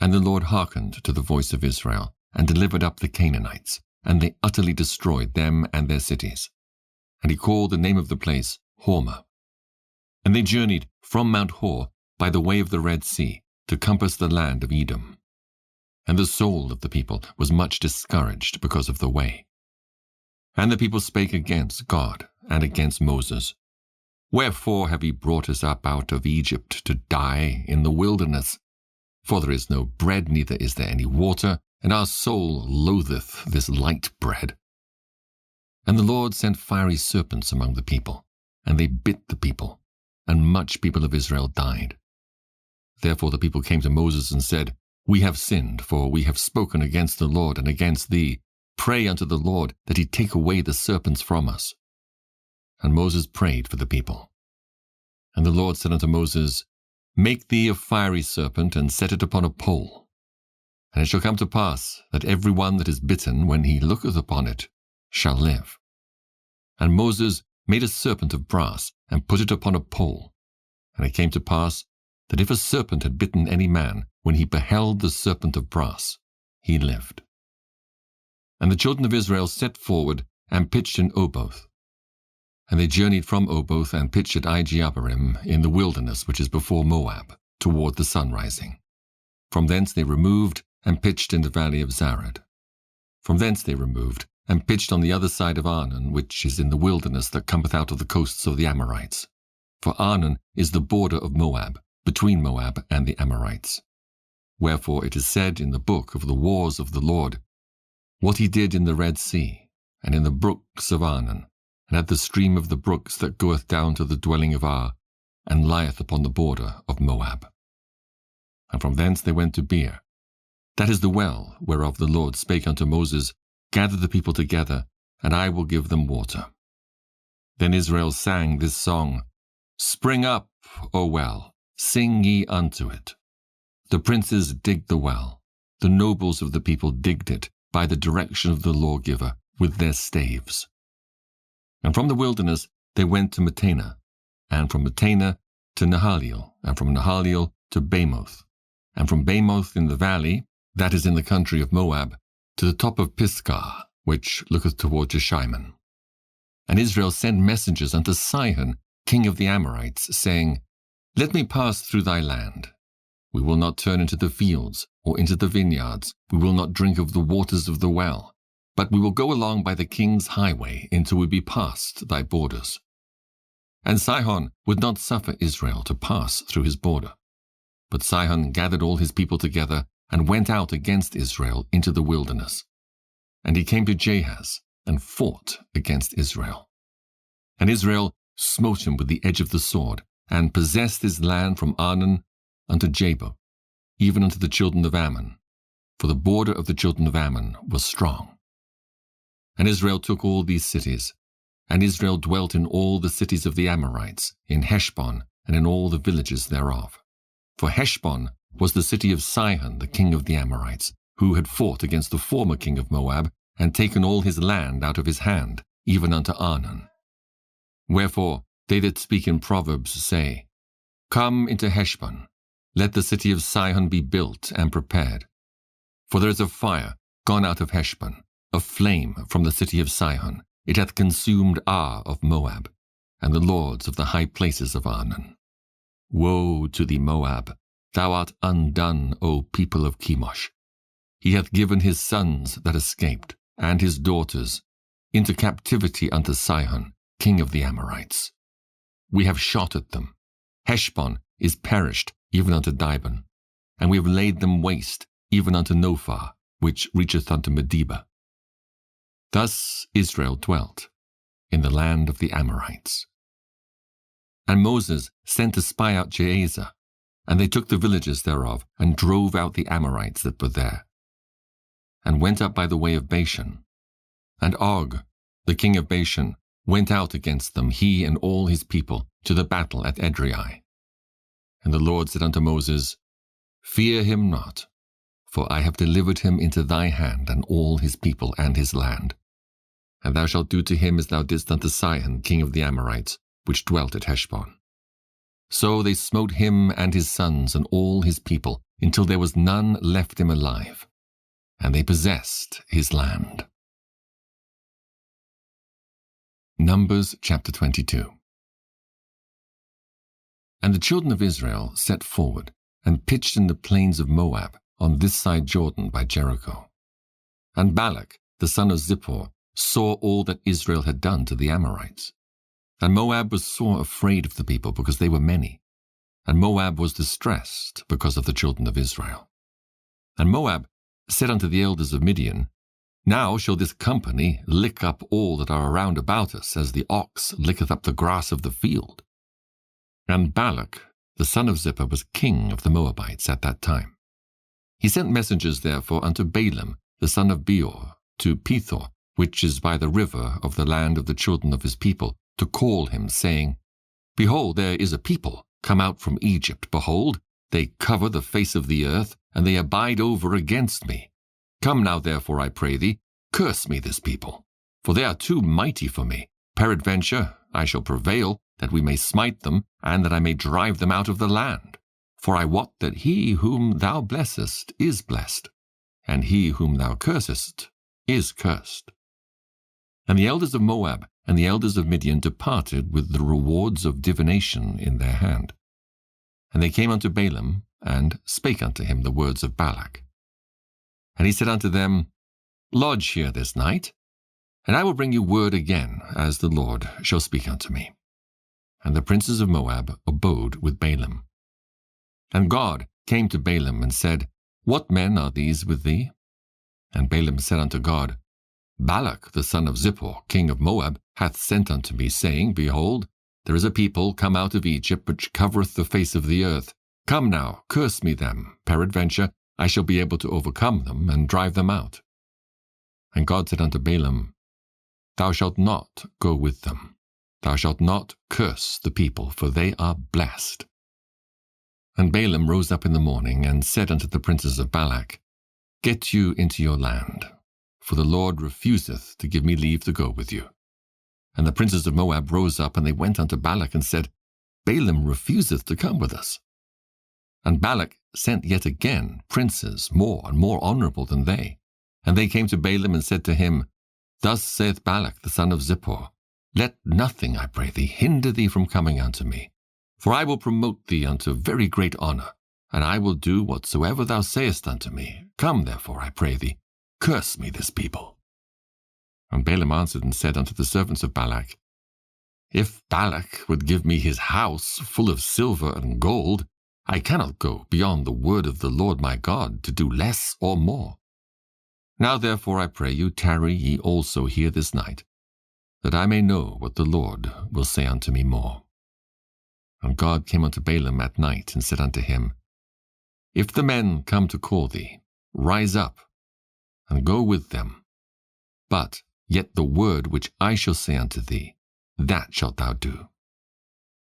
And the Lord hearkened to the voice of Israel, and delivered up the Canaanites, and they utterly destroyed them and their cities. And he called the name of the place Hormah. And they journeyed from Mount Hor by the way of the Red Sea, to compass the land of Edom. And the soul of the people was much discouraged because of the way. And the people spake against God and against Moses. Wherefore have ye brought us up out of Egypt to die in the wilderness? For there is no bread, neither is there any water, and our soul loatheth this light bread. And the Lord sent fiery serpents among the people, and they bit the people, and much people of Israel died. Therefore the people came to Moses and said, We have sinned, for we have spoken against the Lord and against thee. Pray unto the Lord that he take away the serpents from us. And Moses prayed for the people. And the Lord said unto Moses, Make thee a fiery serpent, and set it upon a pole. And it shall come to pass that every one that is bitten, when he looketh upon it, shall live. And Moses made a serpent of brass, and put it upon a pole. And it came to pass that if a serpent had bitten any man, when he beheld the serpent of brass, he lived. And the children of Israel set forward, and pitched in Oboth. And they journeyed from Oboth, and pitched at Ijeabarim in the wilderness which is before Moab, toward the sunrising. From thence they removed, and pitched in the valley of Zarad. From thence they removed, and pitched on the other side of Arnon, which is in the wilderness that cometh out of the coasts of the Amorites. For Arnon is the border of Moab, between Moab and the Amorites. Wherefore it is said in the book of the wars of the Lord, what he did in the Red Sea, and in the brooks of Arnon, and at the stream of the brooks that goeth down to the dwelling of Ar, and lieth upon the border of Moab. And from thence they went to Beer. That is the well whereof the Lord spake unto Moses, Gather the people together, and I will give them water. Then Israel sang this song, Spring up, O well, sing ye unto it. The princes digged the well, the nobles of the people digged it by the direction of the lawgiver with their staves. And from the wilderness they went to Mattanah, and from Mattanah to Nahaliel, and from Nahaliel to Bamoth, and from Bamoth in the valley, that is in the country of Moab, to the top of Pisgah, which looketh toward Jeshimon. And Israel sent messengers unto Sihon, king of the Amorites, saying, Let me pass through thy land. We will not turn into the fields, or into the vineyards. We will not drink of the waters of the well. But we will go along by the king's highway until we be past thy borders. And Sihon would not suffer Israel to pass through his border. But Sihon gathered all his people together, and went out against Israel into the wilderness. And he came to Jahaz, and fought against Israel. And Israel smote him with the edge of the sword, and possessed his land from Arnon unto Jabbok, even unto the children of Ammon, for the border of the children of Ammon was strong. And Israel took all these cities, and Israel dwelt in all the cities of the Amorites, in Heshbon, and in all the villages thereof. For Heshbon was the city of Sihon, the king of the Amorites, who had fought against the former king of Moab, and taken all his land out of his hand, even unto Arnon. Wherefore they that speak in Proverbs say, Come into Heshbon, let the city of Sihon be built and prepared. For there is a fire gone out of Heshbon, a flame from the city of Sihon. It hath consumed Ar of Moab, and the lords of the high places of Arnon. Woe to thee, Moab! Thou art undone, O people of Chemosh. He hath given his sons that escaped, and his daughters, into captivity unto Sihon, king of the Amorites. We have shot at them, Heshbon is perished, even unto Dibon, and we have laid them waste, even unto Nophah, which reacheth unto Medeba. Thus Israel dwelt in the land of the Amorites. And Moses sent to spy out Jazer, and they took the villages thereof, and drove out the Amorites that were there, and went up by the way of Bashan. And Og, the king of Bashan, went out against them, he and all his people, to the battle at Edrei. And the Lord said unto Moses, Fear him not, for I have delivered him into thy hand, and all his people and his land. And thou shalt do to him as thou didst unto Sihon, king of the Amorites, which dwelt at Heshbon. So they smote him and his sons and all his people, until there was none left him alive, and they possessed his land. Numbers chapter 22. And the children of Israel set forward, and pitched in the plains of Moab, on this side Jordan by Jericho. And Balak, the son of Zippor, saw all that Israel had done to the Amorites. And Moab was sore afraid of the people, because they were many. And Moab was distressed because of the children of Israel. And Moab said unto the elders of Midian, Now shall this company lick up all that are around about us, as the ox licketh up the grass of the field. And Balak, the son of Zippor, was king of the Moabites at that time. He sent messengers therefore unto Balaam, the son of Beor, to Pethor, which is by the river of the land of the children of his people, to call him, saying, Behold, there is a people come out from Egypt. Behold, they cover the face of the earth, and they abide over against me. Come now, therefore, I pray thee, curse me this people, for they are too mighty for me. Peradventure I shall prevail, that we may smite them, and that I may drive them out of the land. For I wot that he whom thou blessest is blessed, and he whom thou cursest is cursed. And the elders of Moab and the elders of Midian departed with the rewards of divination in their hand. And they came unto Balaam, and spake unto him the words of Balak. And he said unto them, Lodge here this night, and I will bring you word again, as the Lord shall speak unto me. And the princes of Moab abode with Balaam. And God came to Balaam, and said, What men are these with thee? And Balaam said unto God, Balak, the son of Zippor, king of Moab, hath sent unto me, saying, Behold, there is a people come out of Egypt, which covereth the face of the earth. Come now, curse me them. Peradventure I shall be able to overcome them, and drive them out. And God said unto Balaam, Thou shalt not go with them. Thou shalt not curse the people, for they are blessed. And Balaam rose up in the morning, and said unto the princes of Balak, Get you into your land, for the Lord refuseth to give me leave to go with you. And the princes of Moab rose up, and they went unto Balak, and said, Balaam refuseth to come with us. And Balak sent yet again princes more and more honorable than they. And they came to Balaam, and said to him, Thus saith Balak the son of Zippor, Let nothing, I pray thee, hinder thee from coming unto me. For I will promote thee unto very great honor, and I will do whatsoever thou sayest unto me. Come therefore, I pray thee, curse me this people. And Balaam answered and said unto the servants of Balak, If Balak would give me his house full of silver and gold, I cannot go beyond the word of the Lord my God to do less or more. Now therefore I pray you, tarry ye also here this night, that I may know what the Lord will say unto me more. And God came unto Balaam at night, and said unto him, If the men come to call thee, rise up, and go with them. But yet the word which I shall say unto thee, that shalt thou do.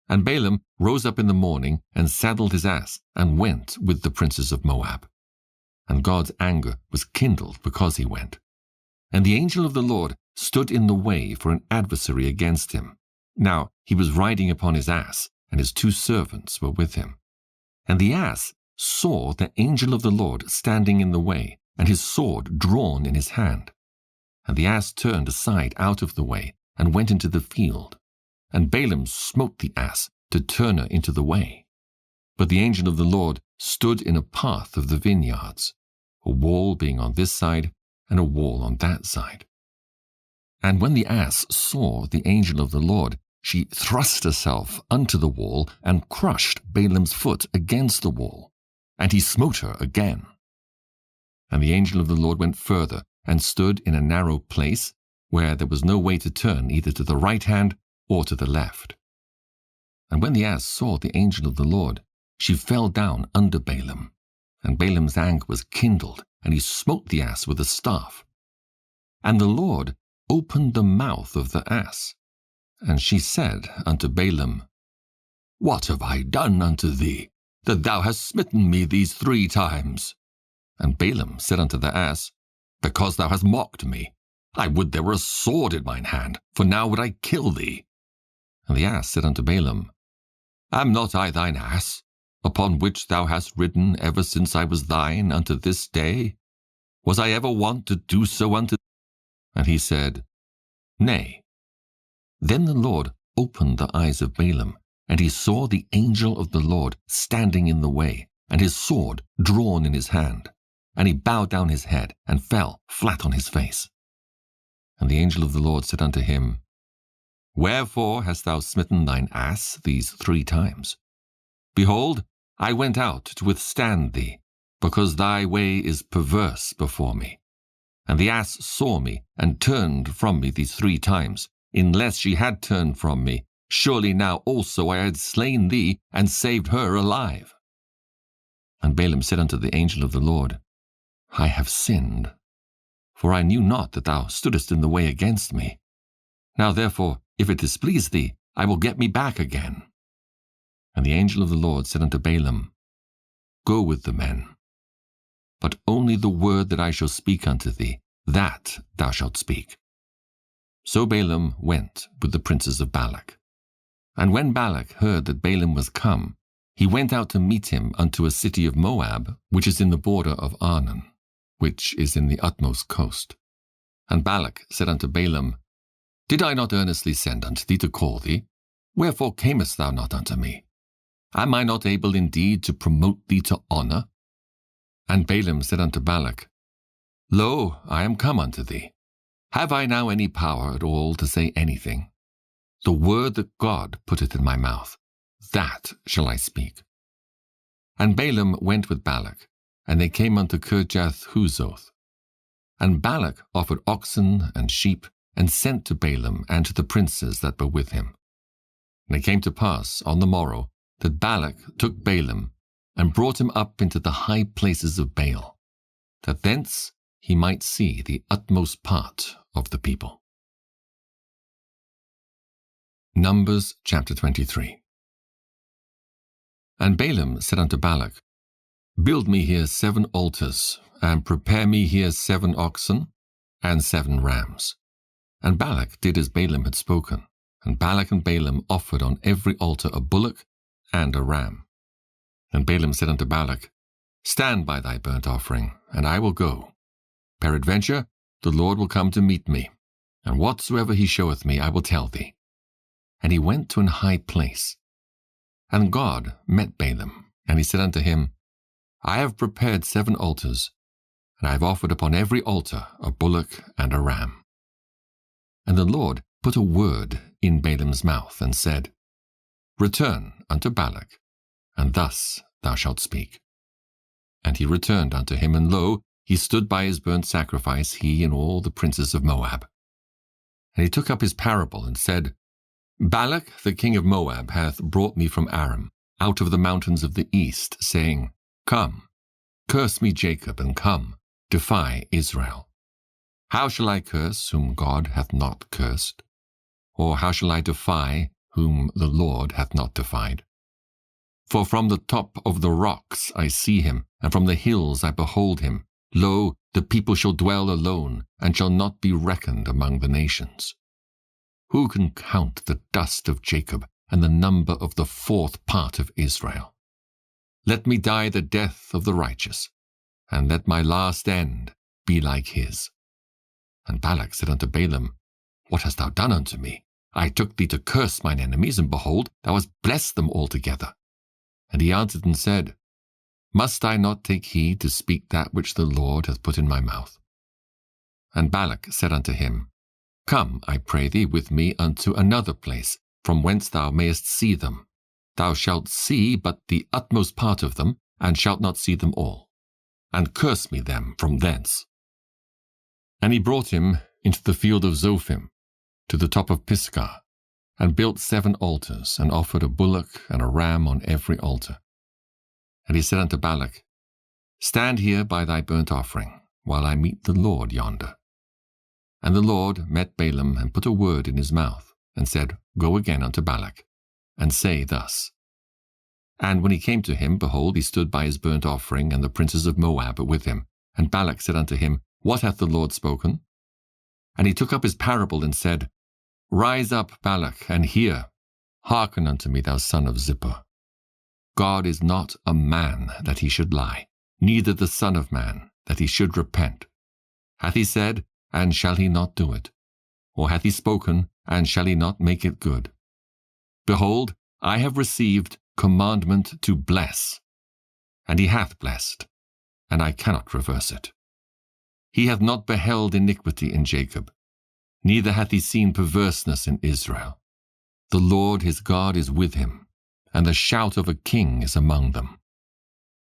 And Balaam rose up in the morning, and saddled his ass, and went with the princes of Moab. And God's anger was kindled because he went. And the angel of the Lord stood in the way for an adversary against him. Now he was riding upon his ass, and his 2 servants were with him. And the ass saw the angel of the Lord standing in the way, and his sword drawn in his hand. And the ass turned aside out of the way, and went into the field. And Balaam smote the ass to turn her into the way. But the angel of the Lord stood in a path of the vineyards, a wall being on this side, and a wall on that side. And when the ass saw the angel of the Lord, she thrust herself unto the wall, and crushed Balaam's foot against the wall, and he smote her again. And the angel of the Lord went further, and stood in a narrow place, where there was no way to turn either to the right hand or to the left. And when the ass saw the angel of the Lord, she fell down under Balaam. And Balaam's anger was kindled, and he smote the ass with a staff. And the Lord opened the mouth of the ass. And she said unto Balaam, What have I done unto thee, that thou hast smitten me these 3 times? And Balaam said unto the ass, Because thou hast mocked me. I would there were a sword in mine hand, for now would I kill thee. And the ass said unto Balaam, Am not I thine ass, upon which thou hast ridden ever since I was thine unto this day? Was I ever wont to do so unto thee? And he said, Nay. Then the Lord opened the eyes of Balaam, and he saw the angel of the Lord standing in the way, and his sword drawn in his hand. And he bowed down his head, and fell flat on his face. And the angel of the Lord said unto him, Wherefore hast thou smitten thine ass these 3 times? Behold, I went out to withstand thee, because thy way is perverse before me. And the ass saw me, and turned from me these 3 times. Unless she had turned from me, surely now also I had slain thee, and saved her alive. And Balaam said unto the angel of the Lord, I have sinned, for I knew not that thou stoodest in the way against me. Now therefore, if it displease thee, I will get me back again. And the angel of the Lord said unto Balaam, Go with the men, but only the word that I shall speak unto thee, that thou shalt speak. So Balaam went with the princes of Balak. And when Balak heard that Balaam was come, he went out to meet him unto a city of Moab, which is in the border of Arnon, which is in the utmost coast. And Balak said unto Balaam, Did I not earnestly send unto thee to call thee? Wherefore camest thou not unto me? Am I not able indeed to promote thee to honor? And Balaam said unto Balak, Lo, I am come unto thee. Have I now any power at all to say anything? The word that God putteth in my mouth, that shall I speak. And Balaam went with Balak, and they came unto Kirjath-huzoth. And Balak offered oxen and sheep, and sent to Balaam and to the princes that were with him. And it came to pass on the morrow that Balak took Balaam, and brought him up into the high places of Baal, that thence he might see the utmost part of the people. Numbers chapter 23. And Balaam said unto Balak, Build me here 7 altars, and prepare me here 7 oxen, and 7 rams. And Balak did as Balaam had spoken, and Balak and Balaam offered on every altar a bullock and a ram. And Balaam said unto Balak, Stand by thy burnt offering, and I will go. Peradventure, the Lord will come to meet me, and whatsoever he showeth me I will tell thee. And he went to an high place. And God met Balaam, and he said unto him, I have prepared 7 altars, and I have offered upon every altar a bullock and a ram. And the Lord put a word in Balaam's mouth, and said, Return unto Balak, and thus thou shalt speak. And he returned unto him, and lo, he stood by his burnt sacrifice, he and all the princes of Moab. And he took up his parable, and said, Balak the king of Moab hath brought me from Aram, out of the mountains of the east, saying, Come, curse me Jacob, and come, defy Israel. How shall I curse whom God hath not cursed? Or how shall I defy whom the Lord hath not defied? For from the top of the rocks I see him, and from the hills I behold him. Lo, the people shall dwell alone, and shall not be reckoned among the nations. Who can count the dust of Jacob, and the number of the 4th part of Israel? Let me die the death of the righteous, and let my last end be like his. And Balak said unto Balaam, What hast thou done unto me? I took thee to curse mine enemies, and behold, thou hast blessed them altogether. And he answered and said, Must I not take heed to speak that which the Lord hath put in my mouth? And Balak said unto him, Come, I pray thee, with me unto another place, from whence thou mayest see them. Thou shalt see but the utmost part of them, and shalt not see them all. And curse me them from thence. And he brought him into the field of Zophim, to the top of Pisgah, and built 7 altars, and offered a bullock and a ram on every altar. And he said unto Balak, Stand here by thy burnt offering, while I meet the Lord yonder. And the Lord met Balaam, and put a word in his mouth, and said, Go again unto Balak, and say thus. And when he came to him, behold, he stood by his burnt offering, and the princes of Moab with him. And Balak said unto him, What hath the Lord spoken? And he took up his parable, and said, Rise up, Balak, and hear. Hearken unto me, thou son of Zippor. God is not a man that he should lie, neither the Son of Man that he should repent. Hath he said, and shall he not do it? Or hath he spoken, and shall he not make it good? Behold, I have received commandment to bless, and he hath blessed, and I cannot reverse it. He hath not beheld iniquity in Jacob, neither hath he seen perverseness in Israel. The Lord his God is with him, and the shout of a king is among them.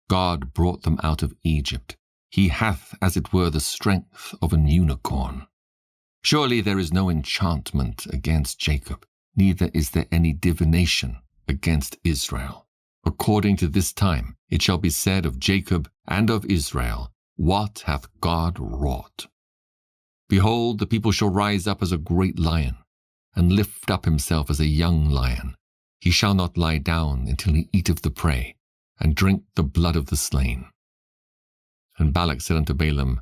God brought them out of Egypt. He hath, as it were, the strength of an unicorn. Surely there is no enchantment against Jacob, neither is there any divination against Israel. According to this time it shall be said of Jacob and of Israel, What hath God wrought? Behold, the people shall rise up as a great lion, and lift up himself as a young lion. He shall not lie down until he eat of the prey, and drink the blood of the slain. And Balak said unto Balaam,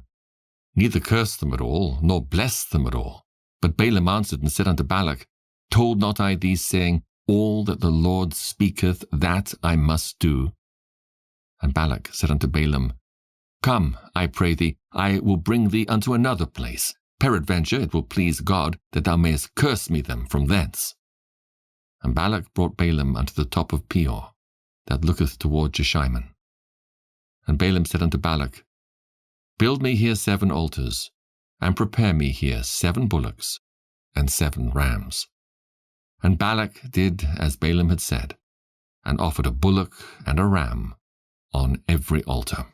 Neither curse them at all, nor bless them at all. But Balaam answered and said unto Balak, Told not I thee, saying, All that the Lord speaketh, that I must do? And Balak said unto Balaam, Come, I pray thee, I will bring thee unto another place. Peradventure it will please God that thou mayest curse me them from thence. And Balak brought Balaam unto the top of Peor, that looketh toward Jeshimon. And Balaam said unto Balak, Build me here 7 altars, and prepare me here 7 bullocks and 7 rams. And Balak did as Balaam had said, and offered a bullock and a ram on every altar.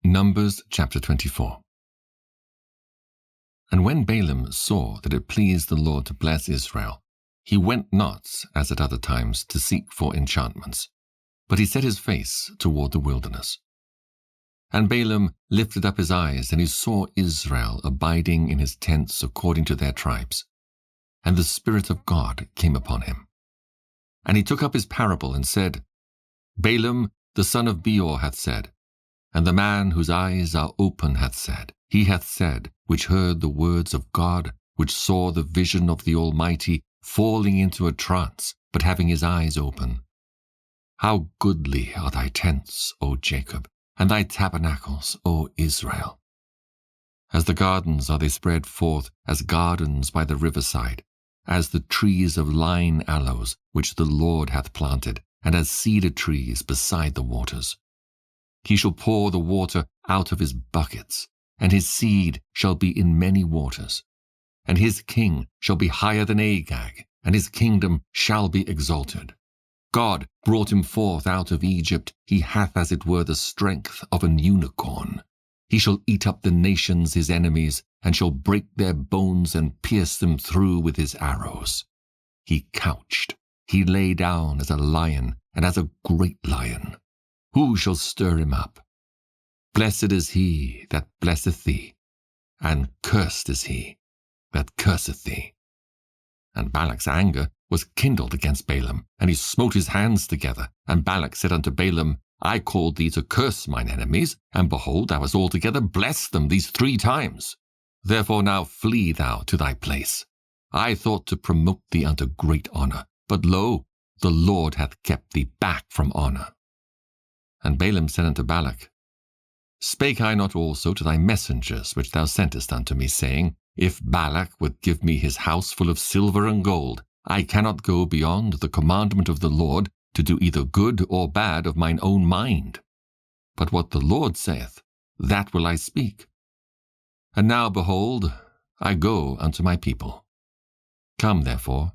Numbers chapter 24. And when Balaam saw that it pleased the Lord to bless Israel, he went not, as at other times, to seek for enchantments, but he set his face toward the wilderness. And Balaam lifted up his eyes, and he saw Israel abiding in his tents according to their tribes. And the Spirit of God came upon him. And he took up his parable, and said, Balaam the son of Beor hath said, and the man whose eyes are open hath said, he hath said, which heard the words of God, which saw the vision of the Almighty, falling into a trance, but having his eyes open. How goodly are thy tents, O Jacob, and thy tabernacles, O Israel! As the gardens are they spread forth, as gardens by the riverside, as the trees of lign aloes, which the Lord hath planted, and as cedar trees beside the waters. He shall pour the water out of his buckets, and his seed shall be in many waters. And his king shall be higher than Agag, and his kingdom shall be exalted. God brought him forth out of Egypt. He hath as it were the strength of an unicorn. He shall eat up the nations his enemies, and shall break their bones and pierce them through with his arrows. He couched, he lay down as a lion, and as a great lion. Who shall stir him up? Blessed is he that blesseth thee, and cursed is he that curseth thee. And Balak's anger was kindled against Balaam, and he smote his hands together. And Balak said unto Balaam, I called thee to curse mine enemies, and behold, thou hast altogether blessed them these 3 times. Therefore now flee thou to thy place. I thought to promote thee unto great honor, but lo, the Lord hath kept thee back from honor. And Balaam said unto Balak, Spake I not also to thy messengers which thou sentest unto me, saying, If Balak would give me his house full of silver and gold, I cannot go beyond the commandment of the Lord to do either good or bad of mine own mind. But what the Lord saith, that will I speak. And now, behold, I go unto my people. Come, therefore,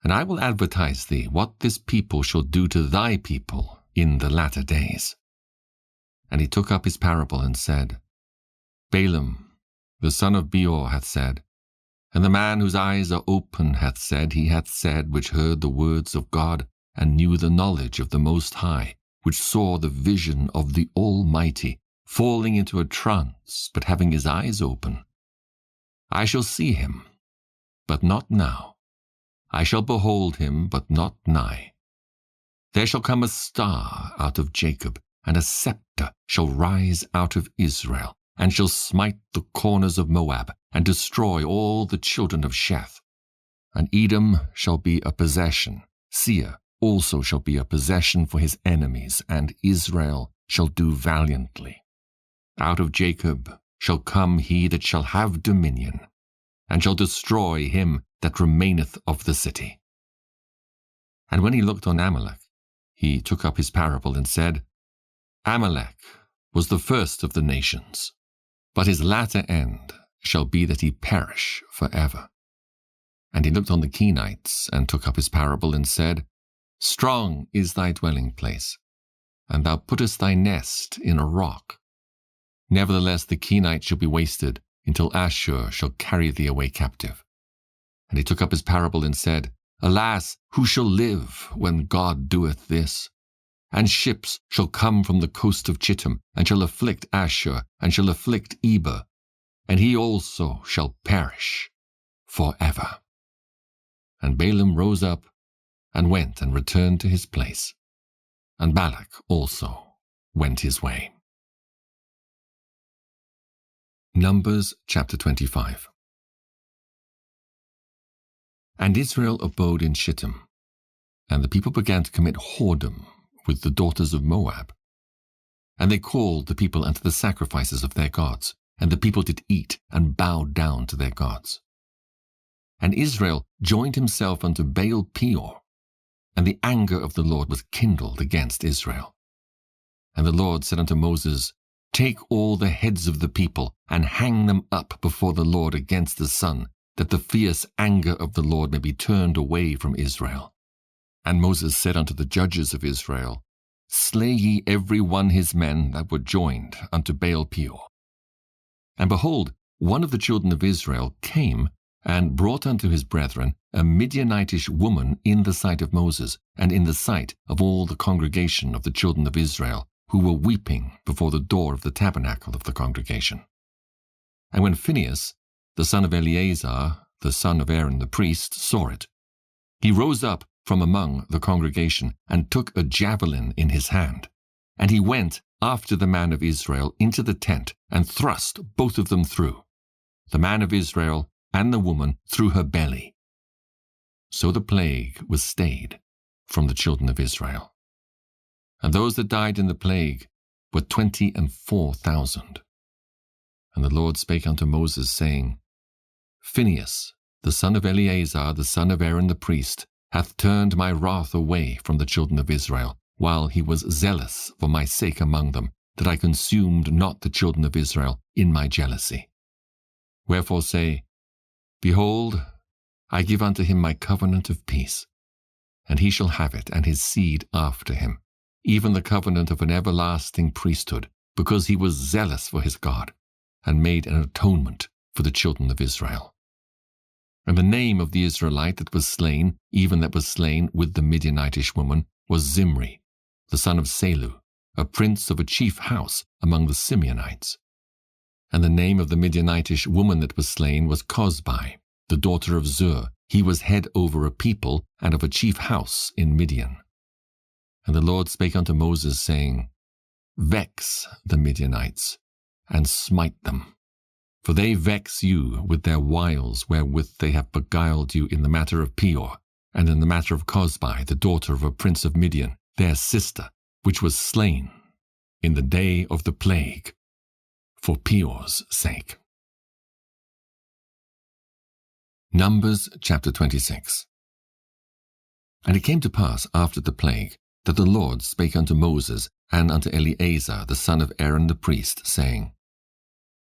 and I will advertise thee what this people shall do to thy people in the latter days. And he took up his parable and said, Balaam, the son of Beor, hath said, and the man whose eyes are open hath said, he hath said, which heard the words of God, and knew the knowledge of the Most High, which saw the vision of the Almighty, falling into a trance, but having his eyes open. I shall see him, but not now. I shall behold him, but not nigh. There shall come a star out of Jacob, and a scepter shall rise out of Israel, and shall smite the corners of Moab, and destroy all the children of Sheth. And Edom shall be a possession, Seir also shall be a possession for his enemies, and Israel shall do valiantly. Out of Jacob shall come he that shall have dominion, and shall destroy him that remaineth of the city. And when he looked on Amalek, he took up his parable and said, Amalek was the first of the nations, but his latter end shall be that he perish forever. And he looked on the Kenites, and took up his parable and said, Strong is thy dwelling place, and thou puttest thy nest in a rock. Nevertheless the Kenites shall be wasted, until Ashur shall carry thee away captive. And he took up his parable and said, Alas, who shall live when God doeth this? And ships shall come from the coast of Chittim, and shall afflict Ashur, and shall afflict Eber, and he also shall perish forever. And Balaam rose up, and went and returned to his place, and Balak also went his way. Numbers chapter 25. And Israel abode in Shittim, and the people began to commit whoredom with the daughters of Moab. And they called the people unto the sacrifices of their gods, and the people did eat and bow down to their gods. And Israel joined himself unto Baal Peor, and the anger of the Lord was kindled against Israel. And the Lord said unto Moses, Take all the heads of the people, and hang them up before the Lord against the sun, that the fierce anger of the Lord may be turned away from Israel. And Moses said unto the judges of Israel, Slay ye every one his men that were joined unto Baal Peor. And behold, one of the children of Israel came, and brought unto his brethren a Midianitish woman in the sight of Moses, and in the sight of all the congregation of the children of Israel, who were weeping before the door of the tabernacle of the congregation. And when Phinehas, the son of Eleazar, the son of Aaron the priest, saw it, he rose up from among the congregation, and took a javelin in his hand. And he went after the man of Israel into the tent, and thrust both of them through, the man of Israel and the woman through her belly. So the plague was stayed from the children of Israel. And those that died in the plague were 24,000. And the Lord spake unto Moses, saying, Phinehas, the son of Eleazar, the son of Aaron the priest, hath turned my wrath away from the children of Israel, while he was zealous for my sake among them, that I consumed not the children of Israel in my jealousy. Wherefore say, Behold, I give unto him my covenant of peace, and he shall have it, and his seed after him, even the covenant of an everlasting priesthood, because he was zealous for his God, and made an atonement for the children of Israel. And the name of the Israelite that was slain, even that was slain with the Midianitish woman, was Zimri, the son of Salu, a prince of a chief house among the Simeonites. And the name of the Midianitish woman that was slain was Cosbi, the daughter of Zur. He was head over a people and of a chief house in Midian. And the Lord spake unto Moses, saying, Vex the Midianites, and smite them. For they vex you with their wiles wherewith they have beguiled you in the matter of Peor, and in the matter of Cosbi, the daughter of a prince of Midian, their sister, which was slain in the day of the plague, for Peor's sake. Numbers chapter 26. And it came to pass after the plague, that the Lord spake unto Moses and unto Eleazar the son of Aaron the priest, saying,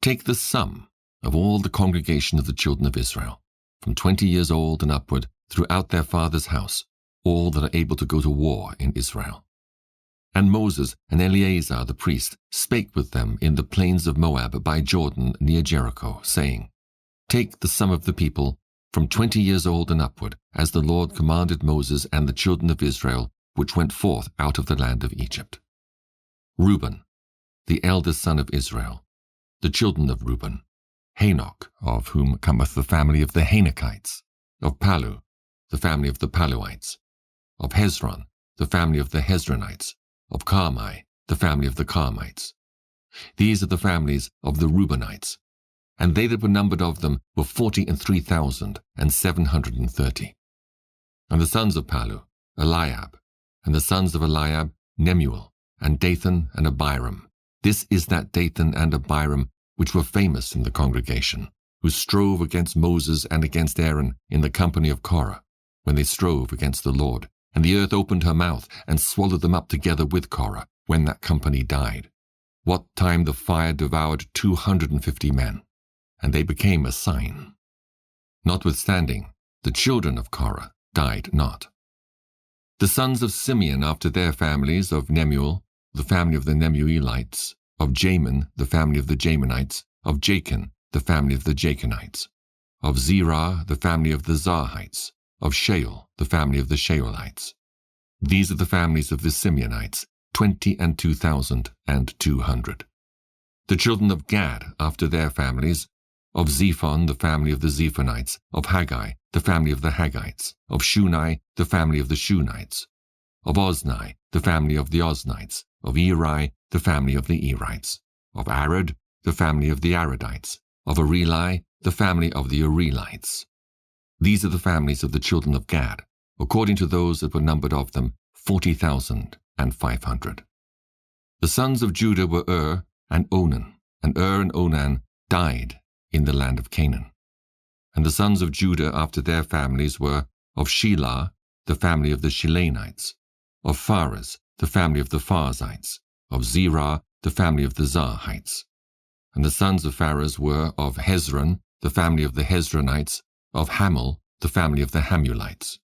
Take the sum of all the congregation of the children of Israel, from 20 years old and upward, throughout their father's house, all that are able to go to war in Israel. And Moses and Eleazar the priest spake with them in the plains of Moab by Jordan near Jericho, saying, Take the sum of the people from 20 years old and upward, as the Lord commanded Moses and the children of Israel, which went forth out of the land of Egypt. Reuben, the eldest son of Israel, the children of Reuben, Hanok, of whom cometh the family of the Hanokites, of Palu, the family of the Paluites, of Hezron, the family of the Hezronites, of Carmi, the family of the Carmites. These are the families of the Reubenites, and they that were numbered of them were 43,730. And the sons of Palu, Eliab, and the sons of Eliab, Nemuel, and Dathan, and Abiram. This is that Dathan and Abiram which were famous in the congregation, who strove against Moses and against Aaron in the company of Korah, when they strove against the Lord. And the earth opened her mouth and swallowed them up together with Korah, when that company died. What time the fire devoured 250 men, and they became a sign. Notwithstanding, the children of Korah died not. The sons of Simeon after their families, of Nemuel, the family of the Nemuelites, of Jamin, the family of the Jaminites, of Jachin, the family of the Jachinites, of Zerah, the family of the Zarhites, of Shaul, the family of the Shaulites. These are the families of the Simeonites, 22,200. The children of Gad after their families, of Zephon, the family of the Zephonites, of Haggai, the family of the Haggites, of Shunai, the family of the Shunites, of Ozni, the family of the Oznites, of Eri, the family of the Erites, of Arad, the family of the Aradites, of Areli, the family of the Arelites. These are the families of the children of Gad, according to those that were numbered of them, 40,500. The sons of Judah were and Onan, and and Onan died in the land of Canaan. And the sons of Judah after their families were of Shelah, the family of the Shilanites, of Pharez, the family of the Pharzites, of Zerah, the family of the Zarhites. And the sons of Pharez were of Hezron, the family of the Hezronites, of Hamul, the family of the Hamulites.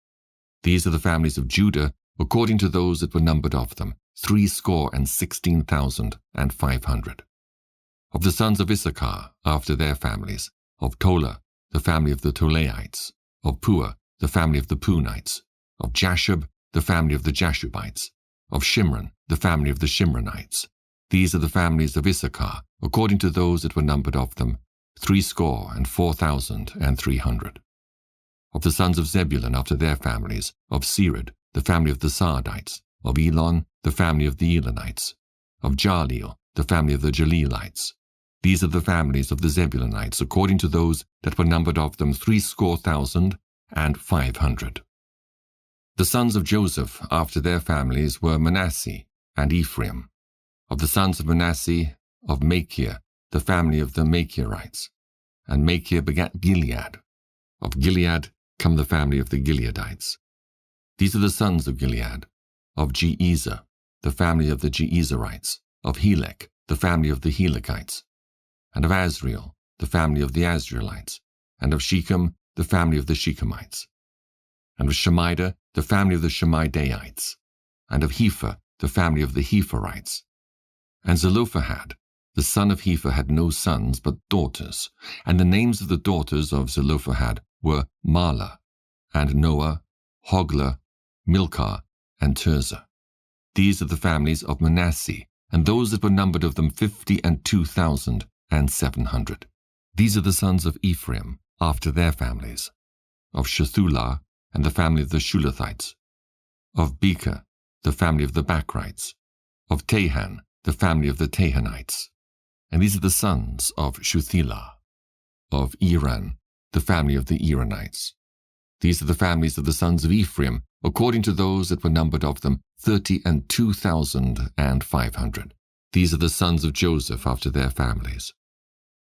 These are the families of Judah, according to those that were numbered of them, 16,500. Of the sons of Issachar, after their families, of Tola, the family of the Tolaites, of Pua, the family of the Punites, of Jashub, the family of the Jashubites, of Shimron, the family of the Shimronites. These are the families of Issachar, according to those that were numbered of them, 64,300. Of the sons of Zebulun after their families, of Sered, the family of the Sardites, of Elon, the family of the Elonites, of Jaleel, the family of the Jaleelites. These are the families of the Zebulunites, according to those that were numbered of them, 60,500. The sons of Joseph after their families were Manasseh and Ephraim. Of the sons of Manasseh, of Machir, the family of the Machirites. And Machir begat Gilead. Of Gilead come the family of the Gileadites. These are the sons of Gilead. Of Jeezer, the family of the Jeezerites. Of Helek, the family of the Helekites. And of Azriel, the family of the Azrielites. And of Shechem, the family of the Shechemites. And of Shemida, the family of the Shemidaites. And of Hepher, the family of the Hepherites. And Zelophehad, the son of Hepher, had no sons but daughters, and the names of the daughters of Zelophehad were Mahlah, and Noah, Hoglah, Milcah, and Tirzah. These are the families of Manasseh, and those that were numbered of them 52,700. These are the sons of Ephraim after their families, of Shethulah, and the family of the Shulathites, of Becher, the family of the Bachrites, of Tahan, the family of the Tahanites. And these are the sons of Shuthelah, of Eran, the family of the Eranites. These are the families of the sons of Ephraim, according to those that were numbered of them, 32,500. These are the sons of Joseph after their families.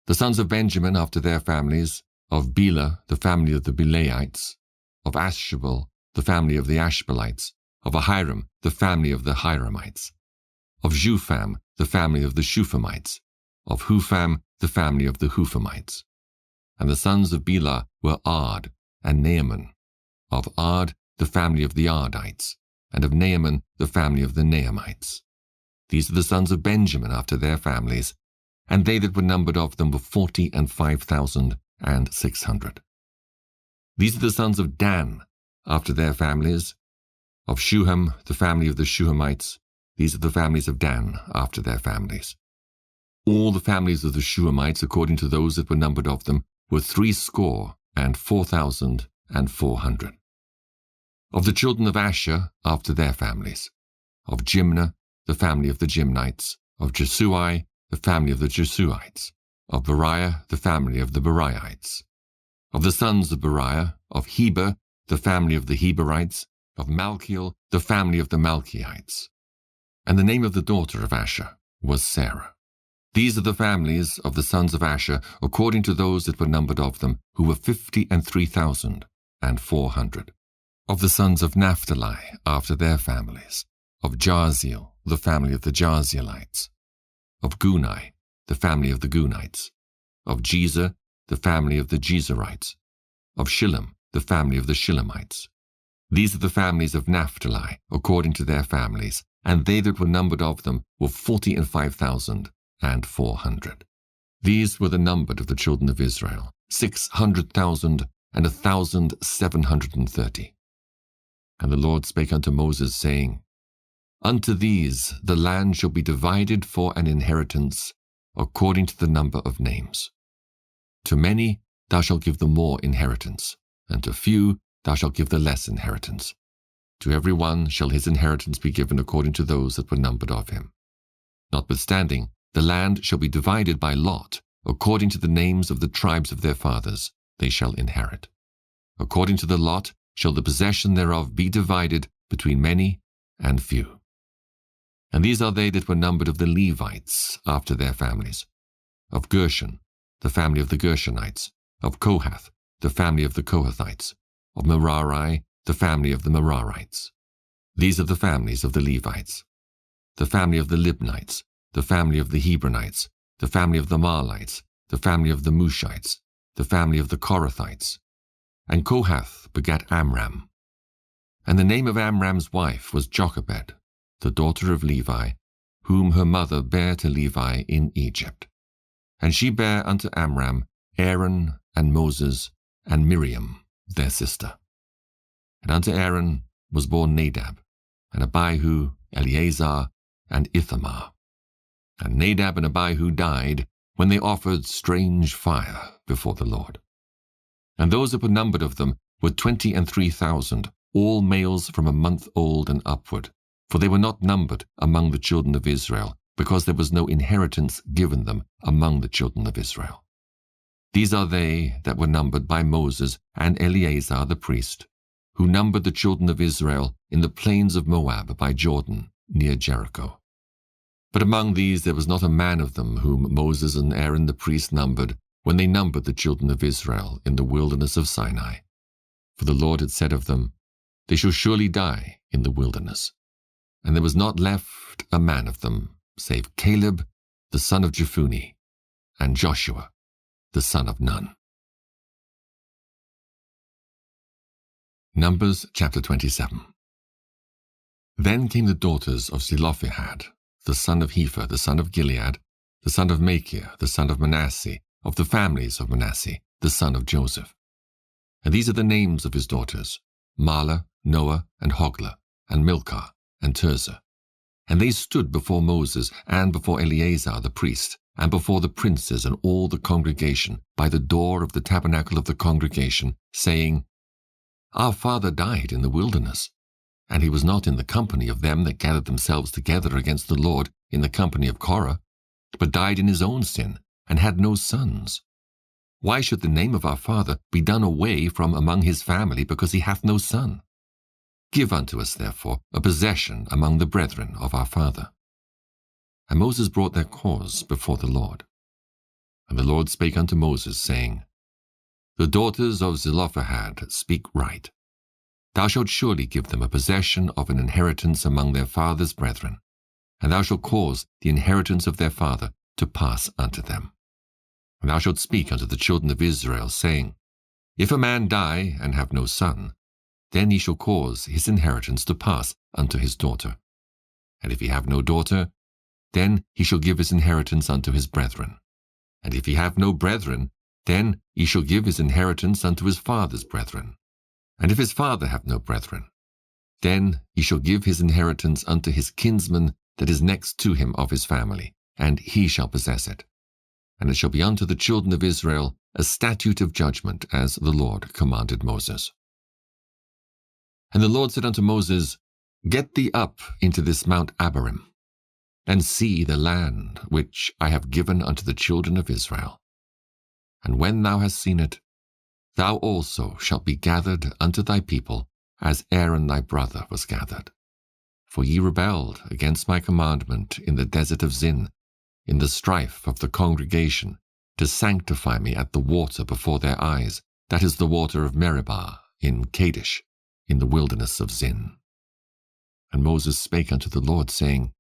The sons of Benjamin after their families, of Bela, the family of the Belaites, of Ashbel, the family of the Ashbelites, of Ahiram, the family of the Hiramites, of Shupham, the family of the Shuphamites, of Hupham, the family of the Huphamites. And the sons of Bela were Ard, and Naaman, of Ard, the family of the Ardites, and of Naaman, the family of the Naamites. These are the sons of Benjamin after their families, and they that were numbered of them were 45,600. These are the sons of Dan after their families, of Shuham, the family of the Shuhamites. These are the families of Dan after their families. All the families of the Shuhamites, according to those that were numbered of them, were 64,400. Of the children of Asher after their families, of Jimnah, the family of the Jimnites, of Jesui, the family of the Jesuites, of Beriah, the family of the Beriahites, of the sons of Beriah, of Heber, the family of the Heberites, of Malchiel, the family of the Malchiites. And the name of the daughter of Asher was Sarah. These are the families of the sons of Asher, according to those that were numbered of them, who were 53,400. Of the sons of Naphtali, after their families, of Jaziel, the family of the Jazielites, of Gunai, the family of the Gunites, of Jezer, the family of the Jezerites, of Shillem, the family of the Shillemites. These are the families of Naphtali, according to their families, and they that were numbered of them were 45,400. These were the numbered of the children of Israel, 600,1,730. And the Lord spake unto Moses, saying, Unto these the land shall be divided for an inheritance, according to the number of names. To many thou shalt give the more inheritance, and to few thou shalt give the less inheritance. To every one shall his inheritance be given according to those that were numbered of him. Notwithstanding, the land shall be divided by lot, according to the names of the tribes of their fathers, they shall inherit. According to the lot shall the possession thereof be divided between many and few. And these are they that were numbered of the Levites after their families, of Gershon, the family of the Gershonites, of Kohath, the family of the Kohathites, of Merari, the family of the Merarites. These are the families of the Levites, the family of the Libnites, the family of the Hebronites, the family of the Marlites, the family of the Mushites, the family of the Korathites. And Kohath begat Amram. And the name of Amram's wife was Jochebed, the daughter of Levi, whom her mother bare to Levi in Egypt. And she bare unto Amram Aaron and Moses and Miriam, their sister. And unto Aaron was born Nadab, and Abihu, Eleazar, and Ithamar. And Nadab and Abihu died when they offered strange fire before the Lord. And those that were numbered of them were 23,000, all males from a month old and upward, for they were not numbered among the children of Israel, because there was no inheritance given them among the children of Israel. These are they that were numbered by Moses and Eleazar the priest, who numbered the children of Israel in the plains of Moab by Jordan, near Jericho. But among these there was not a man of them whom Moses and Aaron the priest numbered, when they numbered the children of Israel in the wilderness of Sinai. For the Lord had said of them, They shall surely die in the wilderness. And there was not left a man of them, save Caleb, the son of Jephunneh, and Joshua, the son of Nun. Numbers chapter 27. Then came the daughters of Zelophehad, the son of Hepher, the son of Gilead, the son of Machir, the son of Manasseh, of the families of Manasseh, the son of Joseph. And these are the names of his daughters, Mahlah, Noah, and Hoglah, and Milcah, and Tirzah. And they stood before Moses, and before Eleazar the priest, and before the princes and all the congregation, by the door of the tabernacle of the congregation, saying, Our father died in the wilderness, and he was not in the company of them that gathered themselves together against the Lord in the company of Korah, but died in his own sin, and had no sons. Why should the name of our father be done away from among his family, because he hath no son? Give unto us, therefore, a possession among the brethren of our father. And Moses brought their cause before the Lord. And the Lord spake unto Moses, saying, The daughters of Zelophehad speak right. Thou shalt surely give them a possession of an inheritance among their father's brethren, and thou shalt cause the inheritance of their father to pass unto them. And thou shalt speak unto the children of Israel, saying, If a man die and have no son, then he shall cause his inheritance to pass unto his daughter. And if he have no daughter, then he shall give his inheritance unto his brethren. And if he have no brethren, then he shall give his inheritance unto his father's brethren. And if his father have no brethren, then he shall give his inheritance unto his kinsman that is next to him of his family, and he shall possess it. And it shall be unto the children of Israel a statute of judgment, as the Lord commanded Moses. And the Lord said unto Moses, Get thee up into this Mount Abarim, and see the land which I have given unto the children of Israel. And when thou hast seen it, thou also shalt be gathered unto thy people, as Aaron thy brother was gathered. For ye rebelled against my commandment in the desert of Zin, in the strife of the congregation, to sanctify me at the water before their eyes, that is the water of Meribah in Kadesh, in the wilderness of Zin. And Moses spake unto the Lord, saying,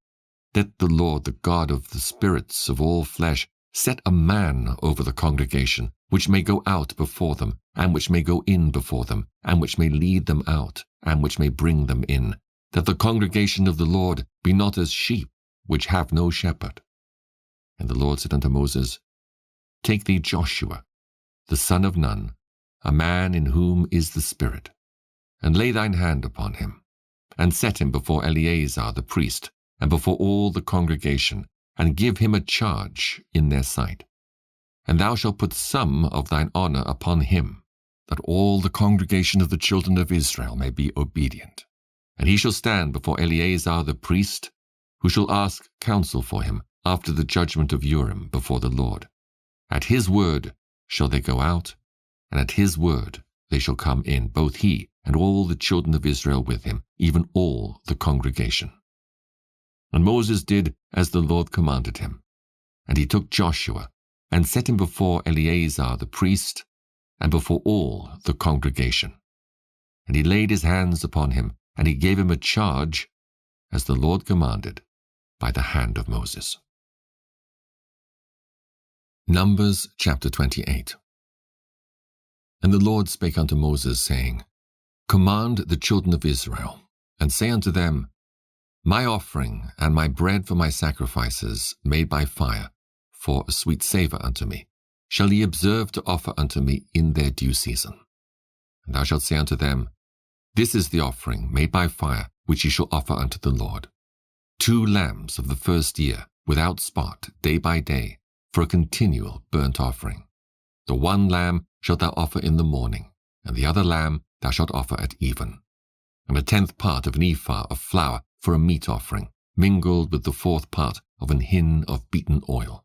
Let the Lord, the God of the spirits of all flesh, set a man over the congregation, which may go out before them, and which may go in before them, and which may lead them out, and which may bring them in, that the congregation of the Lord be not as sheep which have no shepherd. And the Lord said unto Moses, Take thee Joshua, the son of Nun, a man in whom is the Spirit, and lay thine hand upon him, and set him before Eleazar the priest, and before all the congregation, and give him a charge in their sight. And thou shalt put some of thine honor upon him, that all the congregation of the children of Israel may be obedient. And he shall stand before Eleazar the priest, who shall ask counsel for him after the judgment of Urim before the Lord. At his word shall they go out, and at his word they shall come in, both he and all the children of Israel with him, even all the congregation. And Moses did as the Lord commanded him. And he took Joshua, and set him before Eleazar the priest, and before all the congregation. And he laid his hands upon him, and he gave him a charge, as the Lord commanded, by the hand of Moses. Numbers chapter 28. And the Lord spake unto Moses, saying, Command the children of Israel, and say unto them, My offering and my bread for my sacrifices made by fire, for a sweet savour unto me, shall ye observe to offer unto me in their due season. And thou shalt say unto them, This is the offering made by fire, which ye shall offer unto the Lord. 2 lambs of the first year, without spot, day by day, for a continual burnt offering. The 1 lamb shalt thou offer in the morning, and the other lamb thou shalt offer at even. And a 10th part of an ephah of flour for a meat offering, mingled with the 4th part of an hin of beaten oil.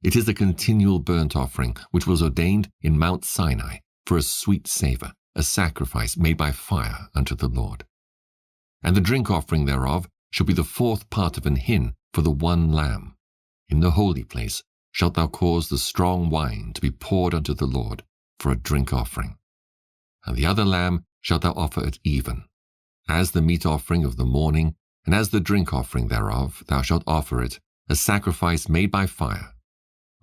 It is a continual burnt offering, which was ordained in Mount Sinai for a sweet savour, a sacrifice made by fire unto the Lord. And the drink offering thereof shall be the 4th part of an hin for the 1 lamb. In the holy place shalt thou cause the strong wine to be poured unto the Lord for a drink offering. And the other lamb shalt thou offer at even. As the meat offering of the morning, and as the drink offering thereof, thou shalt offer it, a sacrifice made by fire,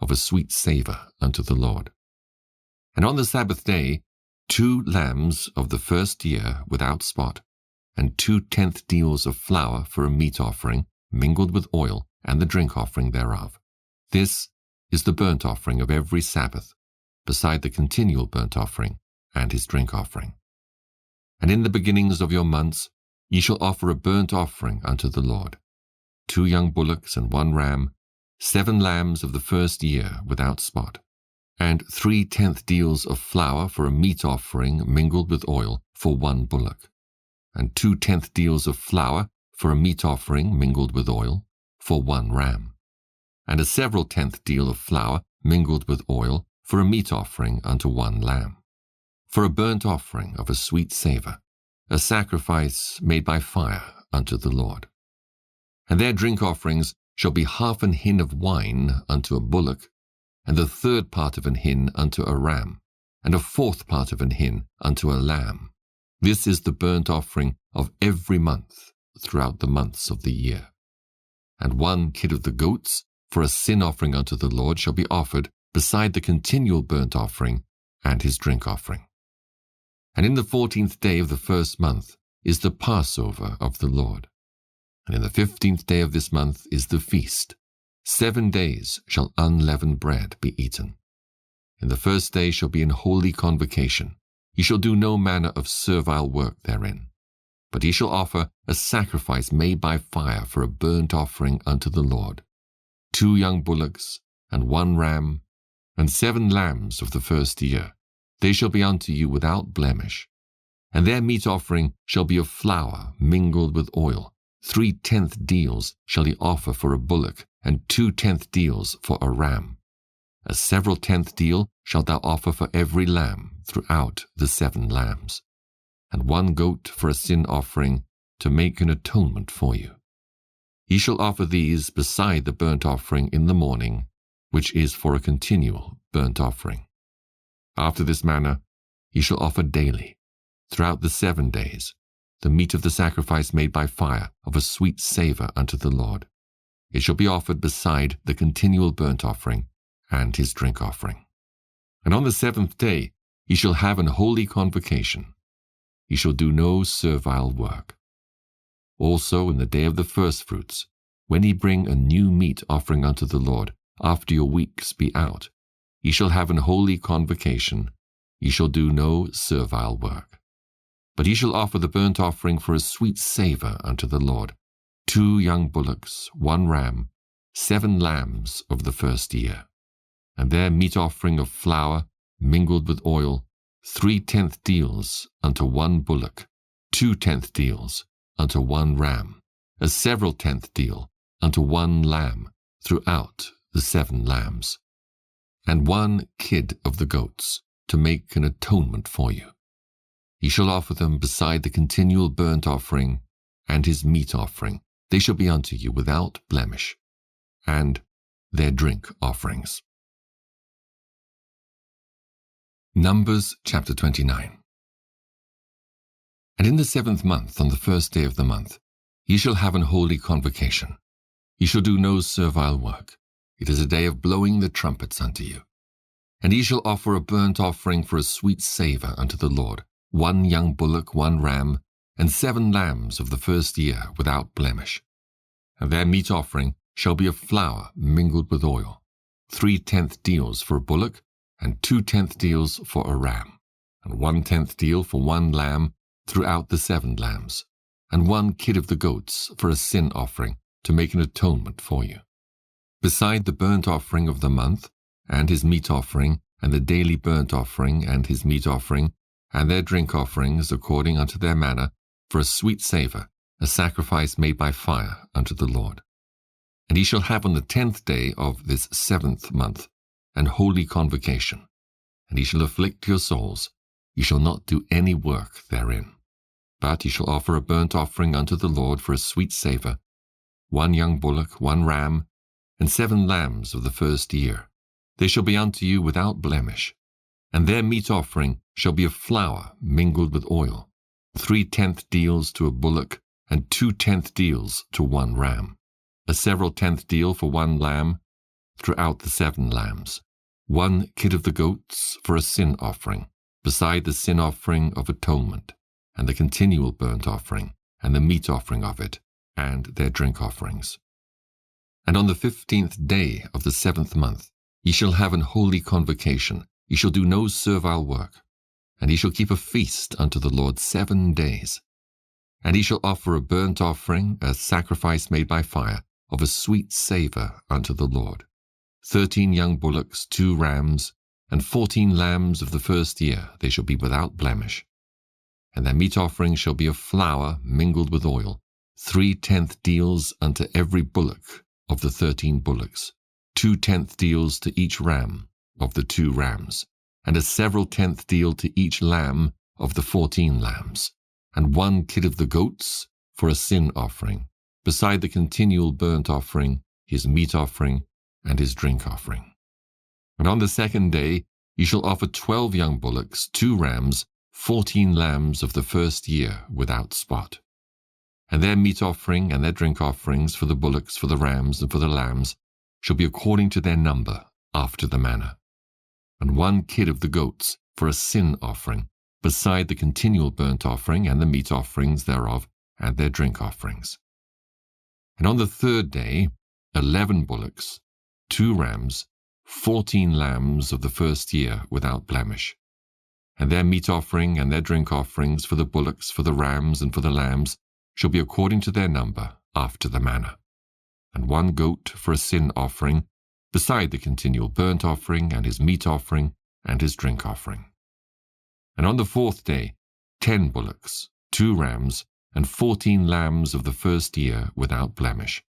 of a sweet savour unto the Lord. And on the Sabbath day, 2 lambs of the first year without spot, and 2 tenth deals of flour for a meat offering, mingled with oil, and the drink offering thereof. This is the burnt offering of every Sabbath, beside the continual burnt offering and his drink offering. And in the beginnings of your months ye shall offer a burnt offering unto the Lord, 2 young bullocks and 1 ram, 7 lambs of the first year without spot, and 3 tenth deals of flour for a meat offering mingled with oil for 1 bullock, and 2 tenth deals of flour for a meat offering mingled with oil for 1 ram, and a several tenth deal of flour mingled with oil for a meat offering unto 1 lamb, for a burnt offering of a sweet savour, a sacrifice made by fire unto the Lord. And their drink offerings shall be 1/2 an hin of wine unto a bullock, and the 3rd part of an hin unto a ram, and a 4th part of an hin unto a lamb. This is the burnt offering of every month throughout the months of the year. And 1 kid of the goats for a sin offering unto the Lord shall be offered beside the continual burnt offering and his drink offering. And in the 14th day of the first month is the Passover of the Lord. And in the 15th day of this month is the feast. 7 days shall unleavened bread be eaten. In the first day shall be an holy convocation. Ye shall do no manner of servile work therein. But ye shall offer a sacrifice made by fire for a burnt offering unto the Lord, 2 young bullocks, and 1 ram, and 7 lambs of the first year. They shall be unto you without blemish. And their meat offering shall be of flour mingled with oil. 3/10 deals shall ye offer for a bullock, and 2/10 deals for a ram. A several 10th deal shalt thou offer for every lamb throughout the 7 lambs, and 1 goat for a sin offering to make an atonement for you. Ye shall offer these beside the burnt offering in the morning, which is for a continual burnt offering. After this manner ye shall offer daily, throughout the 7 days, the meat of the sacrifice made by fire of a sweet savour unto the Lord. It shall be offered beside the continual burnt offering and his drink offering. And on the 7th day ye shall have an holy convocation. Ye shall do no servile work. Also in the day of the firstfruits, when ye bring a new meat offering unto the Lord, after your weeks be out, ye shall have an holy convocation. Ye shall do no servile work. But ye shall offer the burnt offering for a sweet savour unto the Lord, 2 young bullocks, 1 ram, 7 lambs of the first year, and their meat offering of flour mingled with oil, 3/10 deals unto 1 bullock, 2/10 deals unto 1 ram, a several 10th deal unto 1 lamb throughout the 7 lambs, and 1 kid of the goats to make an atonement for you. Ye shall offer them beside the continual burnt offering and his meat offering. They shall be unto you without blemish, and their drink offerings. Numbers chapter 29. And in the 7th month, on the first day of the month, ye shall have an holy convocation. Ye shall do no servile work. It is a day of blowing the trumpets unto you. And ye shall offer a burnt offering for a sweet savour unto the Lord, 1 young bullock, 1 ram, and 7 lambs of the first year without blemish. And their meat offering shall be of flour mingled with oil, 3/10 deals for a bullock, and 2/10 deals for a ram, and 1/10 deal for 1 lamb throughout the 7 lambs, and 1 kid of the goats for a sin offering to make an atonement for you. Beside the burnt offering of the month, and his meat offering, and the daily burnt offering, and his meat offering, and their drink offerings according unto their manner, for a sweet savour, a sacrifice made by fire unto the Lord. And ye shall have on the 10th day of this 7th month an holy convocation, and ye shall afflict your souls. Ye shall not do any work therein. But ye shall offer a burnt offering unto the Lord for a sweet savour, 1 young bullock, 1 ram, and 7 lambs of the first year. They shall be unto you without blemish. And their meat offering shall be of flour mingled with oil, 3/10 deals to a bullock, and 2/10 deals to 1 ram, a several 10th deal for 1 lamb throughout the 7 lambs, 1 kid of the goats for a sin offering, beside the sin offering of atonement, and the continual burnt offering, and the meat offering of it, and their drink offerings. And on the 15th day of the 7th month ye shall have an holy convocation. Ye shall do no servile work, and ye shall keep a feast unto the Lord 7 days. And ye shall offer a burnt offering, a sacrifice made by fire, of a sweet savour unto the Lord, 13 young bullocks, 2 rams, and 14 lambs of the first year. They shall be without blemish. And their meat offering shall be of flour mingled with oil, 3/10 deals unto every bullock of the 13 bullocks, 2/10 deals to each ram of the 2 rams, and a several 10th deal to each lamb of the 14 lambs, and 1 kid of the goats for a sin offering, beside the continual burnt offering, his meat offering, and his drink offering. And on the 2nd day ye shall offer 12 young bullocks, 2 rams, 14 lambs of the first year without spot. And their meat offering and their drink offerings for the bullocks, for the rams, and for the lambs shall be according to their number, after the manner. And 1 kid of the goats for a sin offering, beside the continual burnt offering and the meat offerings thereof, and their drink offerings. And on the third day, 11 bullocks, 2 rams, 14 lambs of the first year without blemish. And their meat offering and their drink offerings for the bullocks, for the rams, and for the lambs shall be according to their number, after the manner. And 1 goat for a sin offering, beside the continual burnt offering, and his meat offering, and his drink offering. And on the 4th day, 10 bullocks, 2 rams, and 14 lambs of the first year without blemish.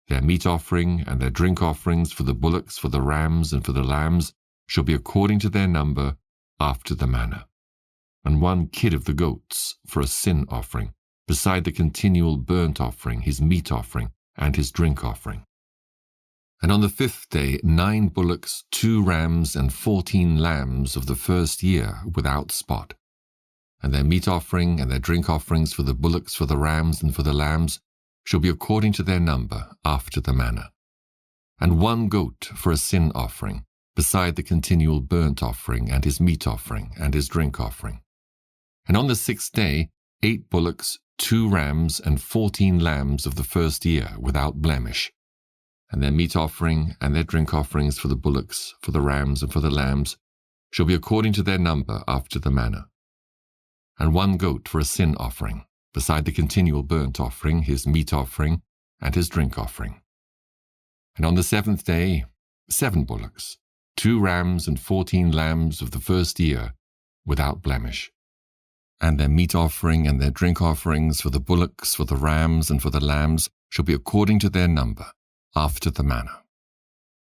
Their meat offering and their drink offerings for the bullocks, for the rams, and for the lambs shall be according to their number, after the manner. And 1 kid of the goats for a sin offering, beside the continual burnt offering, his meat offering, and his drink offering. And on the 5th day, 9 bullocks, 2 rams, and 14 lambs of the first year without spot. And their meat offering and their drink offerings for the bullocks, for the rams, and for the lambs shall be according to their number, after the manner. And 1 goat for a sin offering, beside the continual burnt offering, and his meat offering, and his drink offering. And on the 6th day, 8 bullocks, 2 rams, and 14 lambs of the first year without blemish. And their meat offering and their drink offerings for the bullocks, for the rams, and for the lambs shall be according to their number, after the manner. And 1 goat for a sin offering, beside the continual burnt offering, his meat offering, and his drink offering. And on the 7th day, 7 bullocks, 2 rams, and 14 lambs of the first year without blemish. And their meat offering and their drink offerings for the bullocks, for the rams, and for the lambs shall be according to their number, after the manner.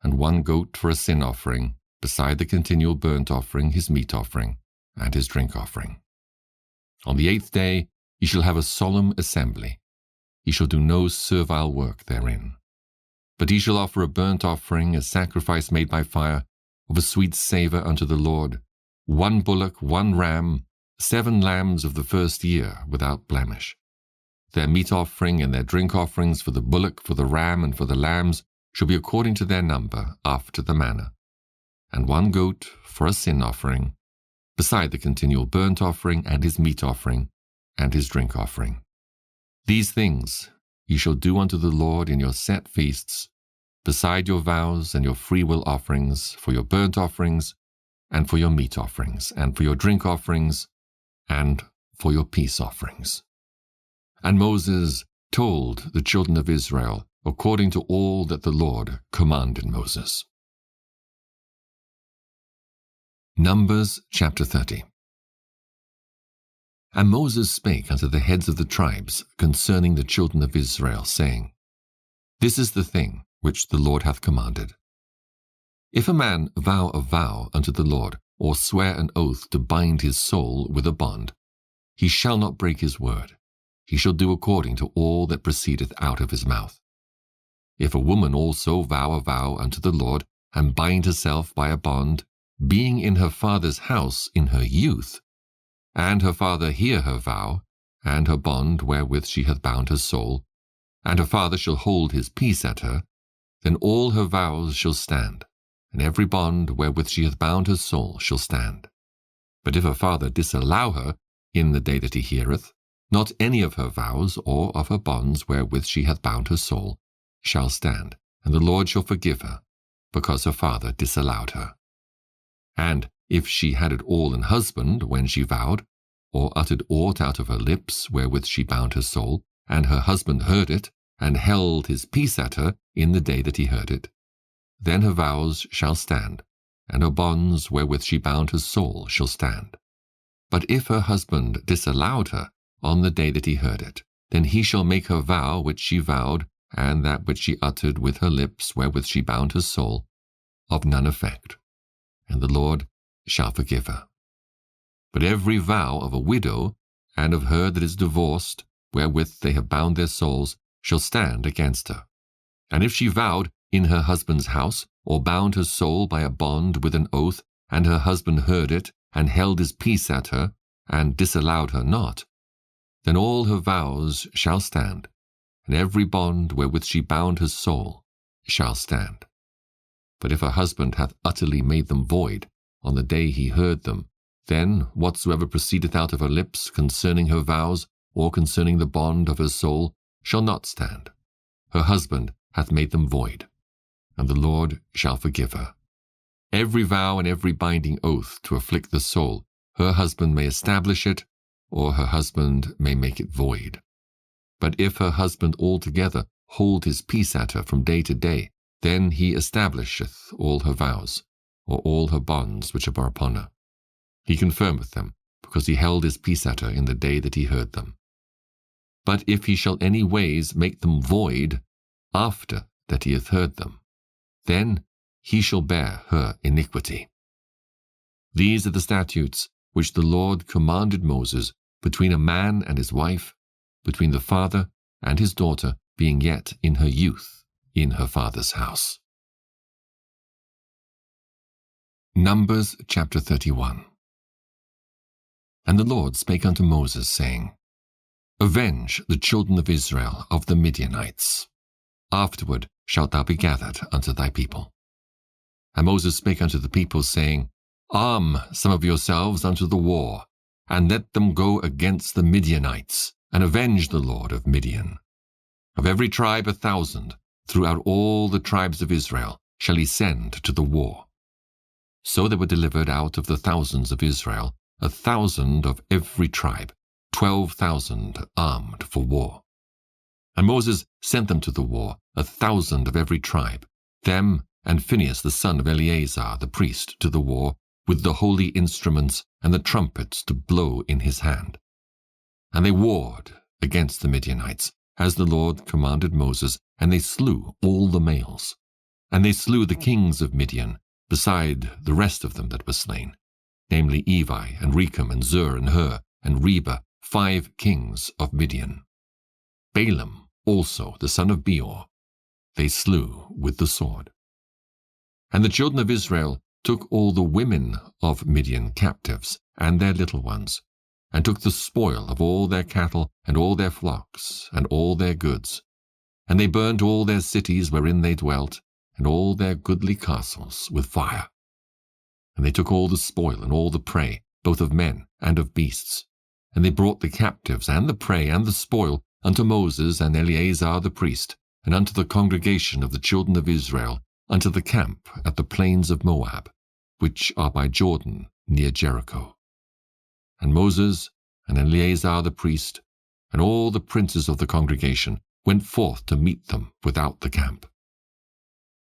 And 1 goat for a sin offering, beside the continual burnt offering, his meat offering, and his drink offering. On the 8th day ye shall have a solemn assembly. Ye shall do no servile work therein. But ye shall offer a burnt offering, a sacrifice made by fire, of a sweet savour unto the Lord, 1 bullock, 1 ram, 7 lambs of the first year without blemish. Their meat offering and their drink offerings for the bullock, for the ram, and for the lambs shall be according to their number, after the manner. And 1 goat for a sin offering, beside the continual burnt offering, and his meat offering, and his drink offering. These things ye shall do unto the Lord in your set feasts, beside your vows and your freewill offerings, for your burnt offerings, and for your meat offerings, and for your drink offerings, and for your peace offerings. And Moses told the children of Israel according to all that the Lord commanded Moses. Numbers chapter 30. And Moses spake unto the heads of the tribes concerning the children of Israel, saying, This is the thing which the Lord hath commanded. If a man vow a vow unto the Lord, or swear an oath to bind his soul with a bond, he shall not break his word. He shall do according to all that proceedeth out of his mouth. If a woman also vow a vow unto the Lord, and bind herself by a bond, being in her father's house in her youth, and her father hear her vow, and her bond wherewith she hath bound her soul, and her father shall hold his peace at her, then all her vows shall stand, and every bond wherewith she hath bound her soul shall stand. But if her father disallow her in the day that he heareth, not any of her vows or of her bonds wherewith she hath bound her soul shall stand, and the Lord shall forgive her, because her father disallowed her. And if she had it all an husband when she vowed, or uttered aught out of her lips wherewith she bound her soul, and her husband heard it, and held his peace at her in the day that he heard it, then her vows shall stand, and her bonds wherewith she bound her soul shall stand. But if her husband disallowed her on the day that he heard it, then he shall make her vow which she vowed, and that which she uttered with her lips wherewith she bound her soul, of none effect, and the Lord shall forgive her. But every vow of a widow, and of her that is divorced, wherewith they have bound their souls, shall stand against her. And if she vowed in her husband's house, or bound her soul by a bond with an oath, and her husband heard it, and held his peace at her, and disallowed her not, then all her vows shall stand, and every bond wherewith she bound her soul shall stand. But if her husband hath utterly made them void on the day he heard them, Then whatsoever proceedeth out of her lips concerning her vows, or concerning the bond of her soul, shall not stand. Her husband hath made them void, and the Lord shall forgive her. Every vow and every binding oath to afflict the soul, her husband may establish it, or her husband may make it void. But if her husband altogether hold his peace at her from day to day, then he establisheth all her vows, or all her bonds which are upon her. He confirmeth them, because he held his peace at her in the day that he heard them. But if he shall any ways make them void, after that he hath heard them, then he shall bear her iniquity. These are the statutes which the Lord commanded Moses between a man and his wife, between the father and his daughter, being yet in her youth in her father's house. Numbers chapter 31. And the Lord spake unto Moses, saying, Avenge the children of Israel of the Midianites. Afterward shalt thou be gathered unto thy people. And Moses spake unto the people, saying, Arm some of yourselves unto the war, and let them go against the Midianites, and avenge the Lord of Midian. Of every tribe 1,000, throughout all the tribes of Israel, shall he send to the war. So there were delivered out of the thousands of Israel 1,000 of every tribe, 12,000 armed for war. And Moses sent them to the war, 1,000 of every tribe, them and Phinehas the son of Eleazar the priest to the war, with the holy instruments and the trumpets to blow in his hand. And they warred against the Midianites, as the Lord commanded Moses, and they slew all the males. And they slew the kings of Midian, beside the rest of them that were slain, namely Evi, and Rechem, and Zur, and Hur, and Reba, 5 kings of Midian. Balaam also, the son of Beor, they slew with the sword. And the children of Israel took all the women of Midian captives, and their little ones, and took the spoil of all their cattle, and all their flocks, and all their goods. And they burnt all their cities wherein they dwelt, and all their goodly castles with fire. And they took all the spoil and all the prey, both of men and of beasts. And they brought the captives and the prey and the spoil unto Moses and Eleazar the priest, and unto the congregation of the children of Israel, unto the camp at the plains of Moab, which are by Jordan near Jericho. And Moses and Eleazar the priest, and all the princes of the congregation, went forth to meet them without the camp.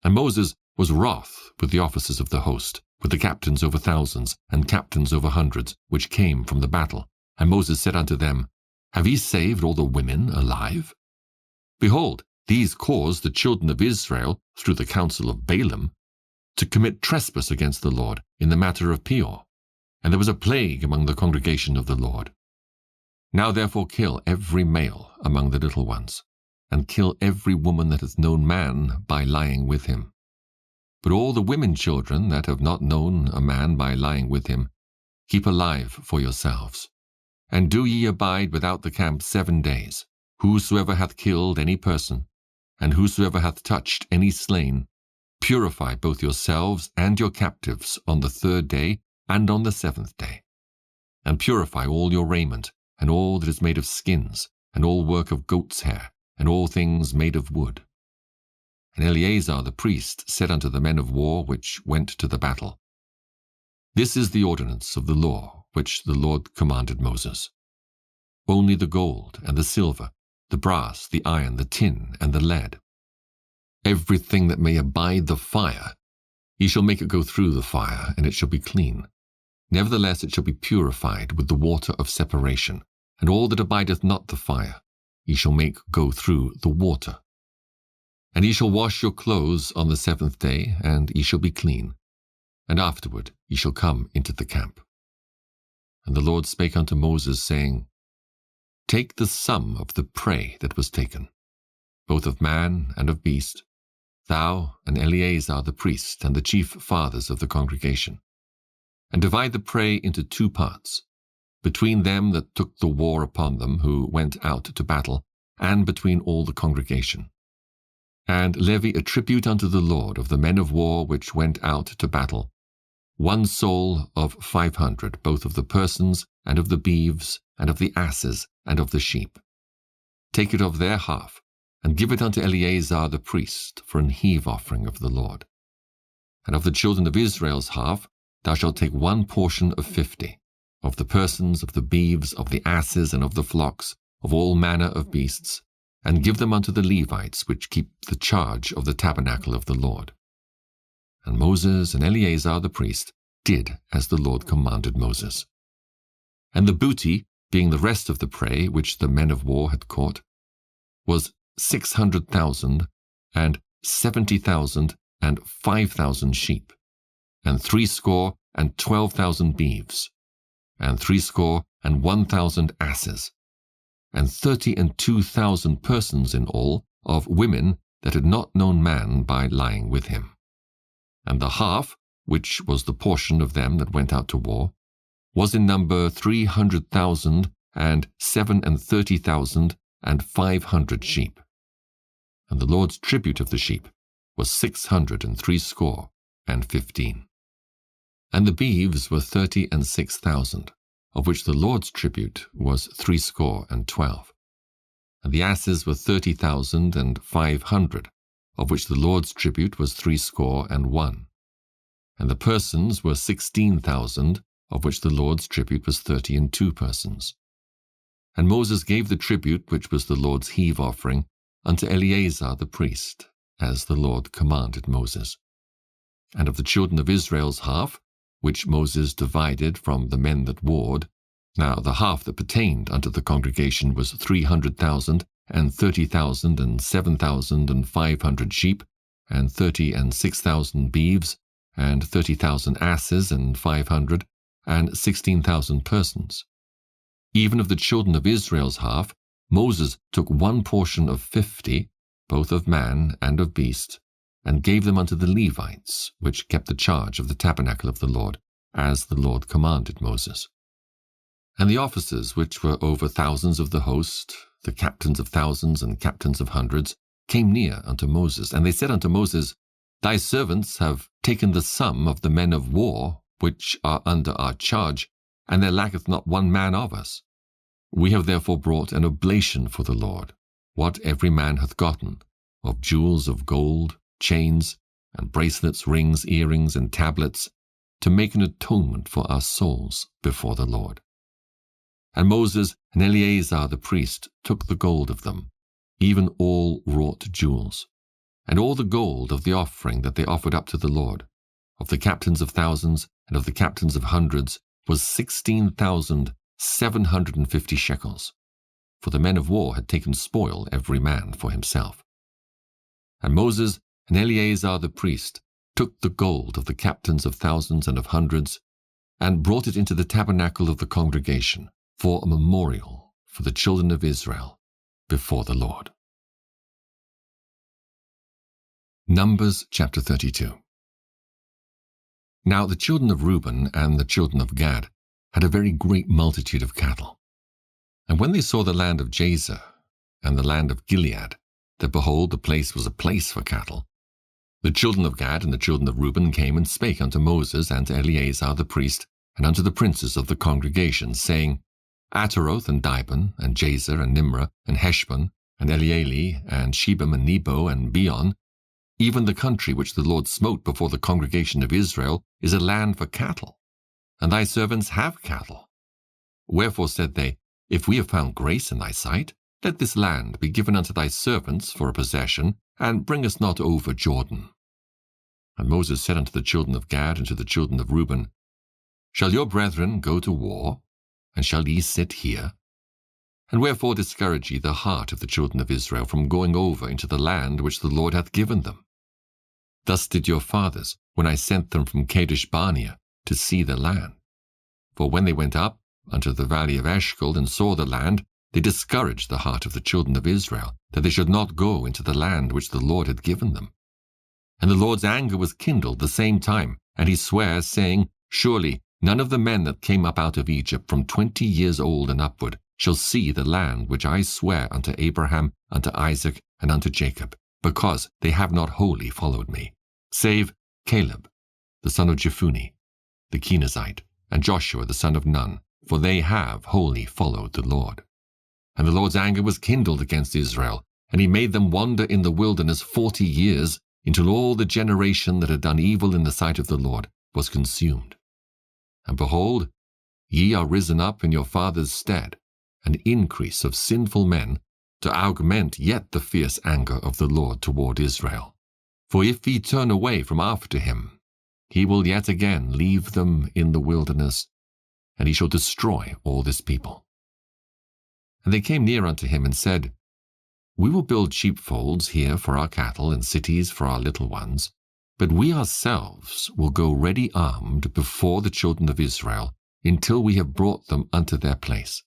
And Moses was wroth with the officers of the host, with the captains over thousands, and captains over hundreds, which came from the battle. And Moses said unto them, Have ye saved all the women alive? Behold, these caused the children of Israel, through the counsel of Balaam, to commit trespass against the Lord in the matter of Peor. And there was a plague among the congregation of the Lord. Now therefore kill every male among the little ones, and kill every woman that hath known man by lying with him. But all the women children that have not known a man by lying with him, keep alive for yourselves. And do ye abide without the camp 7 days. Whosoever hath killed any person, and whosoever hath touched any slain, purify both yourselves and your captives on the 3rd day and on the 7th day. And purify all your raiment, and all that is made of skins, and all work of goat's hair, and all things made of wood. And Eleazar the priest said unto the men of war which went to the battle, This is the ordinance of the law which the Lord commanded Moses. Only the gold and the silver, the brass, the iron, the tin, and the lead, everything that may abide the fire, ye shall make it go through the fire, and it shall be clean. Nevertheless it shall be purified with the water of separation, and all that abideth not the fire, ye shall make go through the water. And ye shall wash your clothes on the 7th day, and ye shall be clean. And afterward ye shall come into the camp. And the Lord spake unto Moses, saying, Take the sum of the prey that was taken, both of man and of beast, thou and Eleazar the priest and the chief fathers of the congregation, and divide the prey into 2 parts, between them that took the war upon them who went out to battle, and between all the congregation. And levy a tribute unto the Lord of the men of war which went out to battle, one soul of 500, both of the persons, and of the beeves, and of the asses, and of the sheep. Take it of their half, and give it unto Eleazar the priest for an heave offering of the Lord. And of the children of Israel's half, thou shalt take one portion of 50, of the persons, of the beeves, of the asses, and of the flocks, of all manner of beasts, and give them unto the Levites, which keep the charge of the tabernacle of the Lord. And Moses and Eleazar the priest did as the Lord commanded Moses. And the booty, being the rest of the prey which the men of war had caught, was 600,000, and 70,000, and 5,000 sheep, and 62,000 beeves, and 61,000 asses, and 32,000 persons in all, of women that had not known man by lying with him. And the half, which was the portion of them that went out to war, was in number 300,000, and 37,000, and 500 sheep. And the Lord's tribute of the sheep was 615. And the beeves were 36,000, of which the Lord's tribute was 12. And the asses were 30,500, of which the Lord's tribute was 61. And the persons were 16,000, of which the Lord's tribute was 32 persons. And Moses gave the tribute, which was the Lord's heave offering, unto Eleazar the priest, as the Lord commanded Moses. And of the children of Israel's half, which Moses divided from the men that warred, now the half that pertained unto the congregation was 300,000, and 30,000, and 7,500 sheep, and 36,000 beeves, and 30,000 asses, and 500, and 16,000 persons. Even of the children of Israel's half, Moses took one portion of 50, both of man and of beast, and gave them unto the Levites, which kept the charge of the tabernacle of the Lord, as the Lord commanded Moses. And the officers which were over thousands of the host, the captains of thousands and captains of hundreds, came near unto Moses, and they said unto Moses, Thy servants have taken the sum of the men of war, which are under our charge, and there lacketh not one man of us. We have therefore brought an oblation for the Lord, what every man hath gotten, of jewels of gold, chains, and bracelets, rings, earrings, and tablets, to make an atonement for our souls before the Lord. And Moses and Eleazar the priest took the gold of them, even all wrought jewels, and all the gold of the offering that they offered up to the Lord, of the captains of thousands and of the captains of hundreds, was 16,750 shekels, for the men of war had taken spoil every man for himself. And Moses and Eleazar the priest took the gold of the captains of thousands and of hundreds, and brought it into the tabernacle of the congregation, for a memorial for the children of Israel before the Lord. Numbers chapter 32. Now the children of Reuben and the children of Gad had a very great multitude of cattle. And when they saw the land of Jazer and the land of Gilead, that behold, the place was a place for cattle, the children of Gad and the children of Reuben came and spake unto Moses and to Eleazar the priest, and unto the princes of the congregation, saying, Ataroth and Dibon, and Jazer, and Nimrah, and Heshbon, and Elealeh, and Shebam, and Nebo, and Beon, even the country which the Lord smote before the congregation of Israel, is a land for cattle, and thy servants have cattle. Wherefore said they, If we have found grace in thy sight, let this land be given unto thy servants for a possession, and bring us not over Jordan. And Moses said unto the children of Gad and to the children of Reuben, Shall your brethren go to war, and shall ye sit here? And wherefore discourage ye the heart of the children of Israel from going over into the land which the Lord hath given them? Thus did your fathers, when I sent them from Kadesh Barnea to see the land. For when they went up unto the valley of Eshcol and saw the land, they discouraged the heart of the children of Israel, that they should not go into the land which the Lord had given them. And the Lord's anger was kindled the same time, and he sware, saying, Surely none of the men that came up out of Egypt from 20 years old and upward shall see the land which I swear unto Abraham, unto Isaac, and unto Jacob, because they have not wholly followed me, save Caleb, the son of Jephunneh, the Kenizzite, and Joshua the son of Nun, for they have wholly followed the Lord. And the Lord's anger was kindled against Israel, and he made them wander in the wilderness 40 years, until all the generation that had done evil in the sight of the Lord was consumed. And behold, ye are risen up in your fathers' stead, an increase of sinful men, to augment yet the fierce anger of the Lord toward Israel. For if ye turn away from after him, he will yet again leave them in the wilderness, and he shall destroy all this people. And they came near unto him and said, We will build sheepfolds here for our cattle and cities for our little ones, but we ourselves will go ready armed before the children of Israel until we have brought them unto their place.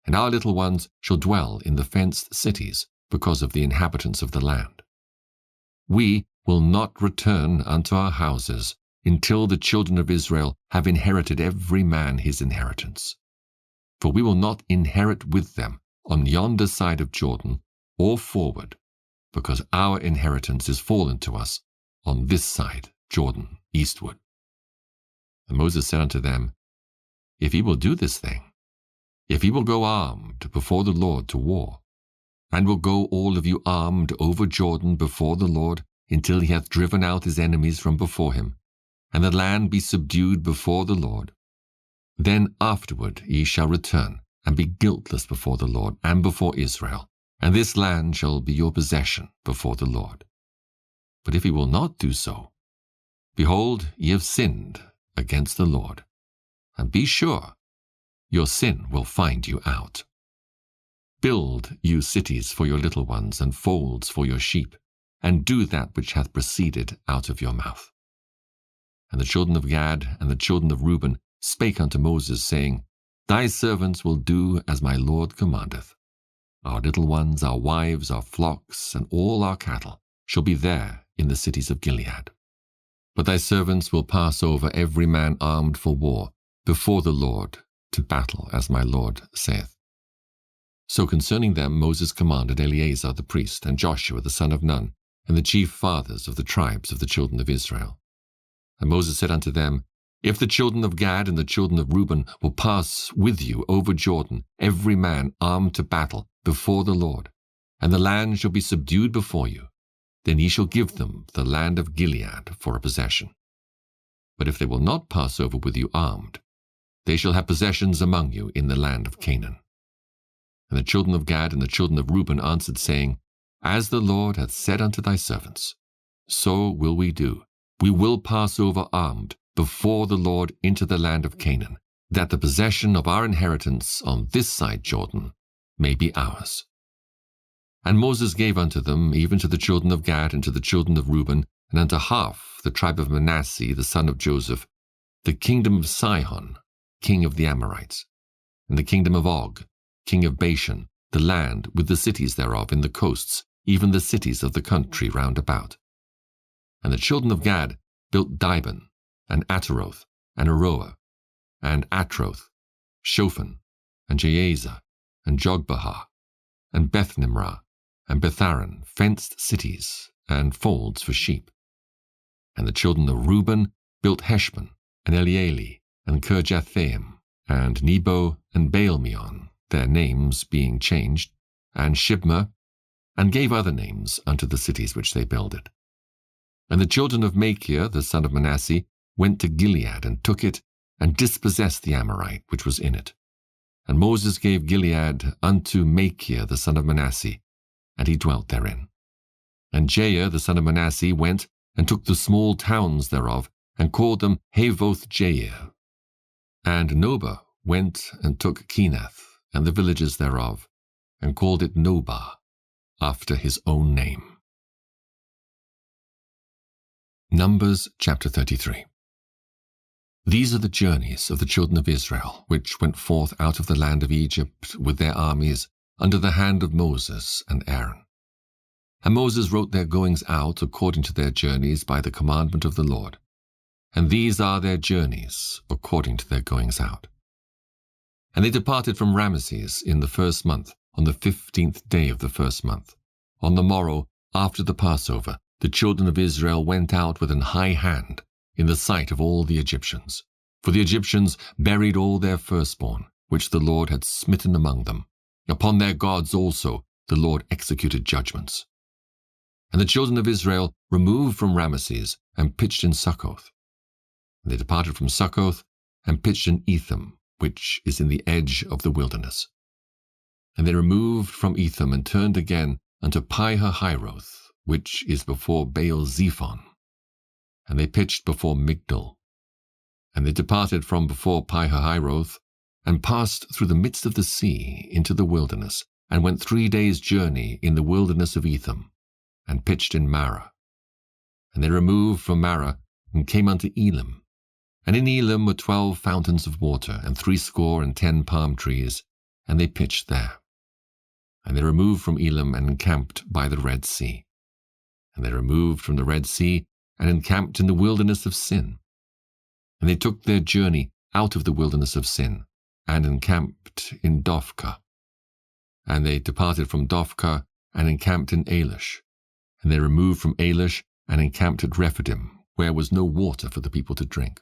And our little ones shall dwell in the fenced cities because of the inhabitants of the land. We will not return unto our houses until the children of Israel have inherited every man his inheritance. For we will not inherit with them on yonder side of Jordan or forward, because our inheritance is fallen to us on this side Jordan eastward. And Moses said unto them, If ye will do this thing, if ye will go armed before the Lord to war, and will go all of you armed over Jordan before the Lord until he hath driven out his enemies from before him, and the land be subdued before the Lord, then afterward ye shall return and be guiltless before the Lord and before Israel, and this land shall be your possession before the Lord. But if ye will not do so, behold, ye have sinned against the Lord, and be sure your sin will find you out. Build you cities for your little ones, and folds for your sheep, and do that which hath proceeded out of your mouth. And the children of Gad and the children of Reuben spake unto Moses, saying, Thy servants will do as my Lord commandeth. Our little ones, our wives, our flocks, and all our cattle shall be there in the cities of Gilead. But thy servants will pass over every man armed for war before the Lord to battle, as my Lord saith. So concerning them Moses commanded Eleazar the priest, and Joshua the son of Nun, and the chief fathers of the tribes of the children of Israel. And Moses said unto them, If the children of Gad and the children of Reuben will pass with you over Jordan, every man armed to battle before the Lord, and the land shall be subdued before you, then ye shall give them the land of Gilead for a possession. But if they will not pass over with you armed, they shall have possessions among you in the land of Canaan. And the children of Gad and the children of Reuben answered, saying, As the Lord hath said unto thy servants, so will we do. We will pass over armed before the Lord into the land of Canaan, that the possession of our inheritance on this side Jordan may be ours. And Moses gave unto them, even to the children of Gad and to the children of Reuben, and unto half the tribe of Manasseh the son of Joseph, the kingdom of Sihon, king of the Amorites, and the kingdom of Og, king of Bashan, the land with the cities thereof in the coasts, even the cities of the country round about. And the children of Gad built Dibon, and Ataroth, and Aroah, and Atroth, Shophan, and Jazer, and Jogbehah, and Bethnimrah, and Betharan, fenced cities, and folds for sheep. And the children of Reuben built Heshbon, and Elealeh, and Kirjathaim, and Nebo, and Baalmeon, their names being changed, and Shibmah, and gave other names unto the cities which they builded. And the children of Machir, the son of Manasseh, went to Gilead, and took it, and dispossessed the Amorite which was in it. And Moses gave Gilead unto Machir, the son of Manasseh, and he dwelt therein. And Jair, the son of Manasseh, went and took the small towns thereof, and called them Havoth Jair. And Nobah went and took Kenath, and the villages thereof, and called it Nobah, after his own name. Numbers chapter 33. These are the journeys of the children of Israel, which went forth out of the land of Egypt with their armies, under the hand of Moses and Aaron. And Moses wrote their goings out according to their journeys by the commandment of the Lord. And these are their journeys according to their goings out. And they departed from Ramesses in the 1st month, on the 15th day of the 1st month. On the morrow, after the Passover, the children of Israel went out with an high hand in the sight of all the Egyptians. For the Egyptians buried all their firstborn, which the Lord had smitten among them. Upon their gods also the Lord executed judgments. And the children of Israel removed from Ramesses and pitched in Succoth. And they departed from Succoth and pitched in Etham, which is in the edge of the wilderness. And they removed from Etham and turned again unto Pi-hahiroth, which is before Baal-zephon. And they pitched before Migdol. And they departed from before Pi-hahiroth, and passed through the midst of the sea into the wilderness, and went 3 days' journey in the wilderness of Etham, and pitched in Marah. And they removed from Marah, and came unto Elim. And in Elim were 12 fountains of water, and 70 palm trees, and they pitched there. And they removed from Elim, and encamped by the Red Sea. And they removed from the Red Sea, and encamped in the wilderness of Sin. And they took their journey out of the wilderness of Sin, and encamped in Dophkah. And they departed from Dophkah, and encamped in Elish. And they removed from Elish, and encamped at Rephidim, where was no water for the people to drink.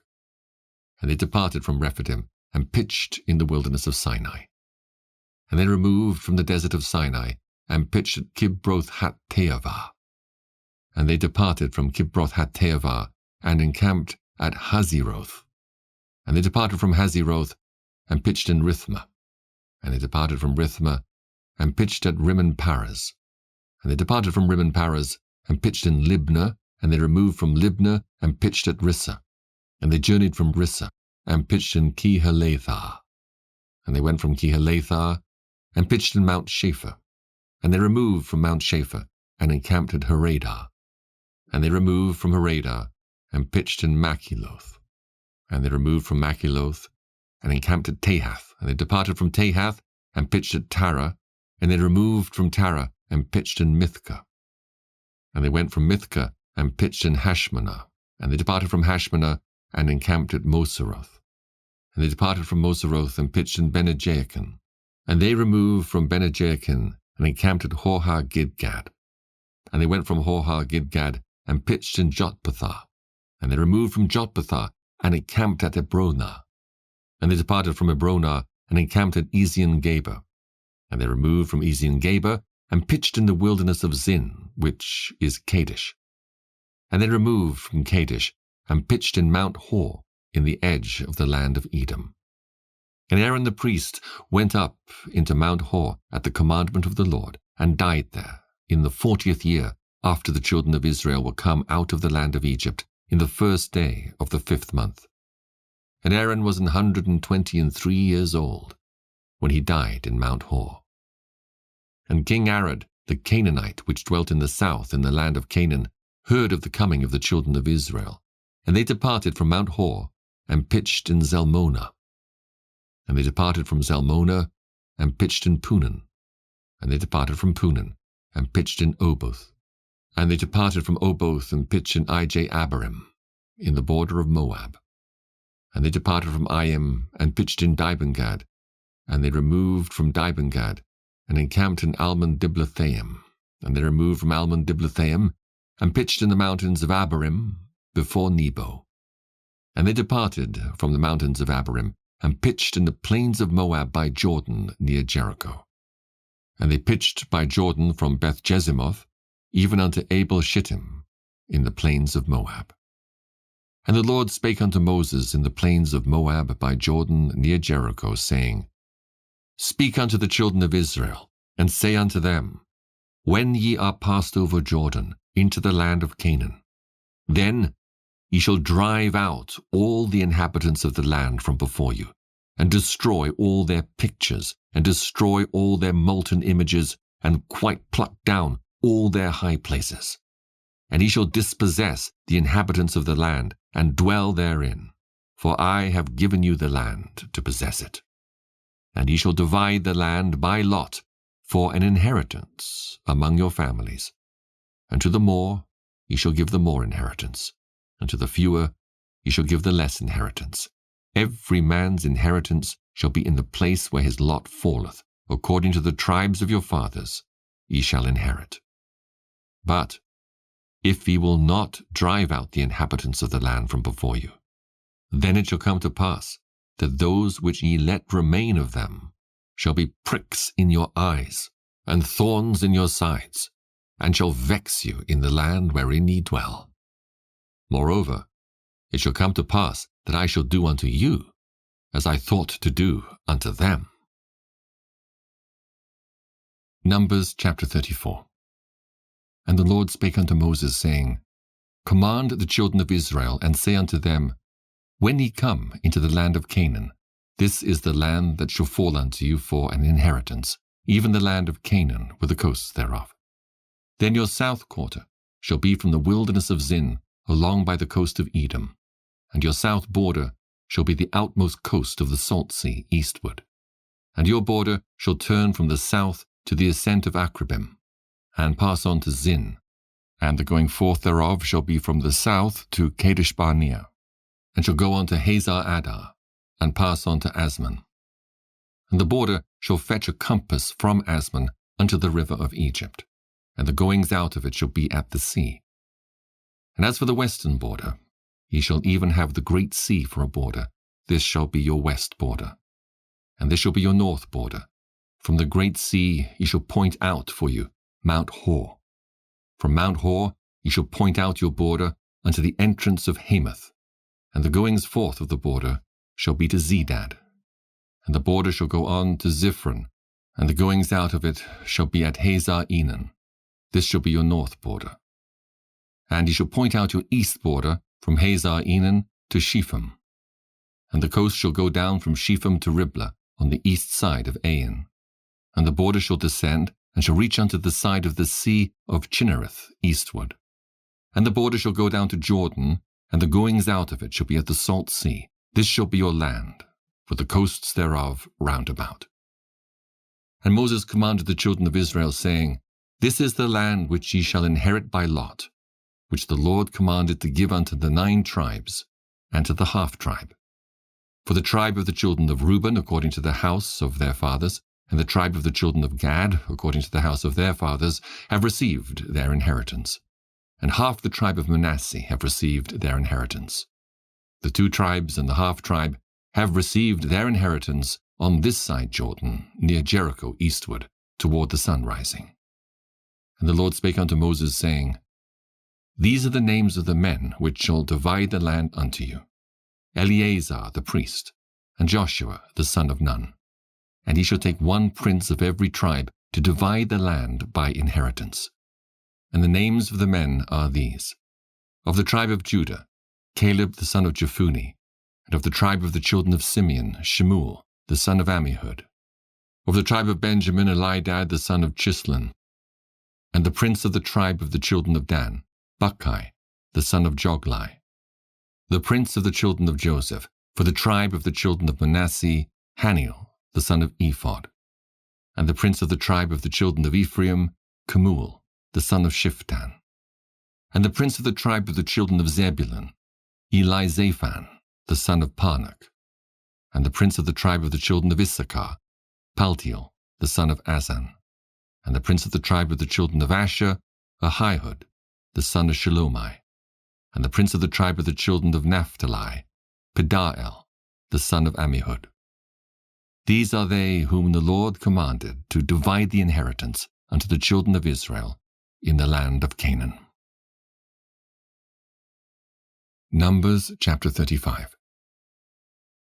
And they departed from Rephidim, and pitched in the wilderness of Sinai. And they removed from the desert of Sinai, and pitched at Kibroth-hattaavah. And they departed from Kibroth-hattaavah, and encamped at Hazeroth. And they departed from Hazeroth, and pitched in Rithmah. And they departed from Rithmah, and pitched at Rimmon-Paras. And they departed from Rimmon-Paras, and pitched in Libnah. And they removed from Libnah, and pitched at Rissah. And they journeyed from Rissah, and pitched in Kehelathah. And they went from Kehelathah, and pitched in Mount Shapher. And they removed from Mount Shapher, and encamped at Haradah. And they removed from Haradah, and pitched in Machiloth. And they removed from Machiloth, and encamped at Tahath. And they departed from Tahath, and pitched at Tarah. And they removed from Tarah, and pitched in Mithkah. And they went from Mithkah, and pitched in Hashmanah. And they departed from Hashmanah, and encamped at Moseroth. And they departed from Moseroth, and pitched in Bene-Jaacin. And they removed from Bene-Jaacin, and encamped at Horhah-Gidgad. And they went from Horhah-Gidgad, and pitched in Jotbathah. And they removed from Jotbathah, and encamped at Ebronah. And they departed from Ebronah, and encamped at Ezion-Geber. And they removed from Ezion-Geber, and pitched in the wilderness of Zin, which is Kadesh. And they removed from Kadesh, and pitched in Mount Hor, in the edge of the land of Edom. And Aaron the priest went up into Mount Hor at the commandment of the Lord, and died there, in the 40th year after the children of Israel were come out of the land of Egypt, in the 1st day of the 5th month. And Aaron was 123 years old, when he died in Mount Hor. And King Arad, the Canaanite, which dwelt in the south in the land of Canaan, heard of the coming of the children of Israel. And they departed from Mount Hor, and pitched in Zalmonah. And they departed from Zalmonah, and pitched in Punan. And they departed from Punan, and pitched in Oboth. And they departed from Oboth, and pitched in Ijah-abarim, in the border of Moab. And they departed from Iim, and pitched in Dibengad. And they removed from Dibengad, and encamped in Almon-Diblathaim. And they removed from Almon-Diblathaim, and pitched in the mountains of Abarim, before Nebo. And they departed from the mountains of Abarim, and pitched in the plains of Moab by Jordan, near Jericho. And they pitched by Jordan from Beth-Jesimoth, even unto Abel-Shittim, in the plains of Moab. And the Lord spake unto Moses in the plains of Moab by Jordan, near Jericho, saying, Speak unto the children of Israel, and say unto them, When ye are passed over Jordan, into the land of Canaan, then ye shall drive out all the inhabitants of the land from before you, and destroy all their pictures, and destroy all their molten images, and quite pluck down all their high places. And ye shall dispossess the inhabitants of the land, and dwell therein, for I have given you the land to possess it. And ye shall divide the land by lot for an inheritance among your families. And to the more ye shall give the more inheritance, and to the fewer ye shall give the less inheritance. Every man's inheritance shall be in the place where his lot falleth, according to the tribes of your fathers ye shall inherit. But if ye will not drive out the inhabitants of the land from before you, Then it shall come to pass that those which ye let remain of them shall be pricks in your eyes, and thorns in your sides, and shall vex you in the land wherein ye dwell. Moreover, it shall come to pass that I shall do unto you as I thought to do unto them. Numbers chapter 34. And the Lord spake unto Moses, saying, Command the children of Israel, and say unto them, When ye come into the land of Canaan, this is the land that shall fall unto you for an inheritance, even the land of Canaan with the coasts thereof. Then your south quarter shall be from the wilderness of Zin along by the coast of Edom, and your south border shall be the outmost coast of the salt sea eastward. And your border shall turn from the south to the ascent of Akrabim, and pass on to Zin, and the going forth thereof shall be from the south to Kadesh-barnea, and shall go on to Hazar-adar, and pass on to Asmon. And the border shall fetch a compass from Asmon unto the river of Egypt, and the goings out of it shall be at the sea. And as for the western border, ye shall even have the great sea for a border. This shall be your west border. And this shall be your north border. From the great sea ye shall point out for you Mount Hor. From Mount Hor ye shall point out your border unto the entrance of Hamath, and the goings forth of the border shall be to Zedad. And the border shall go on to Ziphron, and the goings out of it shall be at Hazar-enan. This shall be your north border. And ye shall point out your east border from Hazar-enan to Shepham. And the coast shall go down from Shepham to Riblah on the east side of Ain. And the border shall descend, and shall reach unto the side of the sea of Chinnereth eastward. And the border shall go down to Jordan, and the goings out of it shall be at the salt sea. This shall be your land, for the coasts thereof round about. And Moses commanded the children of Israel, saying, This is the land which ye shall inherit by lot, which the Lord commanded to give unto the 9 tribes, and to the half-tribe. For the tribe of the children of Reuben, according to the house of their fathers, and the tribe of the children of Gad, according to the house of their fathers, have received their inheritance. And half the tribe of Manasseh have received their inheritance. The 2 tribes and the half-tribe have received their inheritance on this side Jordan, near Jericho eastward, toward the sun rising. And the Lord spake unto Moses, saying, These are the names of the men which shall divide the land unto you: Eleazar the priest, and Joshua the son of Nun. And he shall take 1 prince of every tribe to divide the land by inheritance. And the names of the men are these: of the tribe of Judah, Caleb the son of Jephunneh; and of the tribe of the children of Simeon, Shemuel the son of Ammihud; of the tribe of Benjamin, Elidad the son of Chislon; and the prince of the tribe of the children of Dan, Bukki the son of Joglai; the prince of the children of Joseph, for the tribe of the children of Manasseh, Haniel the son of Ephod; and the prince of the tribe of the children of Ephraim, Kemuel the son of Shiftan; and the prince of the tribe of the children of Zebulun, Elizaphan the son of Parnak; and the prince of the tribe of the children of Issachar, Paltiel the son of Azan; and the prince of the tribe of the children of Asher, Ahihud the son of Shelomai; and the prince of the tribe of the children of Naphtali, Pedael the son of Ammihud. These are they whom the Lord commanded to divide the inheritance unto the children of Israel in the land of Canaan. Numbers chapter 35.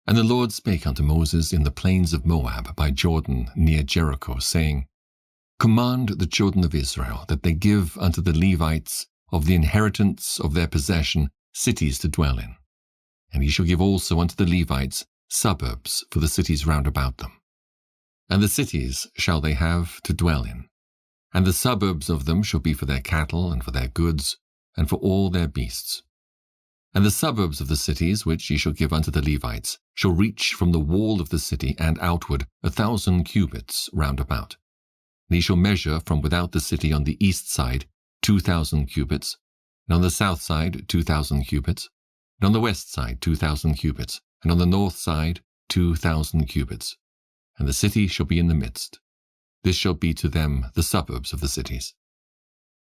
And the Lord spake unto Moses in the plains of Moab by Jordan near Jericho, saying, Command the children of Israel that they give unto the Levites of the inheritance of their possession cities to dwell in. And ye shall give also unto the Levites suburbs for the cities round about them. And the cities shall they have to dwell in, and the suburbs of them shall be for their cattle and for their goods and for all their beasts. And the suburbs of the cities which ye shall give unto the Levites shall reach from the wall of the city and outward 1,000 cubits round about. And ye shall measure from without the city on the east side 2,000 cubits, and on the south side 2,000 cubits, and on the west side 2,000 cubits, and on the north side 2,000 cubits. And the city shall be in the midst. This shall be to them the suburbs of the cities.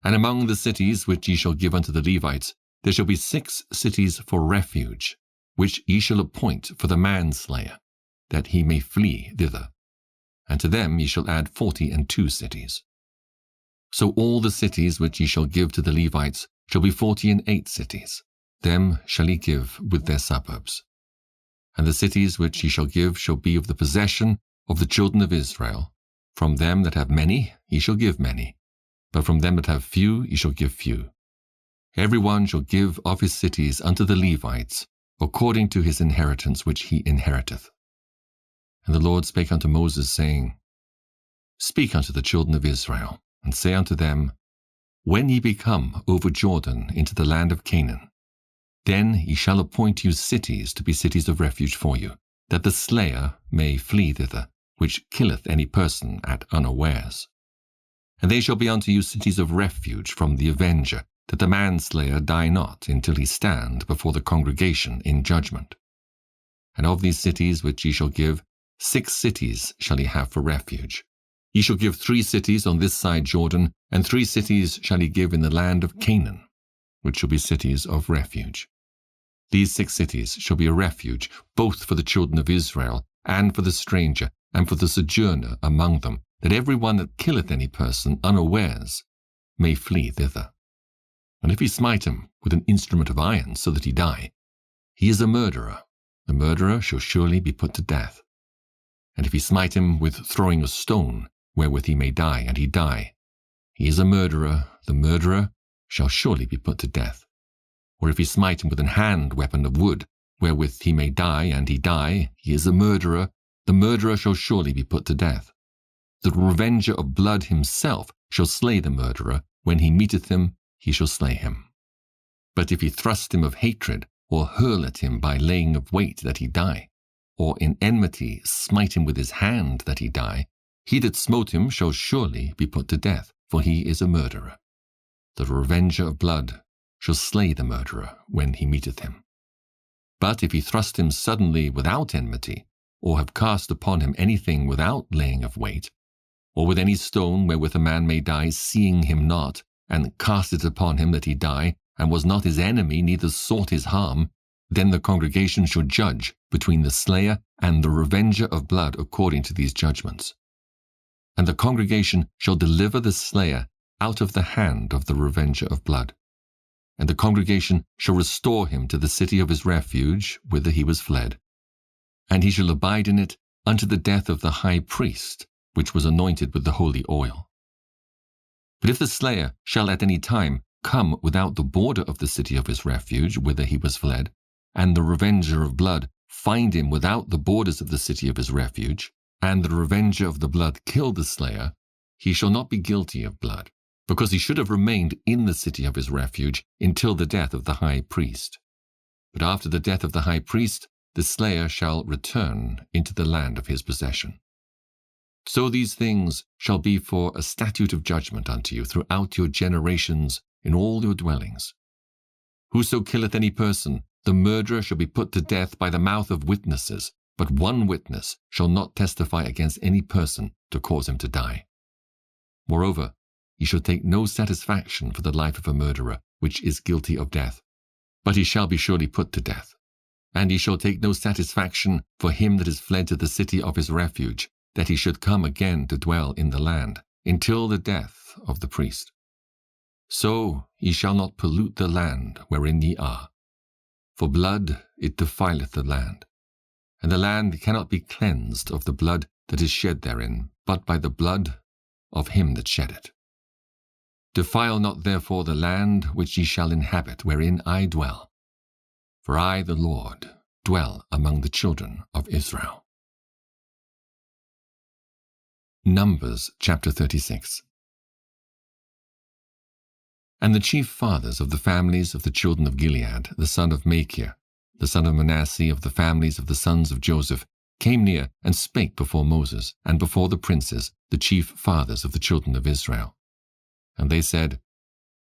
And among the cities which ye shall give unto the Levites, there shall be 6 cities for refuge, which ye shall appoint for the manslayer, that he may flee thither. And to them ye shall add 42 cities. So all the cities which ye shall give to the Levites shall be 48 cities. Them shall ye give with their suburbs. And the cities which ye shall give shall be of the possession of the children of Israel. From them that have many ye shall give many, but from them that have few ye shall give few. Every one shall give of his cities unto the Levites, according to his inheritance which he inheriteth. And the Lord spake unto Moses, saying, Speak unto the children of Israel, and say unto them, When ye be come over Jordan into the land of Canaan, then ye shall appoint you cities to be cities of refuge for you, that the slayer may flee thither, which killeth any person at unawares. And they shall be unto you cities of refuge from the avenger, that the manslayer die not until he stand before the congregation in judgment. And of these cities which ye shall give, 6 cities shall ye have for refuge. Ye shall give 3 cities on this side Jordan, and 3 cities shall ye give in the land of Canaan, which shall be cities of refuge. These 6 cities shall be a refuge, both for the children of Israel, and for the stranger, and for the sojourner among them, that every one that killeth any person unawares may flee thither. And if he smite him with an instrument of iron so that he die, he is a murderer. The murderer shall surely be put to death. And if he smite him with throwing a stone, wherewith he may die, and he die, he is a murderer. The murderer shall surely be put to death. Or if he smite him with an hand weapon of wood, wherewith he may die, and he die, he is a murderer. The murderer shall surely be put to death. The revenger of blood himself shall slay the murderer. When he meeteth him, he shall slay him. But if he thrust him of hatred, or hurl at him by laying of weight that he die, or in enmity smite him with his hand that he die, he that smote him shall surely be put to death, for he is a murderer. The revenger of blood shall slay the murderer when he meeteth him. But if he thrust him suddenly without enmity, or have cast upon him anything without laying of weight, or with any stone wherewith a man may die, seeing him not, and cast it upon him that he die, and was not his enemy, neither sought his harm, then the congregation shall judge between the slayer and the revenger of blood according to these judgments. And the congregation shall deliver the slayer out of the hand of the revenger of blood. And the congregation shall restore him to the city of his refuge, whither he was fled. And he shall abide in it unto the death of the high priest, which was anointed with the holy oil. But if the slayer shall at any time come without the border of the city of his refuge, whither he was fled, and the revenger of blood find him without the borders of the city of his refuge, and the revenger of the blood kill the slayer, he shall not be guilty of blood, because he should have remained in the city of his refuge until the death of the high priest. But after the death of the high priest, the slayer shall return into the land of his possession. So these things shall be for a statute of judgment unto you throughout your generations in all your dwellings. Whoso killeth any person, the murderer shall be put to death by the mouth of witnesses, but one witness shall not testify against any person to cause him to die. Moreover, ye shall take no satisfaction for the life of a murderer, which is guilty of death, but he shall be surely put to death. And ye shall take no satisfaction for him that is fled to the city of his refuge, that he should come again to dwell in the land, until the death of the priest. So ye shall not pollute the land wherein ye are. For blood it defileth the land, and the land cannot be cleansed of the blood that is shed therein, but by the blood of him that shed it. Defile not therefore the land which ye shall inhabit, wherein I dwell. For I, the Lord, dwell among the children of Israel. Numbers chapter 36. And the chief fathers of the families of the children of Gilead, the son of Machir, the son of Manasseh, of the families of the sons of Joseph, came near and spake before Moses, and before the princes, the chief fathers of the children of Israel. And they said,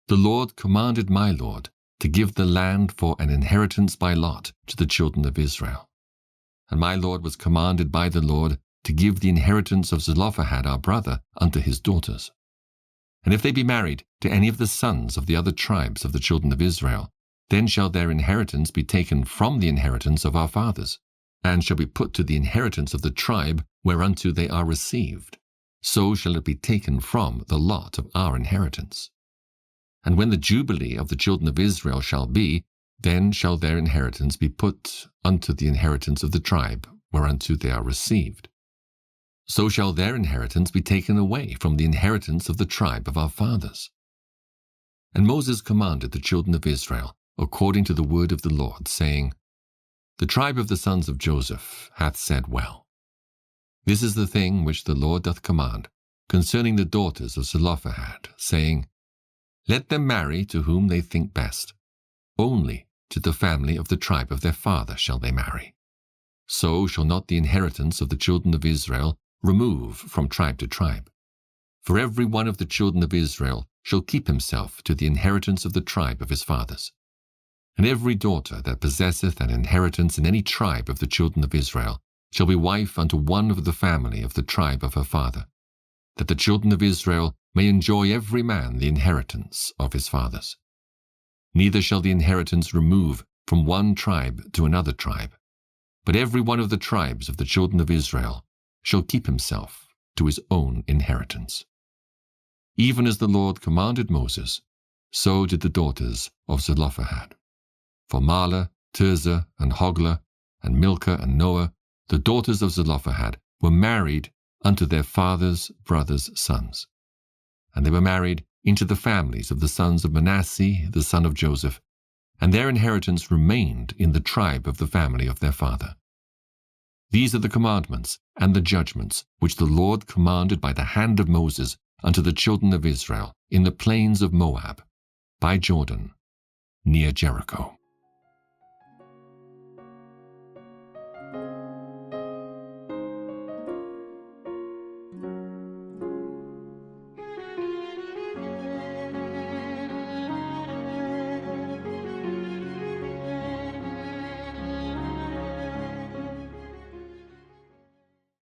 The Lord commanded my Lord to give the land for an inheritance by lot to the children of Israel. And my Lord was commanded by the Lord to give the inheritance of Zelophehad our brother unto his daughters. And if they be married to any of the sons of the other tribes of the children of Israel, Then shall their inheritance be taken from the inheritance of our fathers, and shall be put to the inheritance of the tribe whereunto they are received. So shall it be taken from the lot of our inheritance. And when the jubilee of the children of Israel shall be, then shall their inheritance be put unto the inheritance of the tribe whereunto they are received. So shall their inheritance be taken away from the inheritance of the tribe of our fathers. And Moses commanded the children of Israel, according to the word of the Lord, saying, The tribe of the sons of Joseph hath said well. This is the thing which the Lord doth command concerning the daughters of Zelophehad, saying, Let them marry to whom they think best. Only to the family of the tribe of their father shall they marry. So shall not the inheritance of the children of Israel remove from tribe to tribe. For every one of the children of Israel shall keep himself to the inheritance of the tribe of his fathers. And every daughter that possesseth an inheritance in any tribe of the children of Israel shall be wife unto one of the family of the tribe of her father, that the children of Israel may enjoy every man the inheritance of his fathers. Neither shall the inheritance remove from one tribe to another tribe, but every one of the tribes of the children of Israel shall keep himself to his own inheritance. Even as the Lord commanded Moses, so did the daughters of Zelophehad. For Mahlah, Tirzah, and Hoglah, and Milcah, and Noah, the daughters of Zelophehad, were married unto their father's brothers' sons. And they were married into the families of the sons of Manasseh, the son of Joseph, and their inheritance remained in the tribe of the family of their father. These are the commandments and the judgments which the Lord commanded by the hand of Moses unto the children of Israel in the plains of Moab, by Jordan, near Jericho.